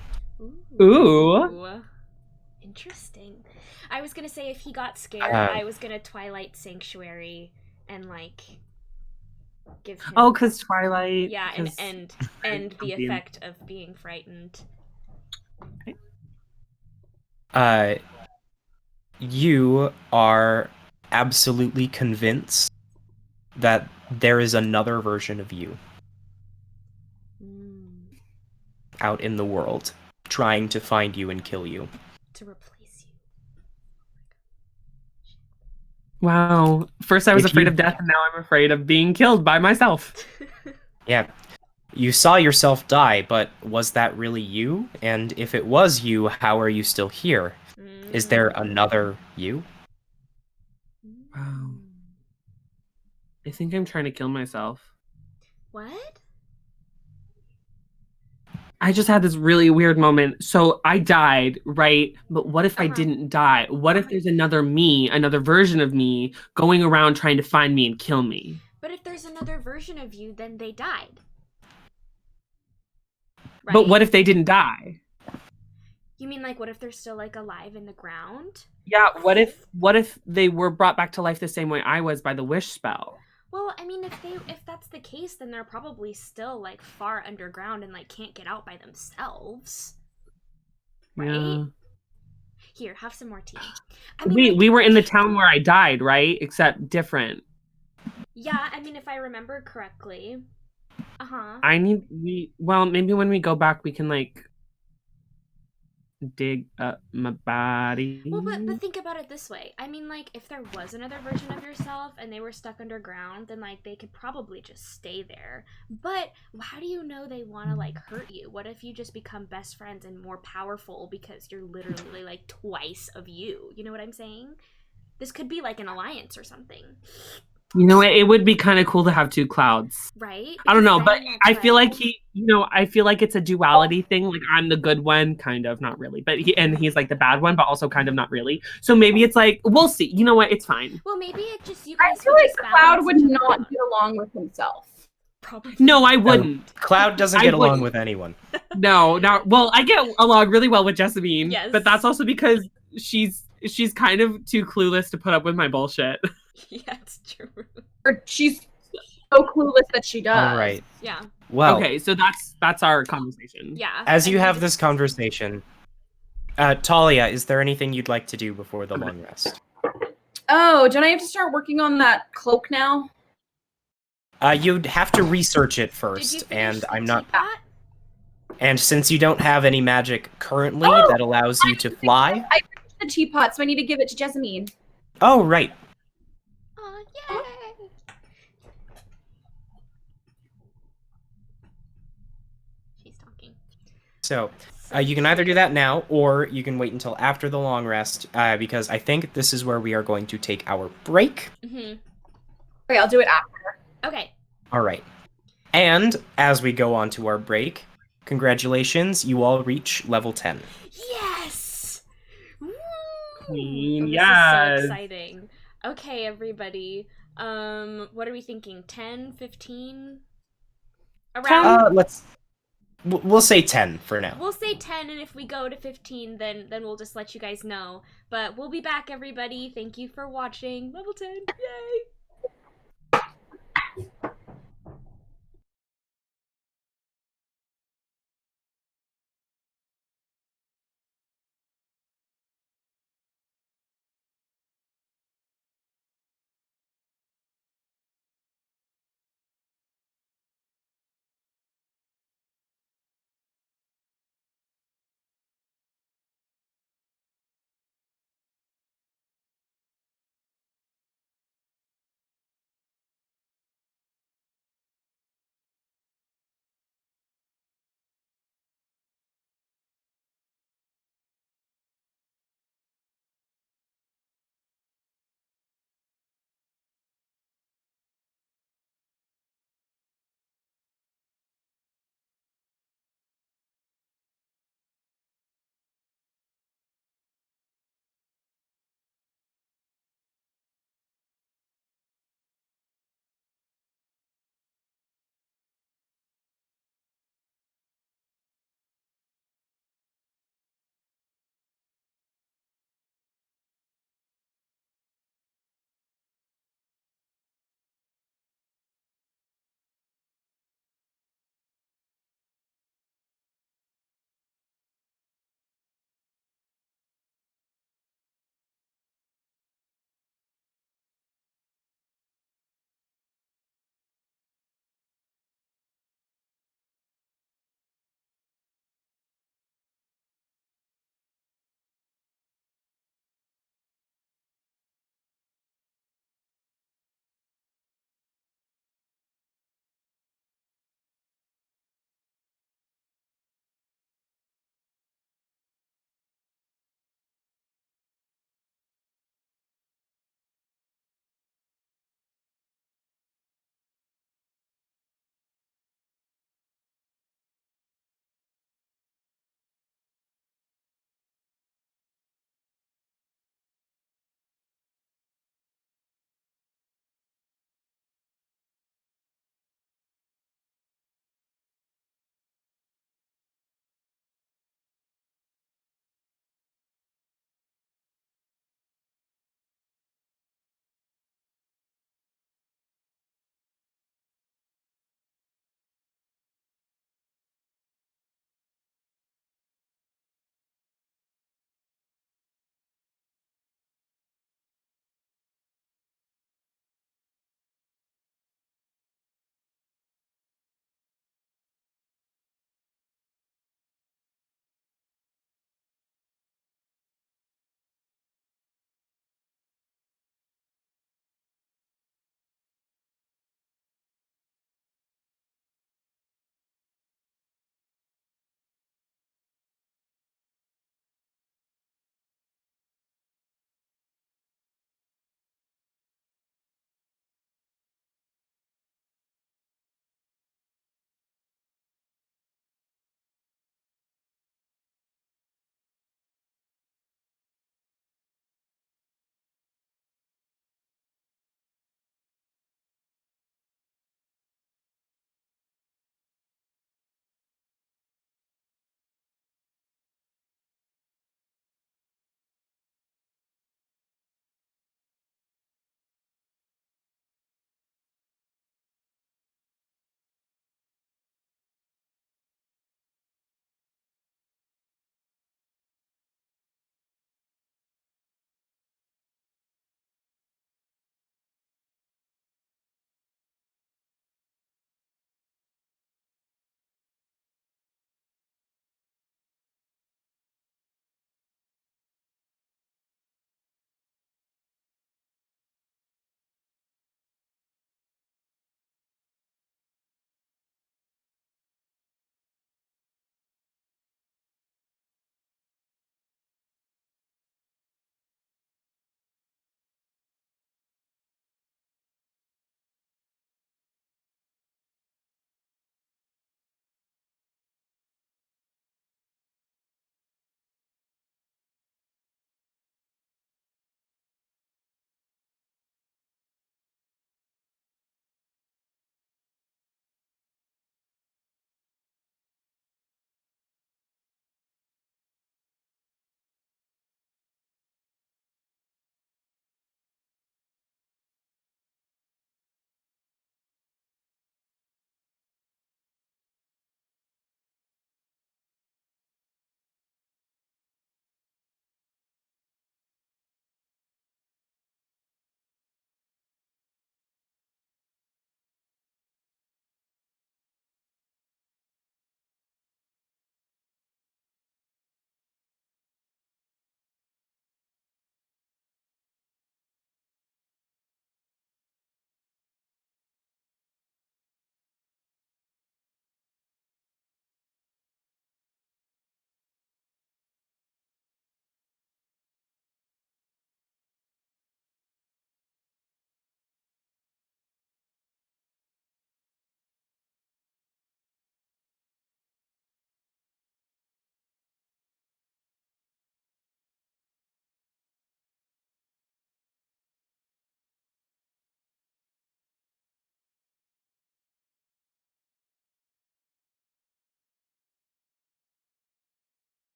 Ooh. Interesting. I was gonna say if he got scared, I was gonna Twilight Sanctuary and like give him. Oh, because Twilight. Yeah, and the Comfy. effect of being frightened. You are absolutely convinced that there is another version of you out in the world trying to find you and kill you. To replace you. Wow. First I was If afraid you- of death, and now I'm afraid of being killed by myself. Yeah. You saw yourself die, but was that really you? And if it was you, how are you still here? Is there another you? Wow. I think I'm trying to kill myself. What? I just had this really weird moment. So I died, right? But what if I didn't die? What if there's another me, another version of me, going around trying to find me and kill me? But if there's another version of you, then they died. Right? But what if they didn't die? You mean like what if they're still like alive in the ground? Yeah, what if they were brought back to life the same way I was by the wish spell? Well, I mean, if that's the case, then they're probably still like far underground and like can't get out by themselves, right? Yeah. Here, have some more tea. I mean, We were in the town where I died, right? Except different. Yeah, I mean, if I remember correctly. Maybe when we go back we can like dig up my body. Well, but think about it this way. I mean, like, if there was another version of yourself and they were stuck underground, then, like, they could probably just stay there. But how do you know they want to, like, hurt you? What if you just become best friends and more powerful because you're literally, like, twice of you? You know what I'm saying? This could be, like, an alliance or something. You know, it would be kind of cool to have two clouds. Right? I don't know, Because but then I it's feel like I feel like it's a duality thing. Like I'm the good one, kind of, not really, but he's like the bad one, but also kind of not really. So maybe it's like we'll see. You know what? It's fine. Well, maybe it just you I guys feel would like just Cloud balance would each other not out. get along with himself. Probably. No, I wouldn't. Cloud doesn't I get along wouldn't. with anyone. No, not well. I get along really well with Jessamine, Yes. but that's also because she's kind of too clueless to put up with my bullshit. Yeah, it's true. Or she's so clueless that she does. All right. Yeah. Well, Okay, so that's our conversation. Yeah. as you and we have just- this conversation, Thalia, is there anything you'd like to do before the long rest? Oh, don't I have to start working on that cloak now? You'd have to research it Did you first, finish and the I'm not. teapot? And since you don't have any magic currently Oh! that allows you to fly. I finished the teapot, so I need to give it to Jessamine. Oh, right. Oh, yay! She's talking. So, you can either do that now, or you can wait until after the long rest, because I think this is where we are going to take our break. Mm-hmm. Okay, I'll do it after. Okay. All right. And as we go on to our break, congratulations, you all reach level 10. Yes! Woo! Queen, This yes. is so exciting. Okay, everybody. What are we thinking? 10, 15? Around? We'll say 10 for now. We'll say 10, and if we go to 15, then we'll just let you guys know. But we'll be back, everybody. Thank you for watching. Level 10. Yay!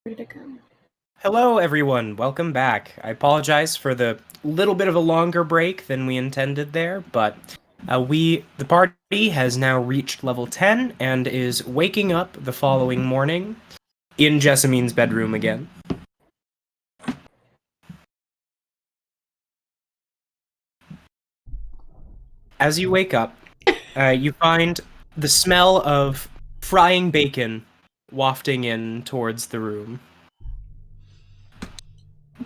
Where did it go? Hello, everyone. Welcome back. I apologize for the little bit of a longer break than we intended there, but the party has now reached level 10 and is waking up the following morning in Jessamine's bedroom again. As you wake up, you find the smell of frying bacon wafting in towards the room.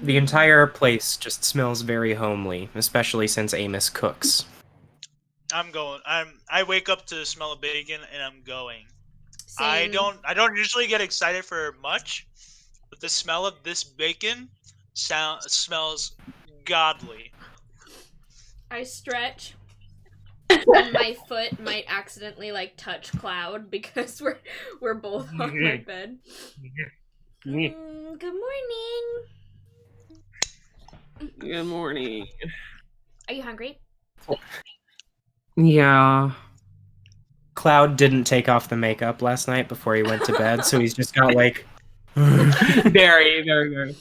The entire place just smells very homely, especially since Amos cooks. I'm going. I wake up to the smell of bacon and I'm going. Same. I don't usually get excited for much, but the smell of this bacon smells godly. I stretch. And my foot might accidentally like touch Cloud because we're both on my bed. Good morning. Good morning. Are you hungry? Yeah. Cloud didn't take off the makeup last night before he went to bed, so he's just got like... Very, very, very.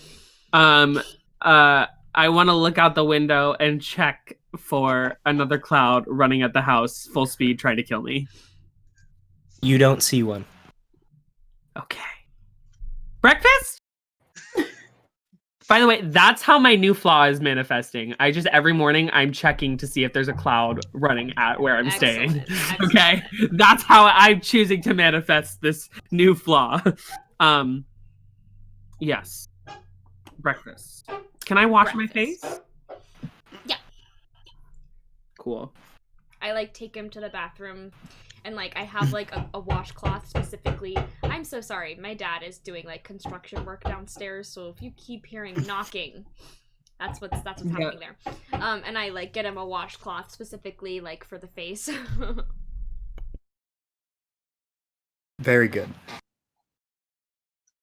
I want to look out the window and check for another cloud running at the house, full speed, trying to kill me. You don't see one. Okay. Breakfast? By the way, that's how my new flaw is manifesting. Every morning, I'm checking to see if there's a cloud running at where I'm staying. Excellent. Okay? That's how I'm choosing to manifest this new flaw. Yes. Breakfast. Can I wash my face? Yeah. Cool. I like take him to the bathroom and like I have like a washcloth specifically. I'm so sorry. My dad is doing like construction work downstairs, so if you keep hearing knocking, that's what's happening there. And I like get him a washcloth specifically like for the face. Very good.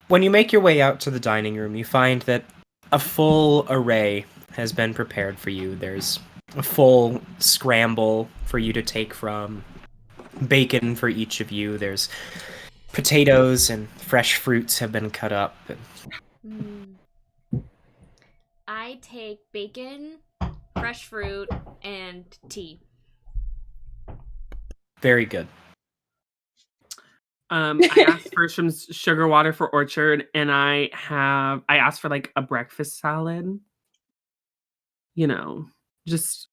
When you make your way out to the dining room, you find that a full array has been prepared for you. There's a full scramble for you to take from, bacon for each of you. There's potatoes and fresh fruits have been cut up. I take bacon, fresh fruit, and tea. Very good. I asked for some sugar water for Orchard, and I asked for like a breakfast salad. You know, just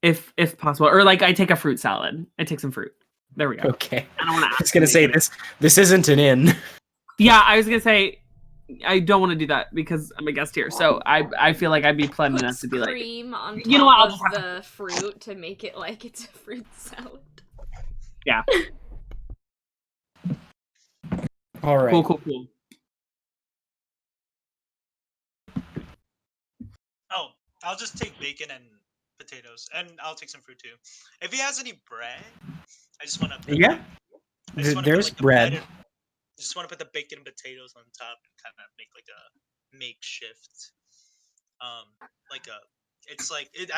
if possible, or like I take a fruit salad. I take some fruit. There we go. Okay. I don't want to. I was gonna say this isn't an inn. Yeah, I was gonna say I don't want to do that because I'm a guest here. So I feel like I'd be pleasant enough to be like, cream on top you know what, of the fruit to make it like it's a fruit salad. Yeah. All right. Cool. Oh, I'll just take bacon and potatoes, and I'll take some fruit too. If he has any bread, I just want to. Yeah. There's bread. I just want to put the bacon and potatoes on top and kind of make like a makeshift, I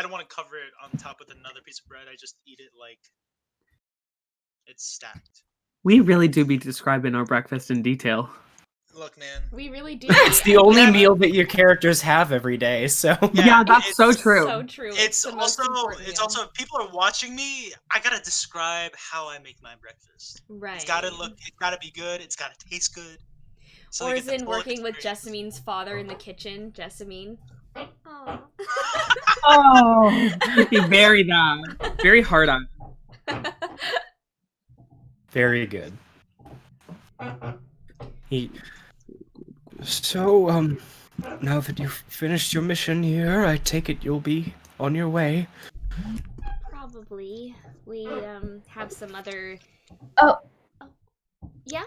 don't want to cover it on top with another piece of bread. I just eat it like it's stacked. We really do be describing our breakfast in detail. Look, man. We really do. It's the only meal that your characters have every day, so Yeah, that's so true. So true. It's the most important meal. also if people are watching me, I gotta describe how I make my breakfast. Right. It's gotta be good. It's gotta taste good. So Orsan working with Jessamine's father in the kitchen. Jessamine. Oh. Oh, he buried that. Very hard on. very good. So, now that you've finished your mission here, I take it you'll be on your way. Probably. We have some other. Oh. Yeah.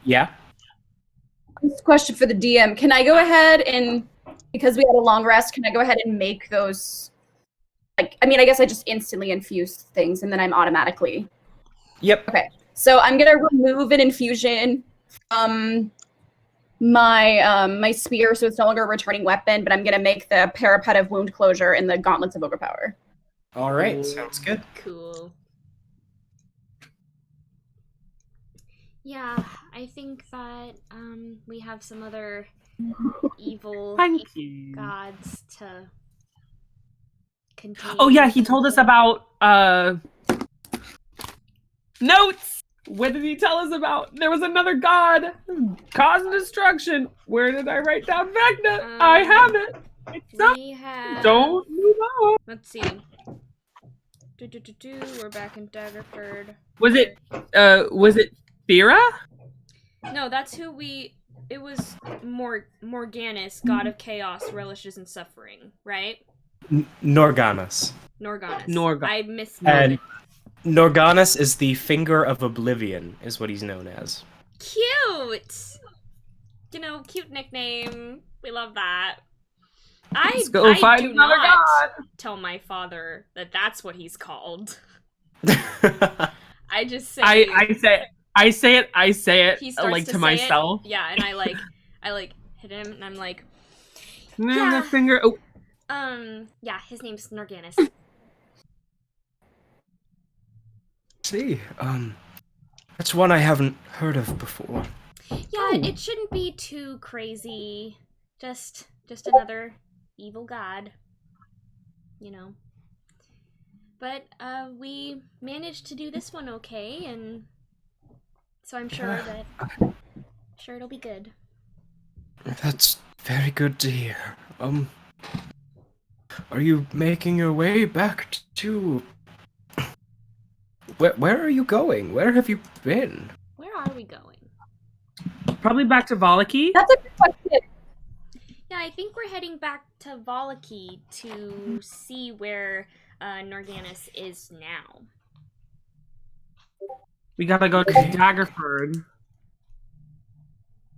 Yeah. This question for the DM. Can I go ahead and, because we had a long rest, can I go ahead and make those? Like, I mean, I guess I just instantly infuse things, and then I'm automatically. Yep. Okay. So I'm gonna remove an infusion from my spear, so it's no longer a returning weapon, but I'm gonna make the parapet of wound closure and the gauntlets of overpower. All right. Sounds good. Cool. Yeah, I think that we have some other evil Thank you. gods to contain. Oh yeah, he told us about notes. What did he tell us about? There was another god, cause and destruction. Where did I write down Vecna? I have it. It's up. We have. Don't move on. Let's see. We're back in Daggerford. Was it Thera? No, that's who we. It was Morganus, god of chaos, relishes in suffering, right? Norganus. Norganus. I misspelled And it. Norganus is the Finger of Oblivion, is what he's known as. Cute! You know, cute nickname. We love that. Let's go find do another not god. tell my father that that's what he's called. I I just say I say it he starts like to to say myself. It, yeah, and I hit him and I'm like, The finger. Oh, yeah, his name's Norganus. See, that's one I haven't heard of before. Yeah, it shouldn't be too crazy. Just another evil god, you know. But we managed to do this one okay, and so I'm sure it'll be good. That's very good to hear. Are you making your way back to... Where are you going? Where have you been? Where are we going? probably back to Valaki. That's a good question. Yeah, I think we're heading back to Valaki to see where Norganus is now. We gotta go to Daggerford.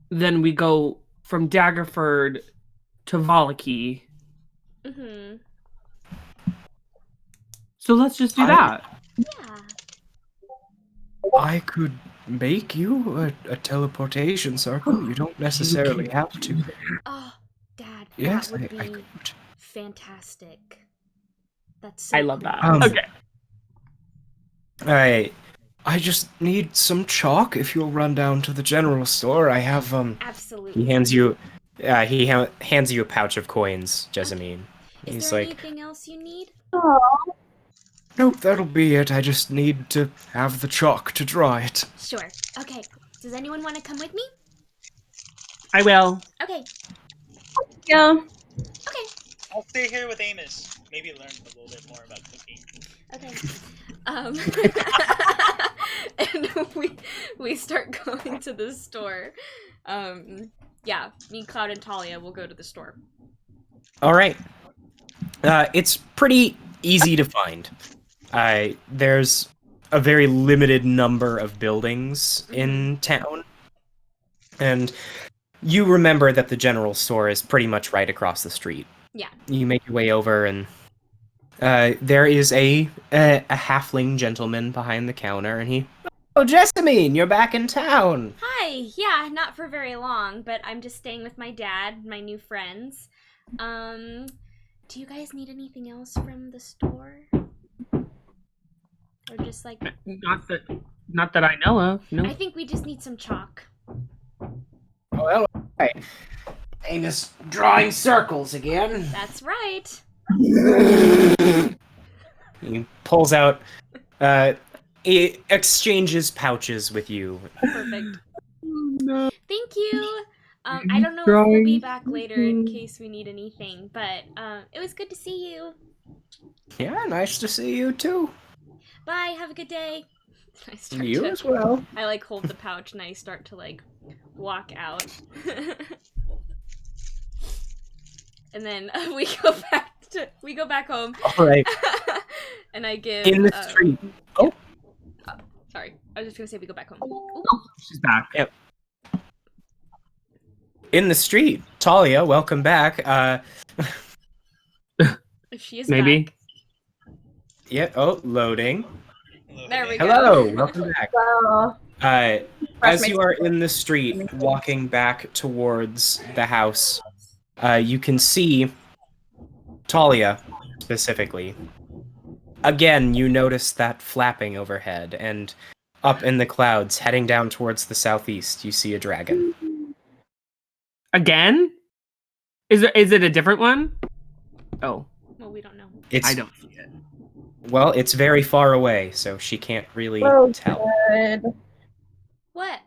Then we go from Daggerford to Valaki. Mm-hmm. So let's just do that. Yeah. I could make you a teleportation circle. You don't necessarily have to. Oh, Dad, Yes, that would I be could. fantastic. That's so I love cool. that. Okay. I just need some chalk. If you'll run down to the general store, I have Absolutely. He hands you, hands you a pouch of coins, Jessamine. Is He's there like, anything else you need? nope, that'll be it. I just need to have the chalk to draw it. Sure. Okay. Does anyone want to come with me? I will. Okay. Yeah. Okay. I'll stay here with Amos. Maybe learn a little bit more about cooking. Okay. And we start going to the store. Yeah, me, Cloud, and Thalia will go to the store. All right. It's pretty easy to find. There's a very limited number of buildings in town, and you remember that the general store is pretty much right across the street. Yeah. You make your way over, and there is a halfling gentleman behind the counter, and he, oh, Jessamine, you're back in town. Hi. Yeah, not for very long, but I'm just staying with my dad, my new friends. Do you guys need anything else from the store? Or just like... Not that I know of. No. I think we just need some chalk. Well, right. Amos drawing circles again. That's right. He pulls out, he exchanges pouches with you. Perfect. No. Thank you. I don't know if we'll be back later in case we need anything, but it was good to see you. Yeah, nice to see you too. Bye. Have a good day. I start You to, as well. I like hold the pouch and I start to like walk out. And then we go back home. All right. And I give In the street. Oh, sorry. I was just gonna say we go back home. Ooh. She's back. Yep. In the street. Thalia, welcome back. She is Maybe. back. Yeah. Oh, loading. There we go. Hello. Welcome back. So, As you are in the street, walking back towards the house, you can see Thalia specifically. Again, you notice that flapping overhead, and up in the clouds, heading down towards the southeast, you see a dragon. Again? Is it a different one? Oh, Well, we don't know. It's I don't see it. well, it's very far away, so she can't really Oh, tell. good. What?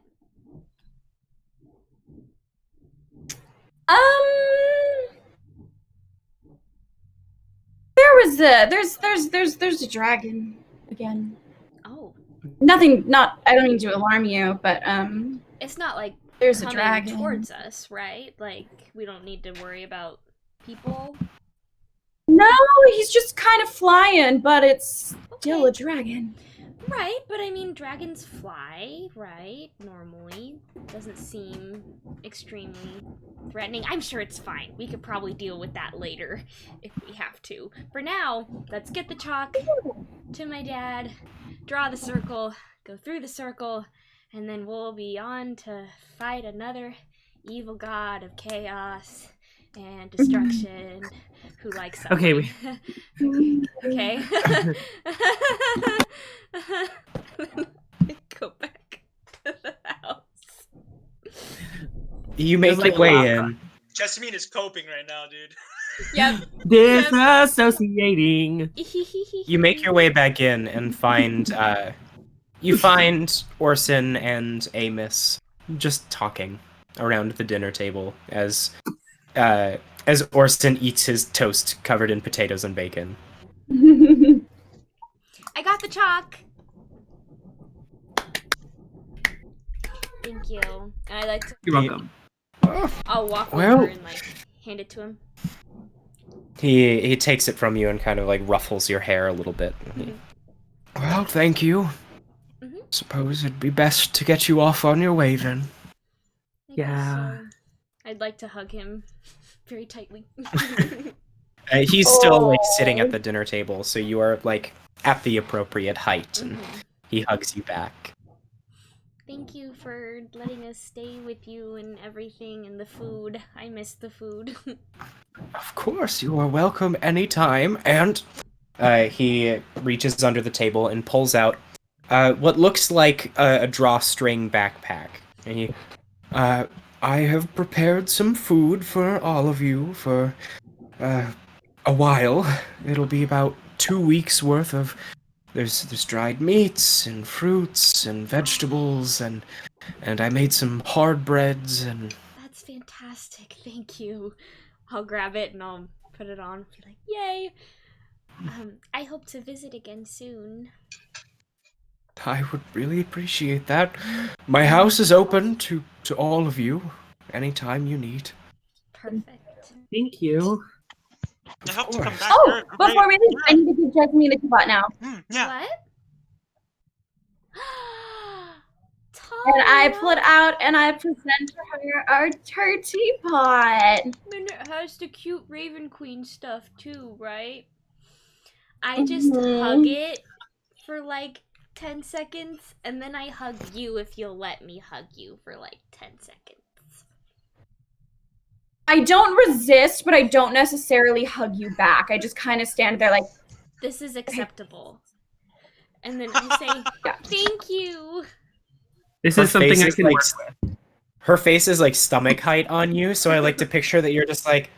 There's a dragon again. Oh, I don't mean to alarm you, but it's not like there's a coming dragon. towards us, right? Like we don't need to worry about people. No, he's just kind of flying, but it's still Okay. a dragon. Right, but I mean, dragons fly, right? Normally. Doesn't seem extremely threatening. I'm sure it's fine. We could probably deal with that later if we have to. For now, let's get the chalk to my dad, draw the circle, go through the circle, and then we'll be on to fight another evil god of chaos and destruction who likes Okay, something. Okay. Go back to the house. You make It's like your way lava. in. Jessamine is coping right now, dude. Yep. Disassociating. You make your way back in and find Orsan and Amos just talking around the dinner table as Orsan eats his toast covered in potatoes and bacon. I got the chalk. Thank you. And I like to. You're welcome. I'll walk Well- over and like hand it to him. He takes it from you and kind of like ruffles your hair a little bit. Well, thank you. Mhm. Suppose it'd be best to get you off on your way then. I guess Yeah. so. I'd like to hug him very tightly. He's still like sitting at the dinner table, so you are like at the appropriate height, and Mhm. he hugs you back. Thank you for letting us stay with you and everything and the food. I miss the food. Of course, you are welcome anytime. And he reaches under the table and pulls out what looks like a drawstring backpack. And he, I have prepared some food for all of you for a while. It'll be about 2 weeks worth of. There's dried meats and fruits and vegetables and I made some hard breads and. That's fantastic. Thank you. I'll grab it and I'll put it on. Be like, yay! I hope to visit again soon. I would really appreciate that. My house is open to all of you anytime you need. Perfect. Thank you. I hope to come back. Oh, before we leave, I need to give Jessamine a bot now. Yeah. What? And I Thalia! pull it out and I present her teapot. And it has the cute Raven Queen stuff too, right? I just hug it for like 10 seconds, and then I hug you if you'll let me hug you for like 10 seconds. I don't resist, but I don't necessarily hug you back. I just kind of stand there like, This is acceptable. And then I say, Yeah. thank you. This Her is something face I is can like work with. her face is like stomach height on you, so I like to picture that you're just like.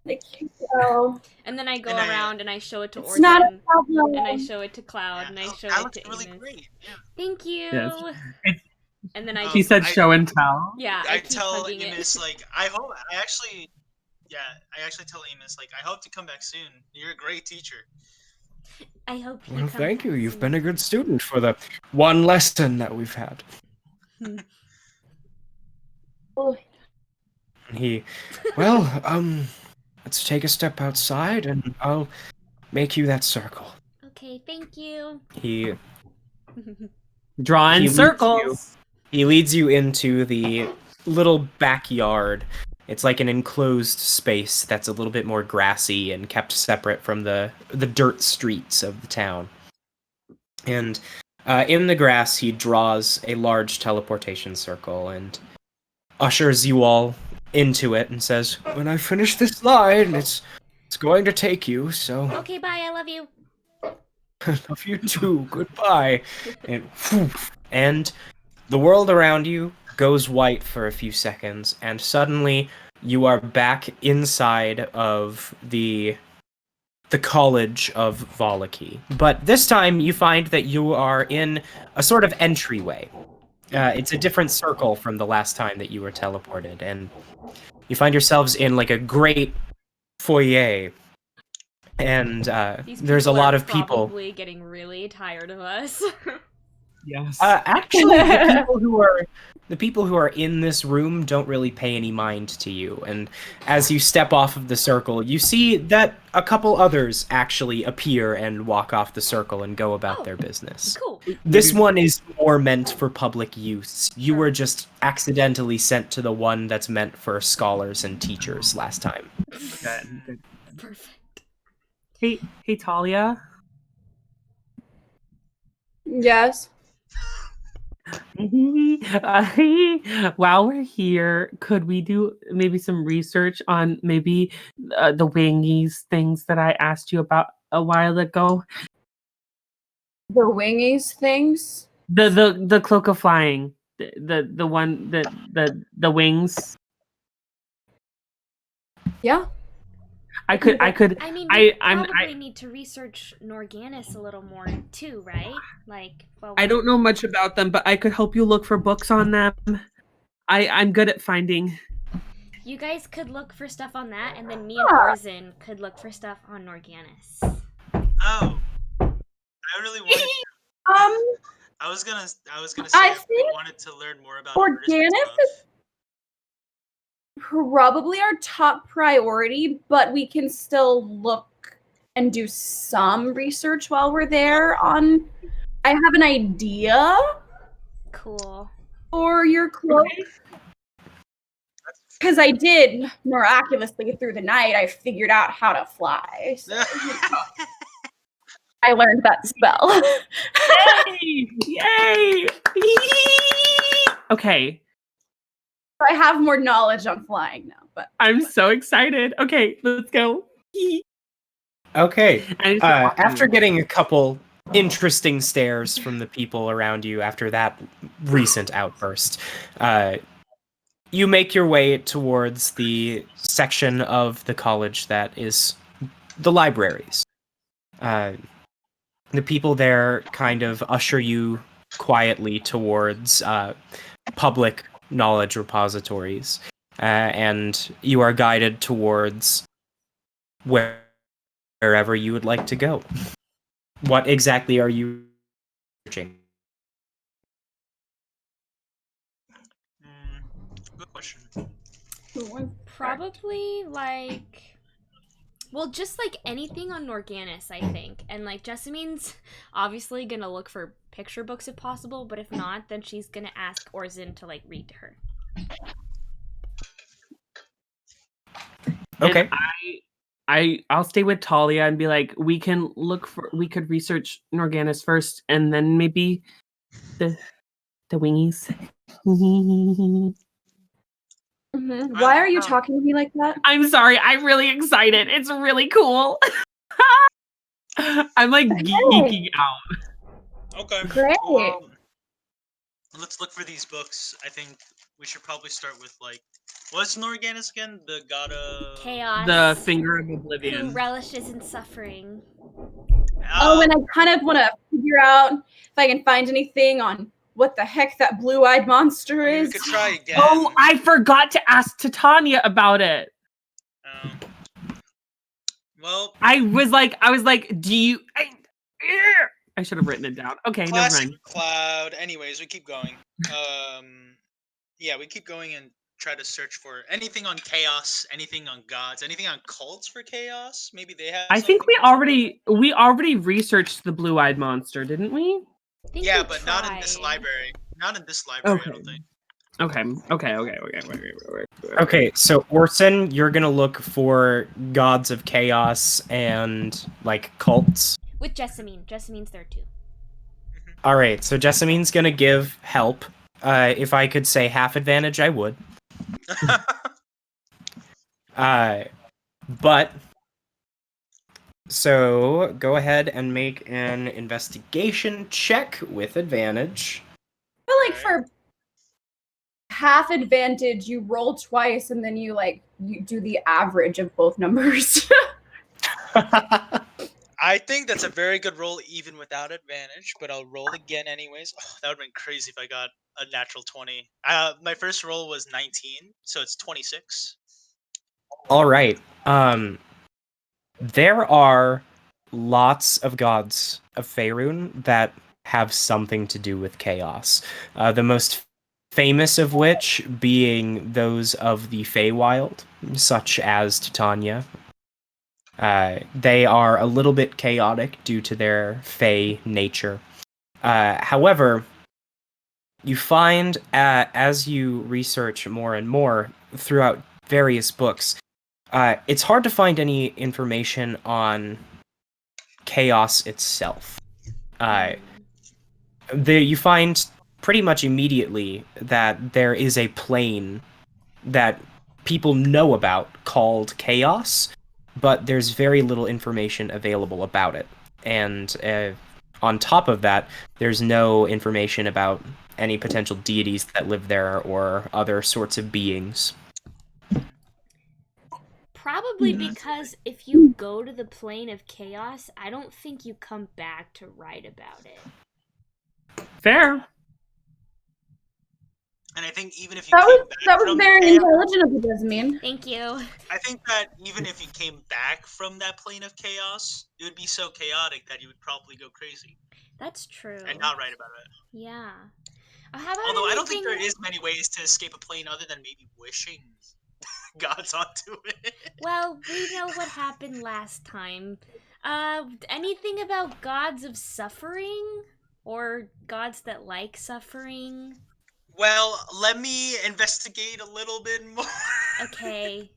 like oh, And then I go And I- around and I show it to it's not a Orson, problem. and I show it to Cloud, and I show that it looks to really Amos. great. Yeah. Thank you. Yes. It's- And then I She said I- show and tell. yeah, I keep tell hugging Amos it. like I actually tell Amos like I hope to come back soon. You're a great teacher. I hope he Well, comes thank you. back You've soon. been a good student for the one lesson that we've had. Oh, He, well, let's take a step outside, and I'll make you that circle. Okay, thank you. He Draw in He leads circles. He leads you into the little backyard. It's like an enclosed space that's a little bit more grassy and kept separate from the dirt streets of the town. And in the grass, he draws a large teleportation circle and ushers you all into it and says, "When I finish this line, it's going to take you, so..." Okay, bye. I love you. Love you too. Goodbye. And the world around you goes white for a few seconds, and suddenly you are back inside of the College of Volaki. But this time you find that you are in a sort of entryway. It's a different circle from the last time that you were teleported, and you find yourselves in like a great foyer. And These there's a people lot are of people. probably getting really tired of us. Yes. Actually, the people who are in this room don't really pay any mind to you. And as you step off of the circle, you see that a couple others actually appear and walk off the circle and go about their business. Cool. This one is more meant for public use. You were just accidentally sent to the one that's meant for scholars and teachers last time. Good. Perfect. Hey, Thalia. Yes. While we're here, could we do maybe some research on maybe the wingies things that I asked you about a while ago? The wingies things. The cloak of flying, the one the wings. Yeah. I could. I mean, we probably I need to research Norganis a little more too, right? Like, well, I don't know much about them, but I could help you look for books on them. I'm good at finding. you guys could look for stuff on that, and then me and Orsan could look for stuff on Norganis. Oh, I really wanted. I was gonna say I if we think wanted to learn more about Organis artists and is stuff. probably our top priority, but we can still look and do some research while we're there on. I have an idea Cool. for your cloak. Because I did miraculously through the night, I figured out how to fly. So, I learned that spell. Yay! Okay. I have more knowledge on flying now, but I'm so excited. Okay, let's go. Okay. And After getting a couple interesting stares from the people around you after that recent outburst, you make your way towards the section of the college that is the libraries. The people there kind of usher you quietly towards public knowledge repositories, and you are guided towards wherever you would like to go. What exactly are you searching? Good question. Probably like, well, just like anything on Norganis, I think. And like Jessamine's obviously gonna look for picture books if possible, but if not, then she's gonna ask Orsan to like read to her. Okay. And I'll stay with Thalia and be like, we could research Norganis first, and then maybe the wingies. Why are you talking to me like that? I'm sorry, I'm really excited. It's really cool. I'm like geeking out. Okay. Great. Well, let's look for these books. I think we should probably start with like, what's Norganis again? The god of Chaos. The finger of Who oblivion. relishes in suffering. Oh, and I kind of want to figure out if I can find anything on what the heck that blue-eyed monster We is. could try again. Oh, I forgot to ask Titania about it. Well, I was like, do you? I should have written it down. Okay, never classic mind. cloud. Anyways, we keep going. Yeah, we keep going and try to search for anything on chaos, anything on gods, anything on cults for chaos. Maybe they have. I think something. we already researched the blue-eyed monster, didn't we? I think Yeah, we but not in this tried. library. Not in this library. Okay. I don't think. Okay. Okay, so Orsan, you're gonna look for gods of chaos and like cults. With Jessamine. Jessamine's there too. All right, so Jessamine's gonna give help. If I could say half advantage, I would. But So go ahead and make an investigation check with advantage. I feel like for half advantage, you roll twice and then you do the average of both numbers. I think that's a very good roll even without advantage, but I'll roll again anyways. Oh, that would have been crazy if I got a natural 20. My first roll was 19, so it's 26. All right. There are lots of gods of Faerun that have something to do with chaos. The most famous of which being those of the Feywild, such as Titania. They are a little bit chaotic due to their Fey nature. However, you find as you research more and more throughout various books, it's hard to find any information on chaos itself. You find pretty much immediately that there is a plane that people know about called chaos, but there's very little information available about it. And on top of that, there's no information about any potential deities that live there or other sorts of beings. Probably because if you go to the plane of chaos, I don't think you come back to write about it. Fair. And I think even if you came back that was from very there, intelligent of you, Jessamine. Thank you. I think that even if you came back from that plane of chaos, it would be so chaotic that you would probably go crazy That's true. and not write about it. Yeah. How about Although I don't think anything- there is many ways to escape a plane other than maybe wishing gods onto it. Well, we know what happened last time. Anything about gods of suffering? Or gods that like suffering? Well, let me investigate a little bit more. Okay.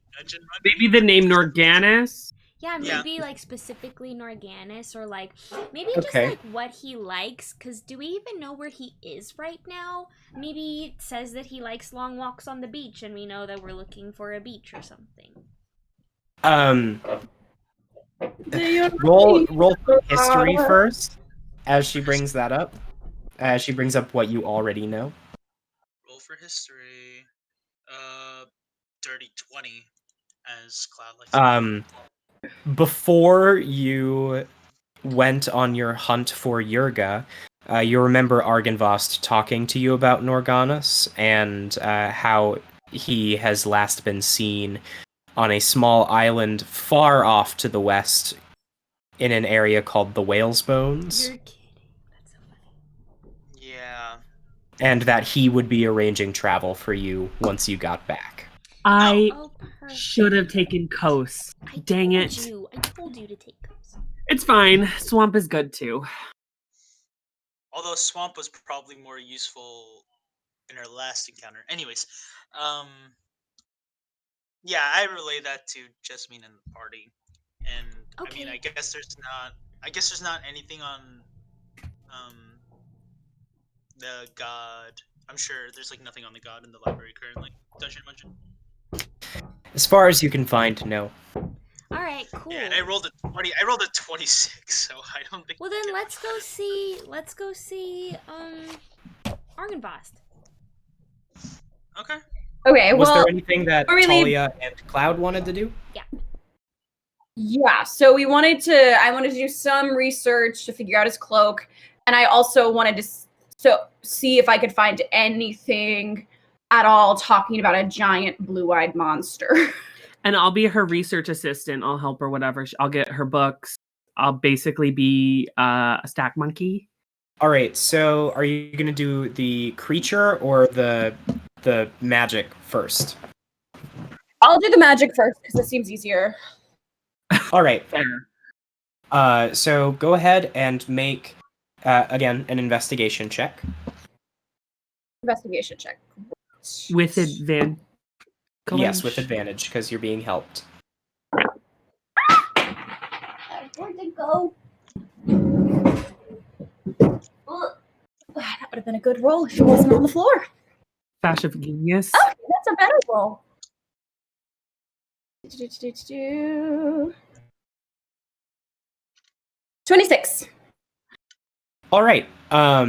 Maybe the name Norganis? Yeah, Yeah. maybe like specifically Norganis, or like maybe Okay. just like what he likes, because do we even know where he is right now? Maybe it says that he likes long walks on the beach and we know that we're looking for a beach or something. Roll history first, as she brings that up. As she brings up what you already know. Roll for history. Dirty 20, as Cloud likes to Before you went on your hunt for Yurga, you remember Argynvost talking to you about Norganis and how he has last been seen on a small island far off to the west in an area called the Whale's Bones. You're kidding. That's so funny. Yeah. And that he would be arranging travel for you once you got back. I Oh, perfect. should have taken Coast. Dang it. I told you to take those. It's fine. Swamp is good too. Although Swamp was probably more useful in our last encounter. Anyways, yeah, I relay that to Jessamine and the party. And I mean, Okay. I guess there's not anything on the god. I'm sure there's like nothing on the god in the library currently. Dungeon Mungeon. As far as you can find, no. All right, cool. Yeah, and I rolled a 20. I rolled a 26, so I don't think. Well then, let's go see Argynvost. Okay. Okay, Was well, there anything that before we leave- Thalia and Cloud wanted to do? yeah, so I wanted to do some research to figure out his cloak, and I also wanted to see if I could find anything at all talking about a giant blue-eyed monster. And I'll be her research assistant. I'll help her, whatever. I'll get her books. I'll basically be a stack monkey. All right, so are you going to do the creature or the magic first? I'll do the magic first because it seems easier. All right. Fair. So go ahead and make, again, an investigation check. Investigation check. With advantage. Yes, with advantage, because you're being helped. Where'd it go? Ugh. That would have been a good roll if it wasn't on the floor. Flash of genius. Oh, that's a better roll. 26. All right. Oh,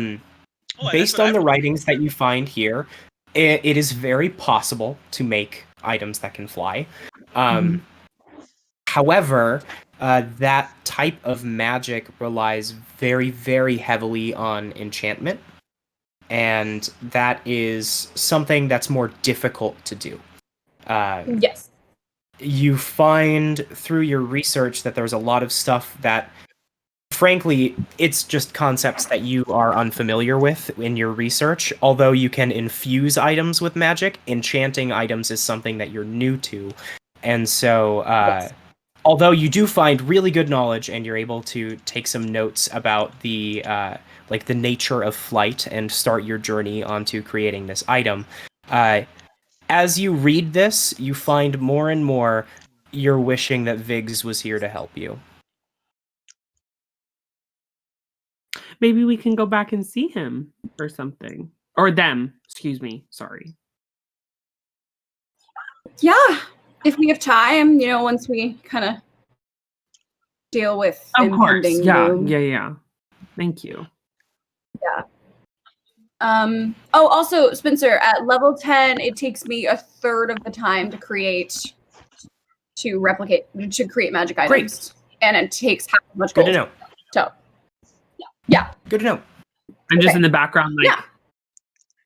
that's Based what on the I've- writings that you find here, it is very possible to make items that can fly. However, that type of magic relies very, very heavily on enchantment, and that is something that's more difficult to do. Yes. You find through your research that there's a lot of stuff that, frankly, it's just concepts that you are unfamiliar with in your research. Although you can infuse items with magic, enchanting items is something that you're new to. And so, Yes. although you do find really good knowledge and you're able to take some notes about the the nature of flight and start your journey onto creating this item, as you read this, you find more and more you're wishing that Viggs was here to help you. Maybe we can go back and see him or something. Or them. Excuse me. Sorry. Yeah. If we have time, once we kind of deal with Of course. impending Yeah. doom. Yeah. Thank you. Yeah. Also, Spencer, at level 10, it takes me a third of the time to create magic items. Great. And it takes half as much Good gold. to know. So, yeah. Good to know. I'm just Okay. in the background like,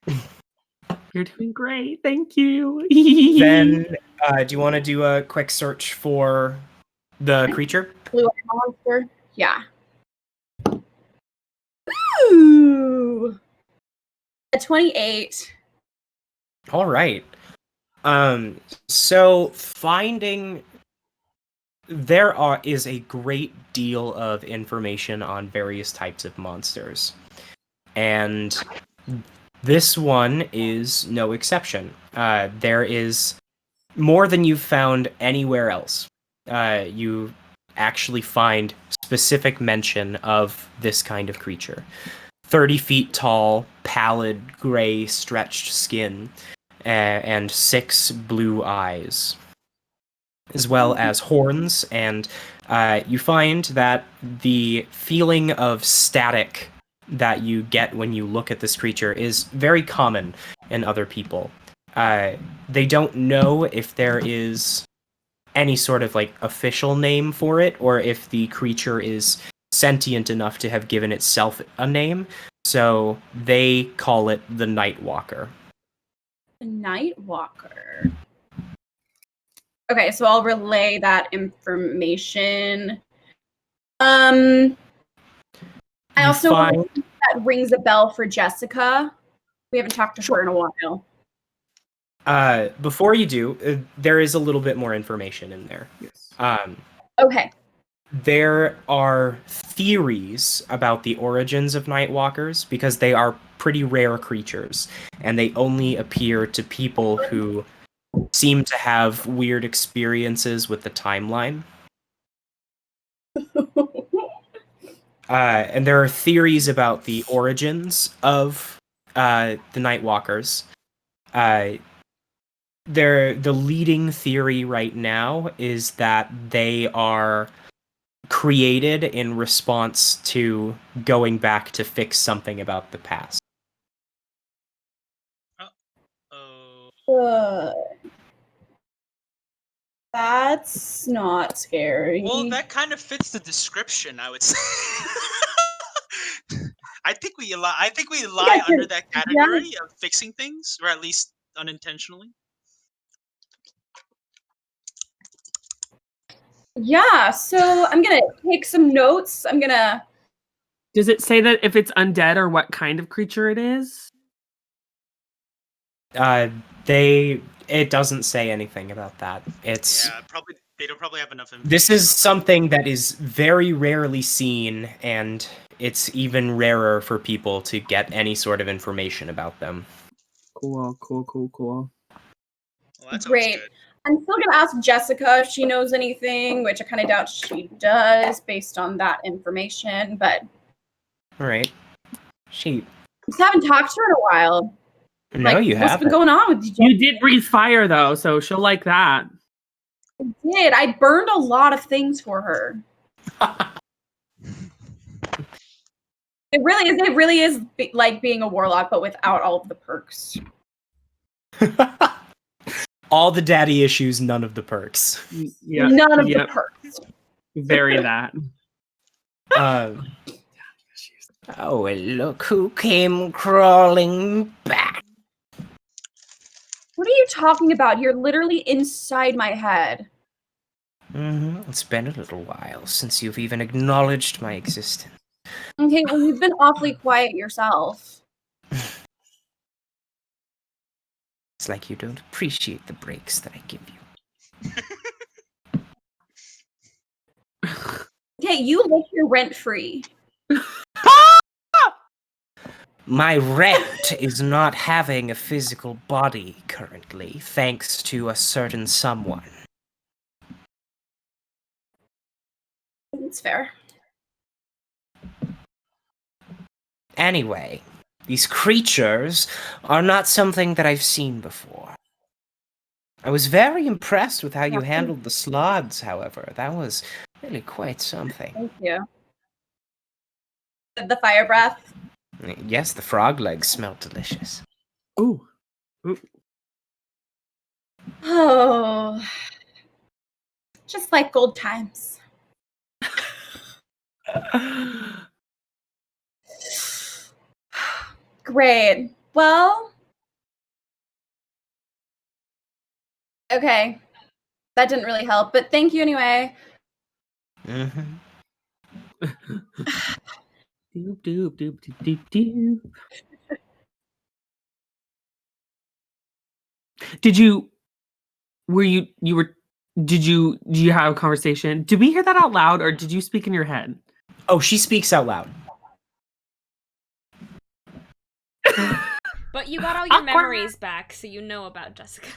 Yeah. you're doing great. Thank you. Then, do you want to do a quick search for the creature? Blue eye monster. Yeah. Ooh. At 28. All right. So finding is a great deal of information on various types of monsters, and this one is no exception. There is more than you've found anywhere else. You actually find specific mention of this kind of creature. 30 feet tall, pallid, gray, stretched skin, and 6 blue eyes, as well as horns, and you find that the feeling of static that you get when you look at this creature is very common in other people. They don't know if there is any sort of official name for it, or if the creature is sentient enough to have given itself a name, so they call it the Nightwalker. The Nightwalker. Okay, so I'll relay that information. I also hope that rings a bell for Jessica. We haven't talked to her in a while. Before you do, there is a little bit more information in there. Yes. Okay. There are theories about the origins of Nightwalkers because they are pretty rare creatures, and they only appear to people who seem to have weird experiences with the timeline. And there are theories about the origins of the Nightwalkers. The leading theory right now is that they are created in response to going back to fix something about the past. That's not scary. Well, that kind of fits the description, I would say. I think we lie under that category of fixing things, or at least unintentionally. Yeah, so I'm gonna take some notes. Does it say that if it's undead or what kind of creature it is? It doesn't say anything about that. It's probably they don't probably have enough information. This is something that is very rarely seen, and it's even rarer for people to get any sort of information about them. Cool. Well, that's Great. good. I'm still gonna ask Jessica if she knows anything, which I kind of doubt she does based on that information, but All right. She. I just haven't talked to her in a while. No, you What's haven't. been going on with you? You did breathe fire though, so she'll like that. I did. I burned a lot of things for her. It really is like being a warlock, but without all of the perks. All the daddy issues, none of the perks. Yeah. None of the perks. Very that. Oh, look who came crawling back. What are you talking about? You're literally inside my head. It's been a little while since you've even acknowledged my existence. Okay, well, you've been awfully quiet yourself. It's like you don't appreciate the breaks that I give you. Okay, you live here rent-free. My rent is not having a physical body currently, thanks to a certain someone. That's fair. Anyway, these creatures are not something that I've seen before. I was very impressed with how you handled the sloths, however. That was really quite something. Thank you. The fire breath. Yes, the frog legs smelled delicious. Ooh. Oh. Just like old times. Great. Well. Okay. That didn't really help, but thank you anyway. Doop, doop, doop, doop, doop, doop. Did you have a conversation? Did we hear that out loud, or did you speak in your head? Oh, she speaks out loud. But you got all your Awkward. memories back, so you know about Jessica.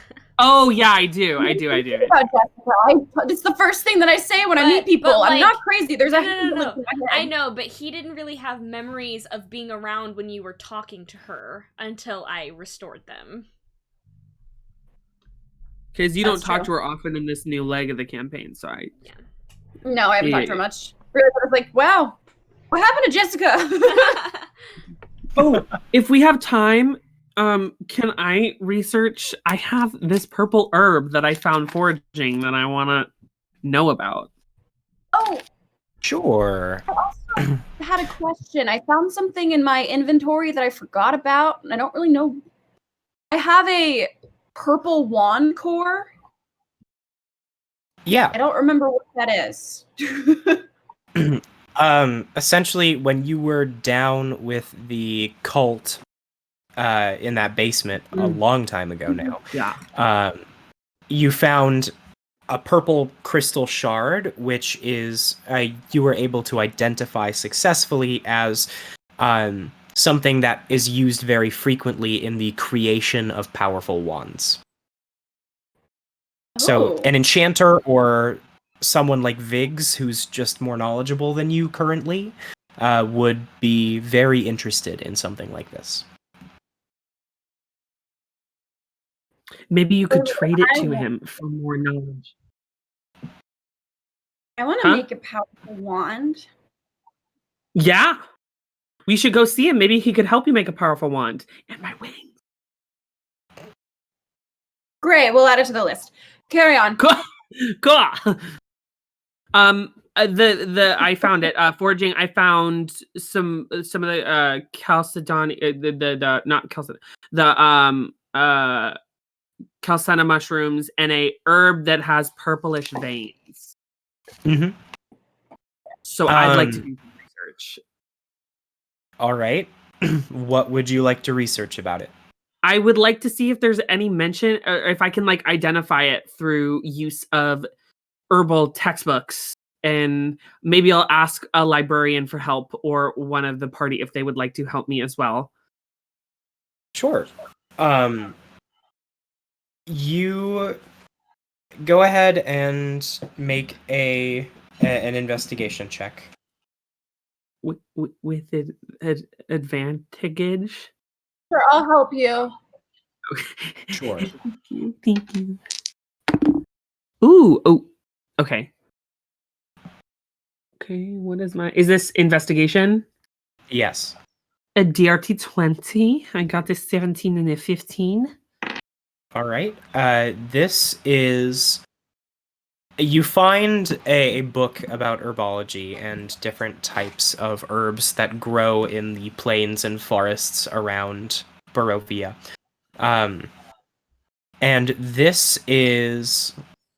Oh yeah, I do. About Jessica. It's the first thing that I say when I meet people. but, I'm like, not crazy. There's a No. I know, but he didn't really have memories of being around when you were talking to her until I restored them. Because you don't That's talk to true. her often in this new leg of the campaign, so No, I haven't talked to her Yeah. much. Really, I was like, wow, what happened to Jessica? Oh, if we have time, can I research? I have this purple herb that I found foraging that I want to know about. Oh, Sure. I had a question. I found something in my inventory that I forgot about, and I don't really know. I have a purple wand core. Yeah. I don't remember what that is. Essentially, when you were down with the cult in that basement a long time ago now, Yeah. You found a purple crystal shard, which is you were able to identify successfully as something that is used very frequently in the creation of powerful wands. So an enchanter or someone like Viggs, who's just more knowledgeable than you currently, would be very interested in something like this. Maybe you could trade it to him for more knowledge. I want to make a powerful wand. Yeah. We should go see him. Maybe he could help you make a powerful wand. And my wings. Great, we'll add it to the list. Carry on. Cool. I found it. Foraging. I found some of the chalcedony. The not chalcedony. The calcena mushrooms and a herb that has purplish veins. Mm-hmm. So I'd like to do research. All right. What would you like to research about it? I would like to see if there's any mention, or if I can like identify it through use of herbal textbooks, and maybe I'll ask a librarian for help or one of the party if they would like to help me as well. Sure. You go ahead and make an investigation check. With advantage. Sure, I'll help you. Sure. Thank you. Ooh, oh, okay. Okay, what is my? Is this investigation? Yes. A DRT 20. I got a 17 and a 15. All right. This is. You find a book about herbology and different types of herbs that grow in the plains and forests around Barovia. And this is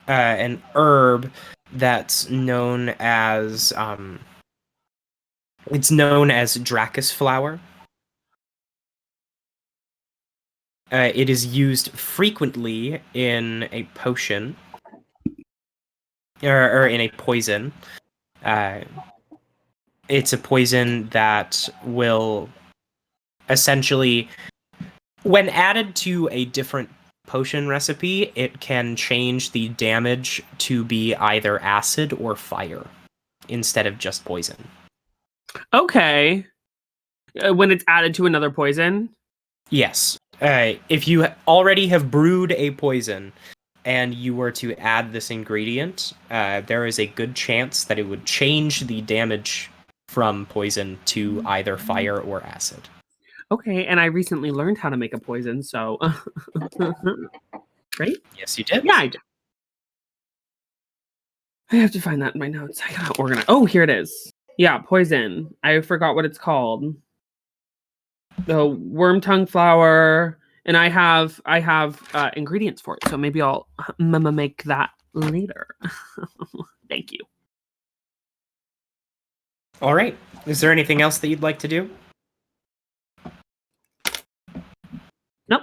an herb that's known as it's known as Dracus flower. It is used frequently in a potion or in a poison. It's a poison that will essentially, when added to a different potion recipe, it can change the damage to be either acid or fire instead of just poison. Okay. When it's added to another poison? Yes. If you already have brewed a poison and you were to add this ingredient, there is a good chance that it would change the damage from poison to either fire or acid. Okay, and I recently learned how to make a poison, so... Right? Yes, you did? Yeah, I did. I have to find that in my notes. I gotta organize. Oh, here it is. Yeah, poison. I forgot what it's called. The worm tongue flower, and I have ingredients for it, so maybe I'll make that later. Thank you. All right. Is there anything else that you'd like to do?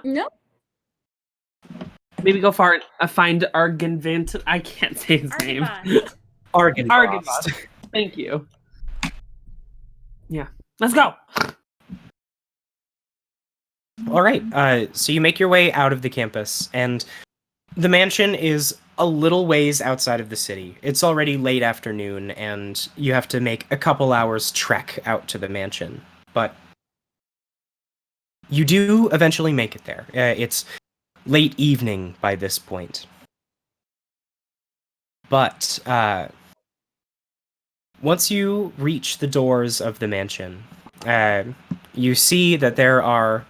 Nope. Maybe go far and find Argenvant. I can't say his name. Argenvost. Thank you. Yeah. Let's go. All right. So you make your way out of the campus, and the mansion is a little ways outside of the city. It's already late afternoon, and you have to make a couple hours trek out to the mansion. But you do eventually make it there. It's late evening by this point. But once you reach the doors of the mansion, you see that there are...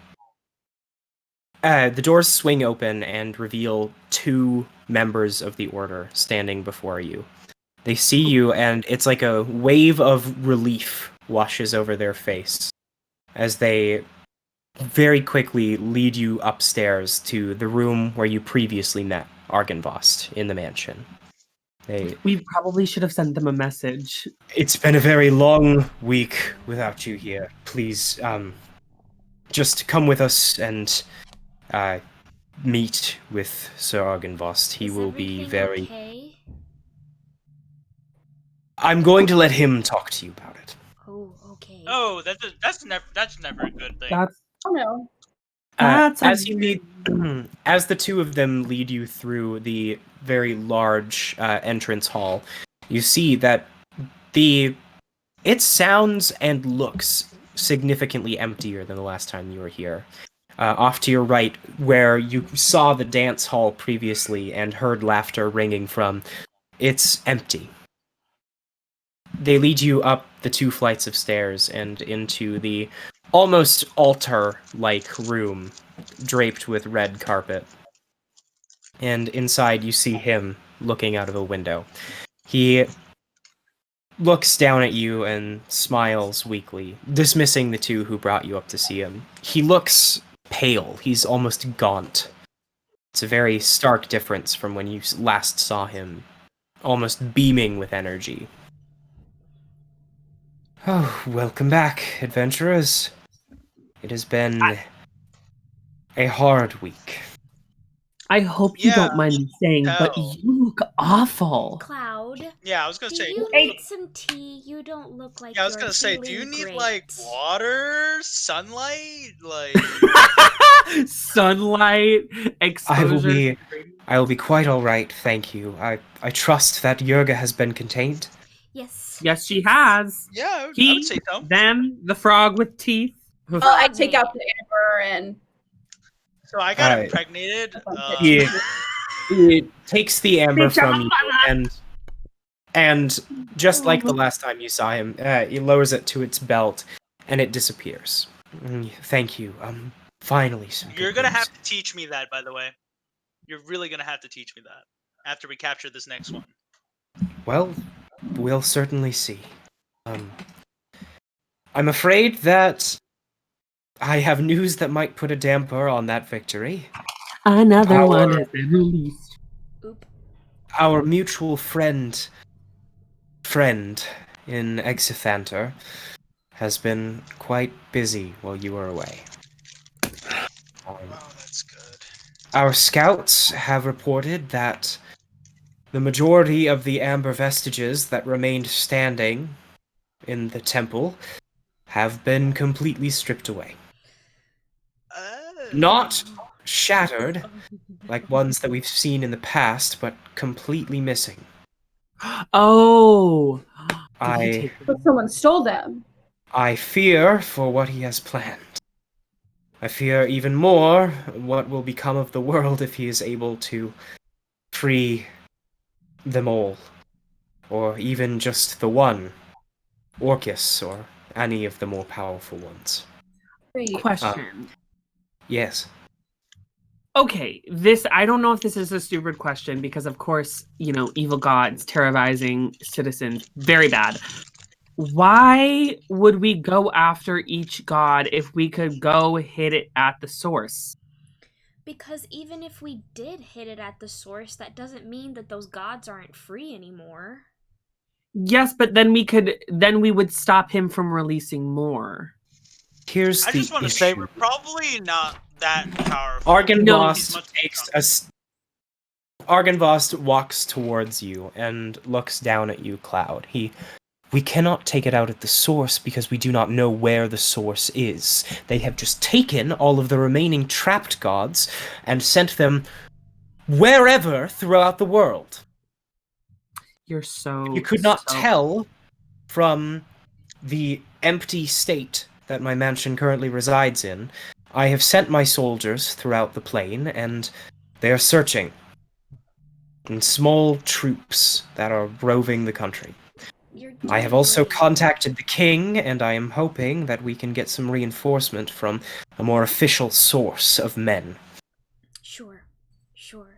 the doors swing open and reveal two members of the Order standing before you. They see you, and it's like a wave of relief washes over their face as they very quickly lead you upstairs to the room where you previously met Argenvost in the mansion. We probably should have sent them a message. It's been a very long week without you here. Please, just come with us and meet with Sir Argenvost. He will be very... Okay? I'm going to let him talk to you about it. Oh, okay. Oh, that's never a good thing. That's Oh no. As you lead, as the two of them lead you through the very large entrance hall, you see that it sounds and looks significantly emptier than the last time you were here. Off to your right, where you saw the dance hall previously and heard laughter ringing from, it's empty. They lead you up the 2 flights of stairs and into the almost altar-like room, draped with red carpet. And inside you see him looking out of a window. He looks down at you and smiles weakly, dismissing the two who brought you up to see him. He looks pale. He's almost gaunt. It's a very stark difference from when you last saw him, almost beaming with energy. Oh, welcome back, adventurers. It has been a hard week. I hope you don't mind me saying, but tell. you look awful. Cloud, Yeah, I was gonna do say. you need some tea? You don't look like Yeah, I was you're gonna say, do you feeling need great. like water, sunlight, like? Sunlight, exposure. I will be quite all right, thank you. I trust that Yurga has been contained. Yes. Yes, she has. Yeah, I He, would say so. them, the frog with teeth. Well, I take out the amber and So I got Alright. impregnated. He takes the amber from you and just like the last time you saw him, he lowers it to its belt and it disappears. Thank you. Finally, some You're good gonna news. have to teach me that, by the way. You're really gonna have to teach me that after we capture this next one. Well, we'll certainly see. I'm afraid that I have news that might put a damper on that victory. Another one Our- has been released. Oop. Our mutual friend in Exithanter has been quite busy while you were away. Wow, that's good. Our scouts have reported that the majority of the amber vestiges that remained standing in the temple have been completely stripped away. Not shattered, like ones that we've seen in the past, but completely missing. Oh. Did he I take But someone stole them. I fear for what he has planned. I fear even more what will become of the world if he is able to free them all. Or even just the one, Orcus, or any of the more powerful ones. Wait, question? Yes. Okay, I don't know if this is a stupid question because, of course, evil gods terrorizing citizens, very bad. Why would we go after each god if we could go hit it at the source? Because even if we did hit it at the source, that doesn't mean that those gods aren't free anymore. Yes, but then we would stop him from releasing more. Here's I the just want to issue. say we're probably not that powerful. No. He's Argynvost much takes Argynvost walks towards you and looks down at you, Cloud. We cannot take it out at the source because we do not know where the source is. They have just taken all of the remaining trapped gods and sent them wherever throughout the world. You're so... You could not so- tell from the empty state that my mansion currently resides in. I have sent my soldiers throughout the plain, and they are searching in small troops that are roving the country. You're I have doing also great. contacted the king, and I am hoping that we can get some reinforcement from a more official source of men. Sure.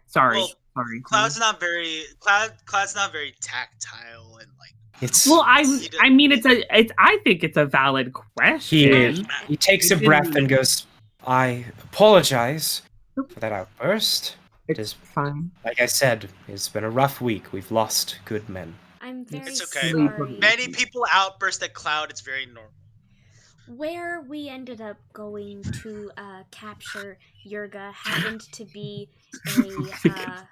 Sorry. Well, Sorry. Cloud's not very tactile and like. It's Well, I mean, I think it's a valid question. he takes a breath and goes, I apologize for that outburst. It's fine. Like I said, it's been a rough week. We've lost good men. I'm very It's okay. sorry. Many people outburst at Cloud. It's very normal. Where we ended up going to capture Yurga happened to be a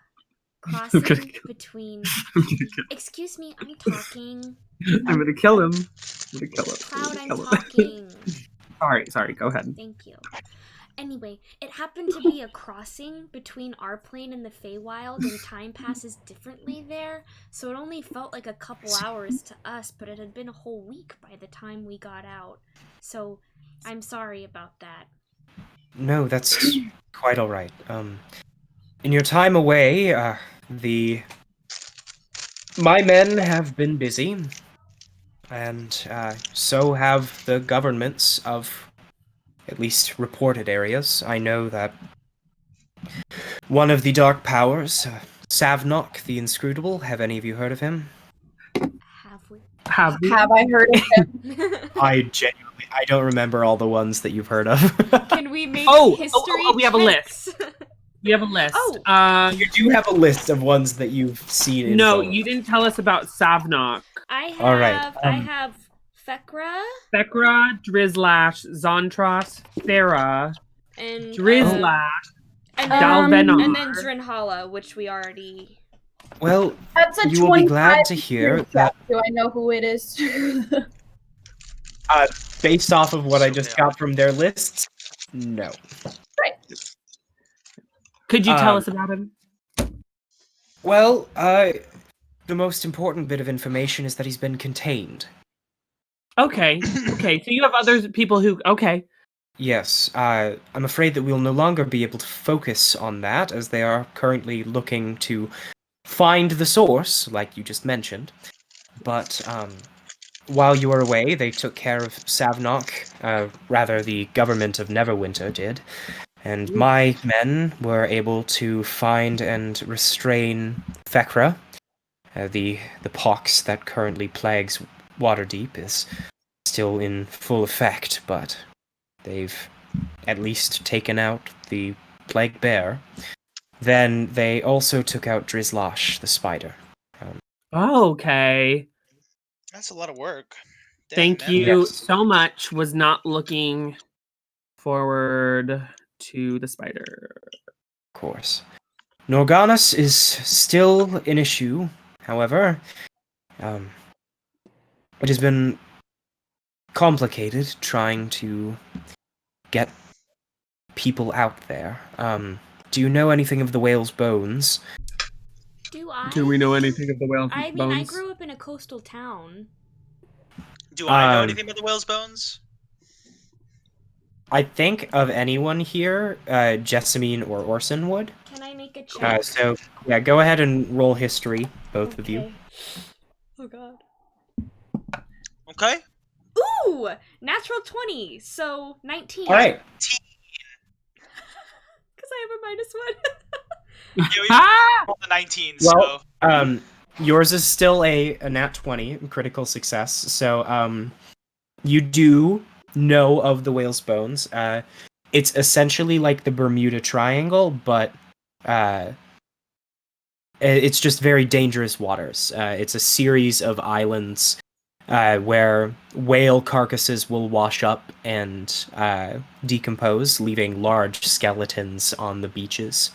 crossing between. Excuse me, I'm talking. I'm gonna kill him. Cloud, I'm talking. Sorry, go ahead. Thank you. Anyway, it happened to be a crossing between our plane and the Feywild, and time passes differently there, so it only felt like a couple hours to us, but it had been a whole week by the time we got out. So, I'm sorry about that. No, that's quite all right. In your time away, my men have been busy, and so have the governments of at least reported areas. I know that one of the Dark Powers, Savnok the Inscrutable, have any of you heard of him? Have we? Have I heard of him? I don't remember all the ones that you've heard of. Can we make history we have a checks? We have a list. Oh. You do have a list of ones that you've seen. No, info you of. didn't tell us about Savnok. I All right, have Fekra Fekra, Drizlash, Zontros, Thera, and Drizlash, and Dalvenar. and then Drinhala, which we already. Well, That's a you will be glad 25 to hear check. that Do I know who it is? based off of what I just got from their lists, no. Could you tell us about him? Well, the most important bit of information is that he's been contained. Okay. So you have other people who... Okay. Yes, I'm afraid that we'll no longer be able to focus on that, as they are currently looking to find the source, like you just mentioned. But while you were away, they took care of Savnok, rather the government of Neverwinter did, and my men were able to find and restrain Fekra. The pox that currently plagues Waterdeep is still in full effect, but they've at least taken out the plague bear. Then they also took out Drizlash, the spider. Oh, okay. That's a lot of work. Dang, Thank man. you Yes. so much. Was not looking forward to the spider. Of course. Norganus is still an issue, however. It has been complicated trying to get people out there. Do you know anything of the whale's bones? Do I? Do we know anything of the whale I mean, bones? I grew up in a coastal town. Do I know anything about the whale's bones? I think of anyone here, Jessamine or Orsan would. Can I make a check? So, yeah, go ahead and roll history, both of you. Okay. Oh god. Okay. Ooh! Natural 20, so 19. All right. Because I have a -1. Yeah, we Ah! rolled a 19, Well, so yours is still a nat 20, critical success. So, you do know of the whale's bones. It's essentially like the Bermuda Triangle, but it's just very dangerous waters. It's a series of islands where whale carcasses will wash up and decompose, leaving large skeletons on the beaches.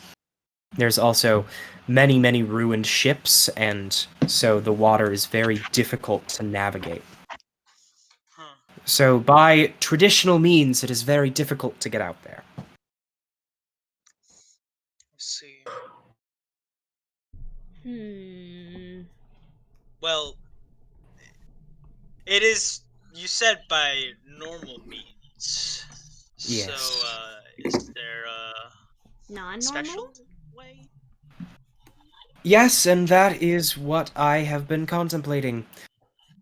There's also many, many ruined ships, and so the water is very difficult to navigate. huh. So by traditional means, it is very difficult to get out there. Let's see. Well, it is. You said by normal means. Yes. So, is there a Non-normal? special way? Yes, and that is what I have been contemplating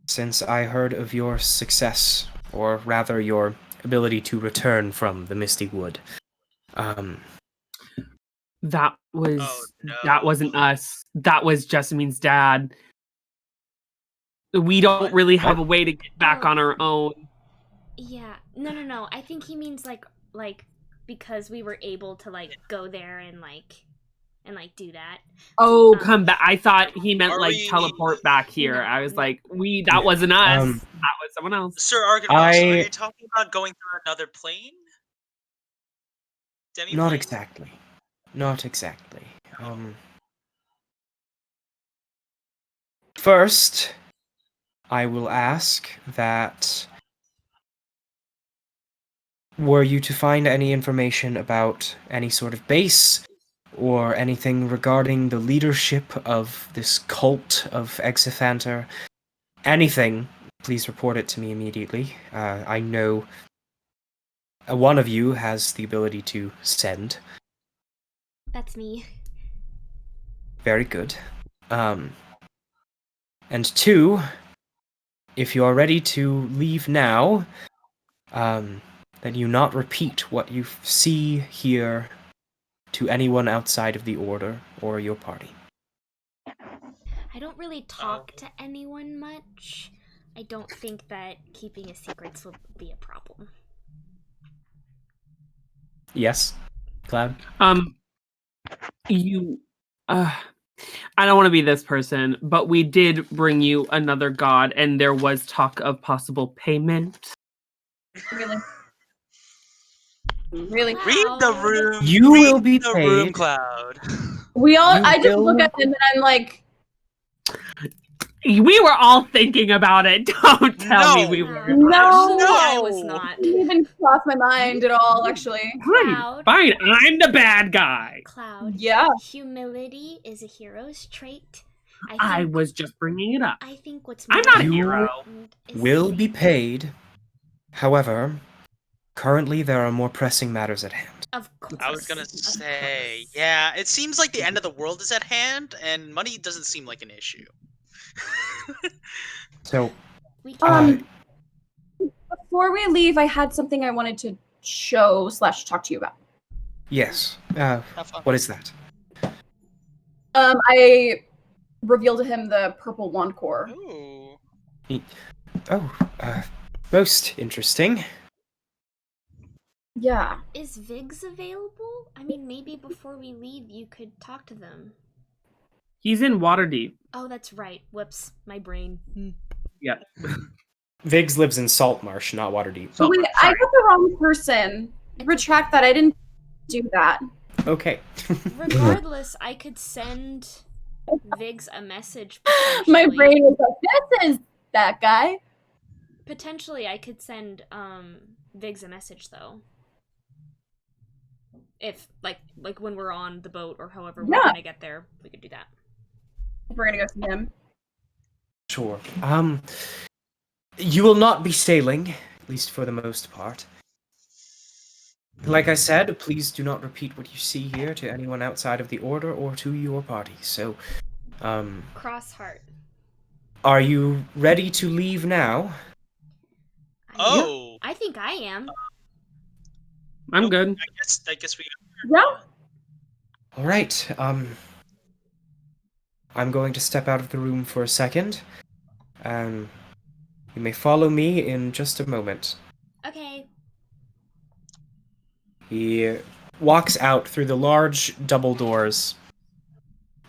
since I heard of your success, or rather your ability to return from the Misty Wood. That was Oh, no. that wasn't us. That was Jessamine's dad. We don't What? really have a way to get back Oh. on our own. Yeah. No. I think he means like because we were able to like go there and do that. Oh, come back. I thought he meant Are like we- teleport back here. No, I was no. like, that wasn't us. Um, That was someone else. Sir Argonos, I- are you talking about going through another plane? Not Demi-plane? exactly. Not exactly. First, I will ask that were you to find any information about any sort of base or anything regarding the leadership of this cult of Exithanter, anything, please report it to me immediately. I know one of you has the ability to send. That's me. Very good. And two, if you are ready to leave now, then you not repeat what you see here to anyone outside of the Order or your party. I don't really talk to anyone much. I don't think that keeping his secrets will be a problem. Yes, Cloud? I don't want to be this person, but we did bring you another god, and there was talk of possible payment. Really? Really? Read the Cloud. room. You Read will be the room, paid. Cloud. I just will- look at him and I'm like, We were all thinking about it. Don't tell me No. we Cloud. were. No. Actually, I was not. it didn't even cross my mind at all, actually. Cloud. Fine, I'm the bad guy. Cloud. Yeah. Humility is a hero's trait. I was just bringing it up. I think what's I'm more not a You hero. important is Will be paid. However, currently there are more pressing matters at hand. Of course. I was gonna of say, course. yeah, it seems like the end of the world is at hand, and money doesn't seem like an issue. So, We can. Before we leave, I had something I wanted to show / talk to you about. Yes. Have fun. What is that? I revealed to him the purple wand core. Ooh. Most interesting. Yeah. Is Viggs available? I mean, maybe before we leave, you could talk to them. He's in Waterdeep. Oh, that's right. Whoops, my brain. Yep. Viggs lives in Saltmarsh, not Waterdeep. Oh, wait, I got the wrong person. Retract that. I didn't do that. Okay. Regardless, I could send Viggs a message. My potentially. brain was like, this is that guy. Potentially, I could send Viggs a message though. If like when we're on the boat or however we're gonna get there, we could do that. We're gonna go see him. Sure. You will not be sailing, at least for the most part. Like I said, please do not repeat what you see here to anyone outside of the Order or to your party. So, Cross heart. are you ready to leave now? Oh. I think I am. I'm good. I guess we. Yeah. All right. I'm going to step out of the room for a second. You may follow me in just a moment. Okay. He walks out through the large double doors,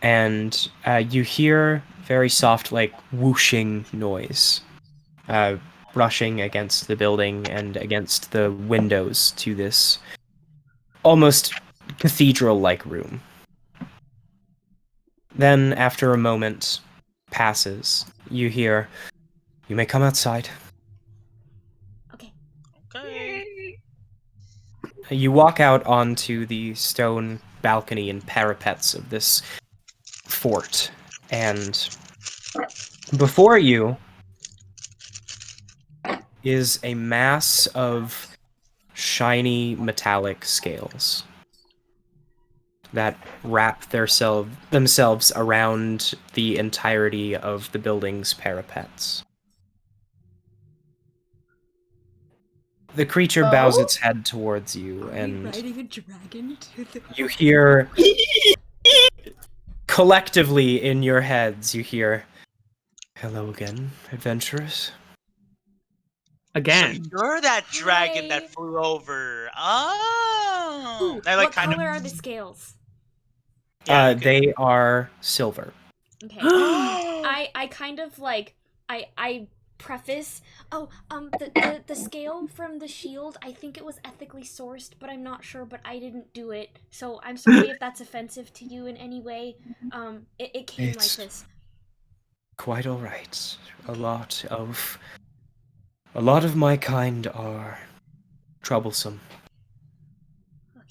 and you hear very soft, like, whooshing noise, brushing against the building and against the windows to this almost cathedral-like room. Then, after a moment passes, you hear, "You may come outside." Okay. Okay. You walk out onto the stone balcony and parapets of this fort, and before you is a mass of shiny metallic scales that wrap themselves around the entirety of the building's parapets. The creature bows its head towards you, and riding a dragon to the... you hear collectively in your heads, you hear, "Hello again, adventurers." Again. So you're that dragon Hi. that flew over. Oh. Ooh, I like what kind color of. are the scales? Yeah, good. They are silver. Okay. I kind of like I preface. Oh, the scale from the shield. I think it was ethically sourced, but I'm not sure. But I didn't do it, so I'm sorry if that's offensive to you in any way. It came It's- like this. Quite all right. A lot of my kind are troublesome. Okay.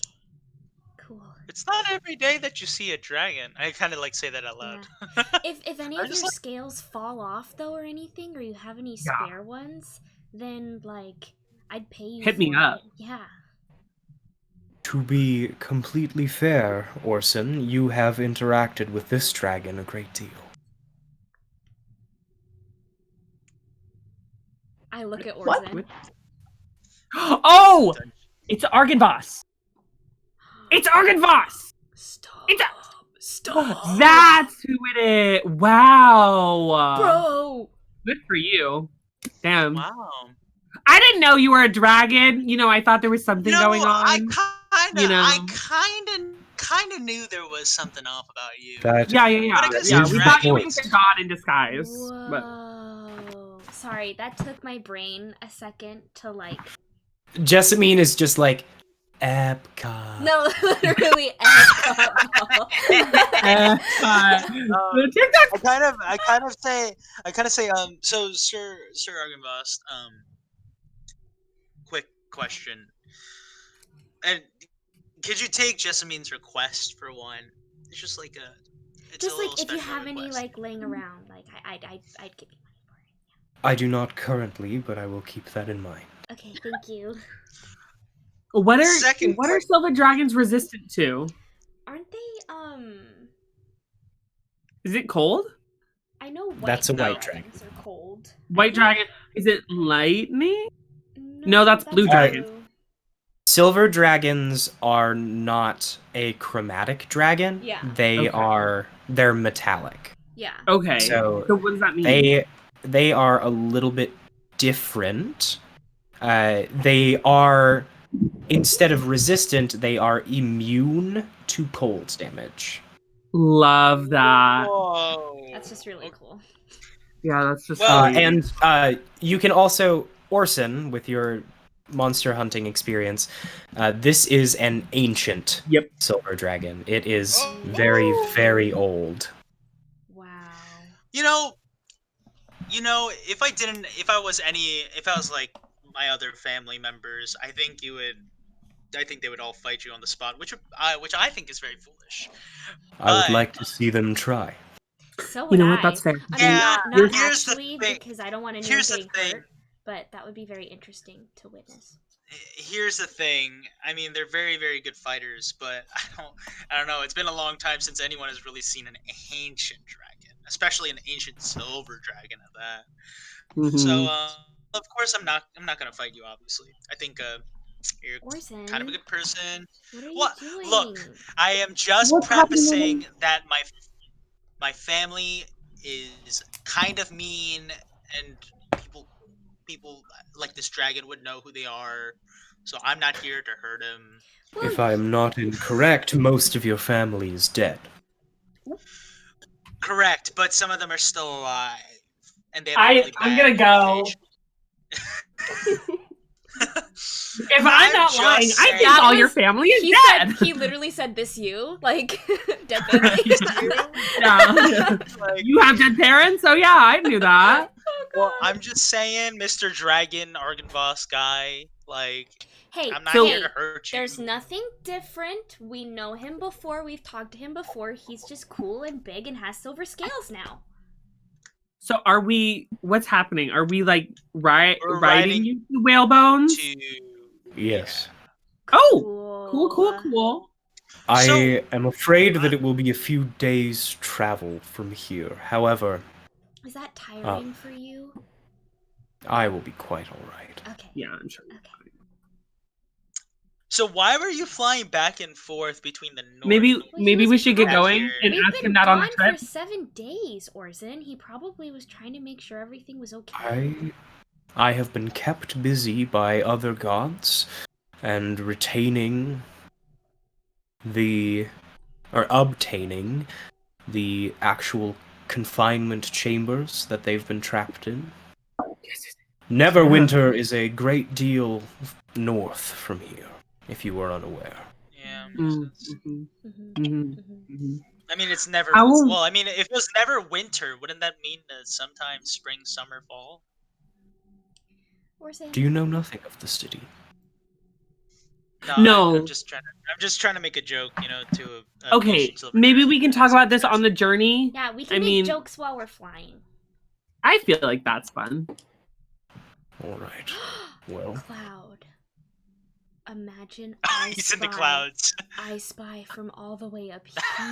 Cool. It's not every day that you see a dragon. I kind of like say that out loud. If any I of your just like- scales fall off though or anything, or you have any spare ones, then like I'd pay you. Hit me for up. it. Yeah. To be completely fair, Orsan, you have interacted with this dragon a great deal. I look at What? Orsan. Oh! It's Argynvoss! It's Argynvoss! Stop. It's Stop. That's who it is! Wow! Bro. Good for you. Damn. Wow. I didn't know you were a dragon. You know, I thought there was something going on. I kind of knew there was something off about you. Yeah. But I guess Yeah, it's we thought you were voiced. like a god in disguise. But Whoa. Sorry, that took my brain a second to like. Jessamine is just like, Epcot. No, literally. I kind of say, so Sir Argynvoss, quick question. And could you take Jessamine's request for one? It's just like it's Just a little like if you special have any request. like laying around, like I'd give you money for it. I do not currently, but I will keep that in mind. Okay, thank you. what Second are silver dragons resistant to? Aren't they Is it cold? I know white That's a white dragons are cold. gold. White dragon. Is it lightning? No, that's blue dragon. Silver dragons are not a chromatic dragon. Yeah. They're metallic. Yeah. Okay. So what does that mean? They are a little bit different. They are, instead of resistant, they are immune to cold damage. Love that. Whoa. That's just really cool. Yeah, that's just And you can also, Orsan, with your monster hunting experience, this is an ancient silver dragon. It is very, very old. Wow. You know, if I was like my other family members, I think they would all fight you on the spot, which I think is very foolish. I would like to see them try. So would you know what? That's fair. I mean, not here's actually, the thing. because I don't want to Here's getting the thing. hurt, but that would be very interesting to witness. Here's the thing. I mean, they're very, very good fighters, but I don't know. It's been a long time since anyone has really seen an ancient dragon, especially an ancient silver dragon at that. Mhm. So, of course, I'm not gonna fight you. Obviously, I think you're Orsan, kind of a good person. what are you doing? Look, I am just What's prefacing happening? that my family is kind of mean, and people like this dragon would know who they are. So I'm not here to hurt him. If I am not incorrect, most of your family is dead. Correct, but some of them are still alive, and they have a really I'm bad gonna go. reputation. If I'm not just lying, I saying. think all your family is He dead. said he literally said this you like dead family. Yeah. Like, You have dead parents, so yeah, I knew that. well, I'm just saying, Mr. Dragon, Argynvoss guy. Like, Hey, I'm not So- here to hurt you. there's nothing different. We know him before. We've talked to him before. He's just cool and big and has silver scales now. So what's happening? Are we like We're riding riding you to Whalebones? to Yes. Oh, cool. I So- am afraid that it will be a few days' travel from here. However, Is that tiring for you? I will be quite alright. Okay. Yeah, I'm sure. Okay. So why were you flying back and forth between the north? Maybe he we was should get back going here. and We've ask been him that on the gone trip. for 7 days, Orsan. He probably was trying to make sure everything was okay. I have been kept busy by other gods and obtaining the actual confinement chambers that they've been trapped in. Neverwinter is a great deal north from here, if you were unaware. Yeah. Mhm. I mean, it's never. I will- Well, I mean, if it was never winter, wouldn't that mean that sometimes spring, summer, fall? Orsan. Do you know nothing of the city? No. I'm just trying to make a joke, to. A Okay, patient silver maybe dragon we can that talk has about this that's- on the journey. Yeah, we can I make mean- jokes while we're flying. I feel like that's fun. Alright. Well, Cloud. Imagine I He's in the spy- clouds. I spy from all the way up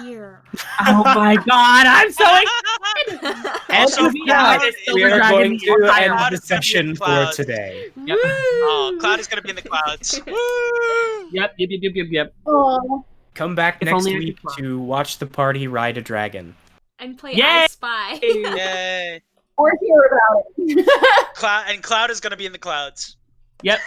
here. Oh my god, I'm so excited! Also, Oh my God, it's we Silver are Dragon going the to Empire. end the session for Clouds. today. Yep. Oh, Cloud is gonna be in the clouds. Woo! Yep. Oh, Come back If next only I could week fly. to watch the party ride a dragon. And play Yay! I Spy. Yay! or hear about it. Cloud is gonna be in the clouds. Yep.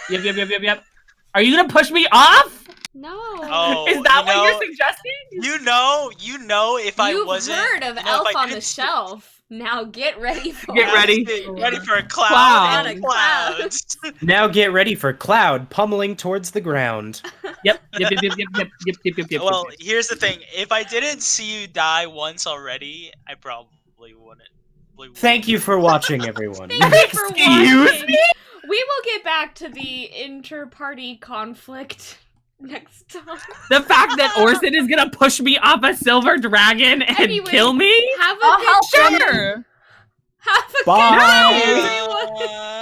Are you gonna push me off? No. Oh, Is that what you're suggesting? You know, if I You've wasn't. heard of if Elf I on the didn't- Shelf. Now get ready for Get it. ready. Ready for a cloud Cloud. and Cloud. clouds. Now get ready for Cloud pummeling towards the ground. Yep. Well, here's the thing. If I didn't see you die once already, I probably wouldn't. Thank you for watching, everyone. Thank you for Excuse watching. We will get back to the inter-party conflict next time. The fact that Orsan is gonna push me off a silver dragon and Anyway, kill me? Have a I'll good help them. Sure. Have a Bye. good night, everyone.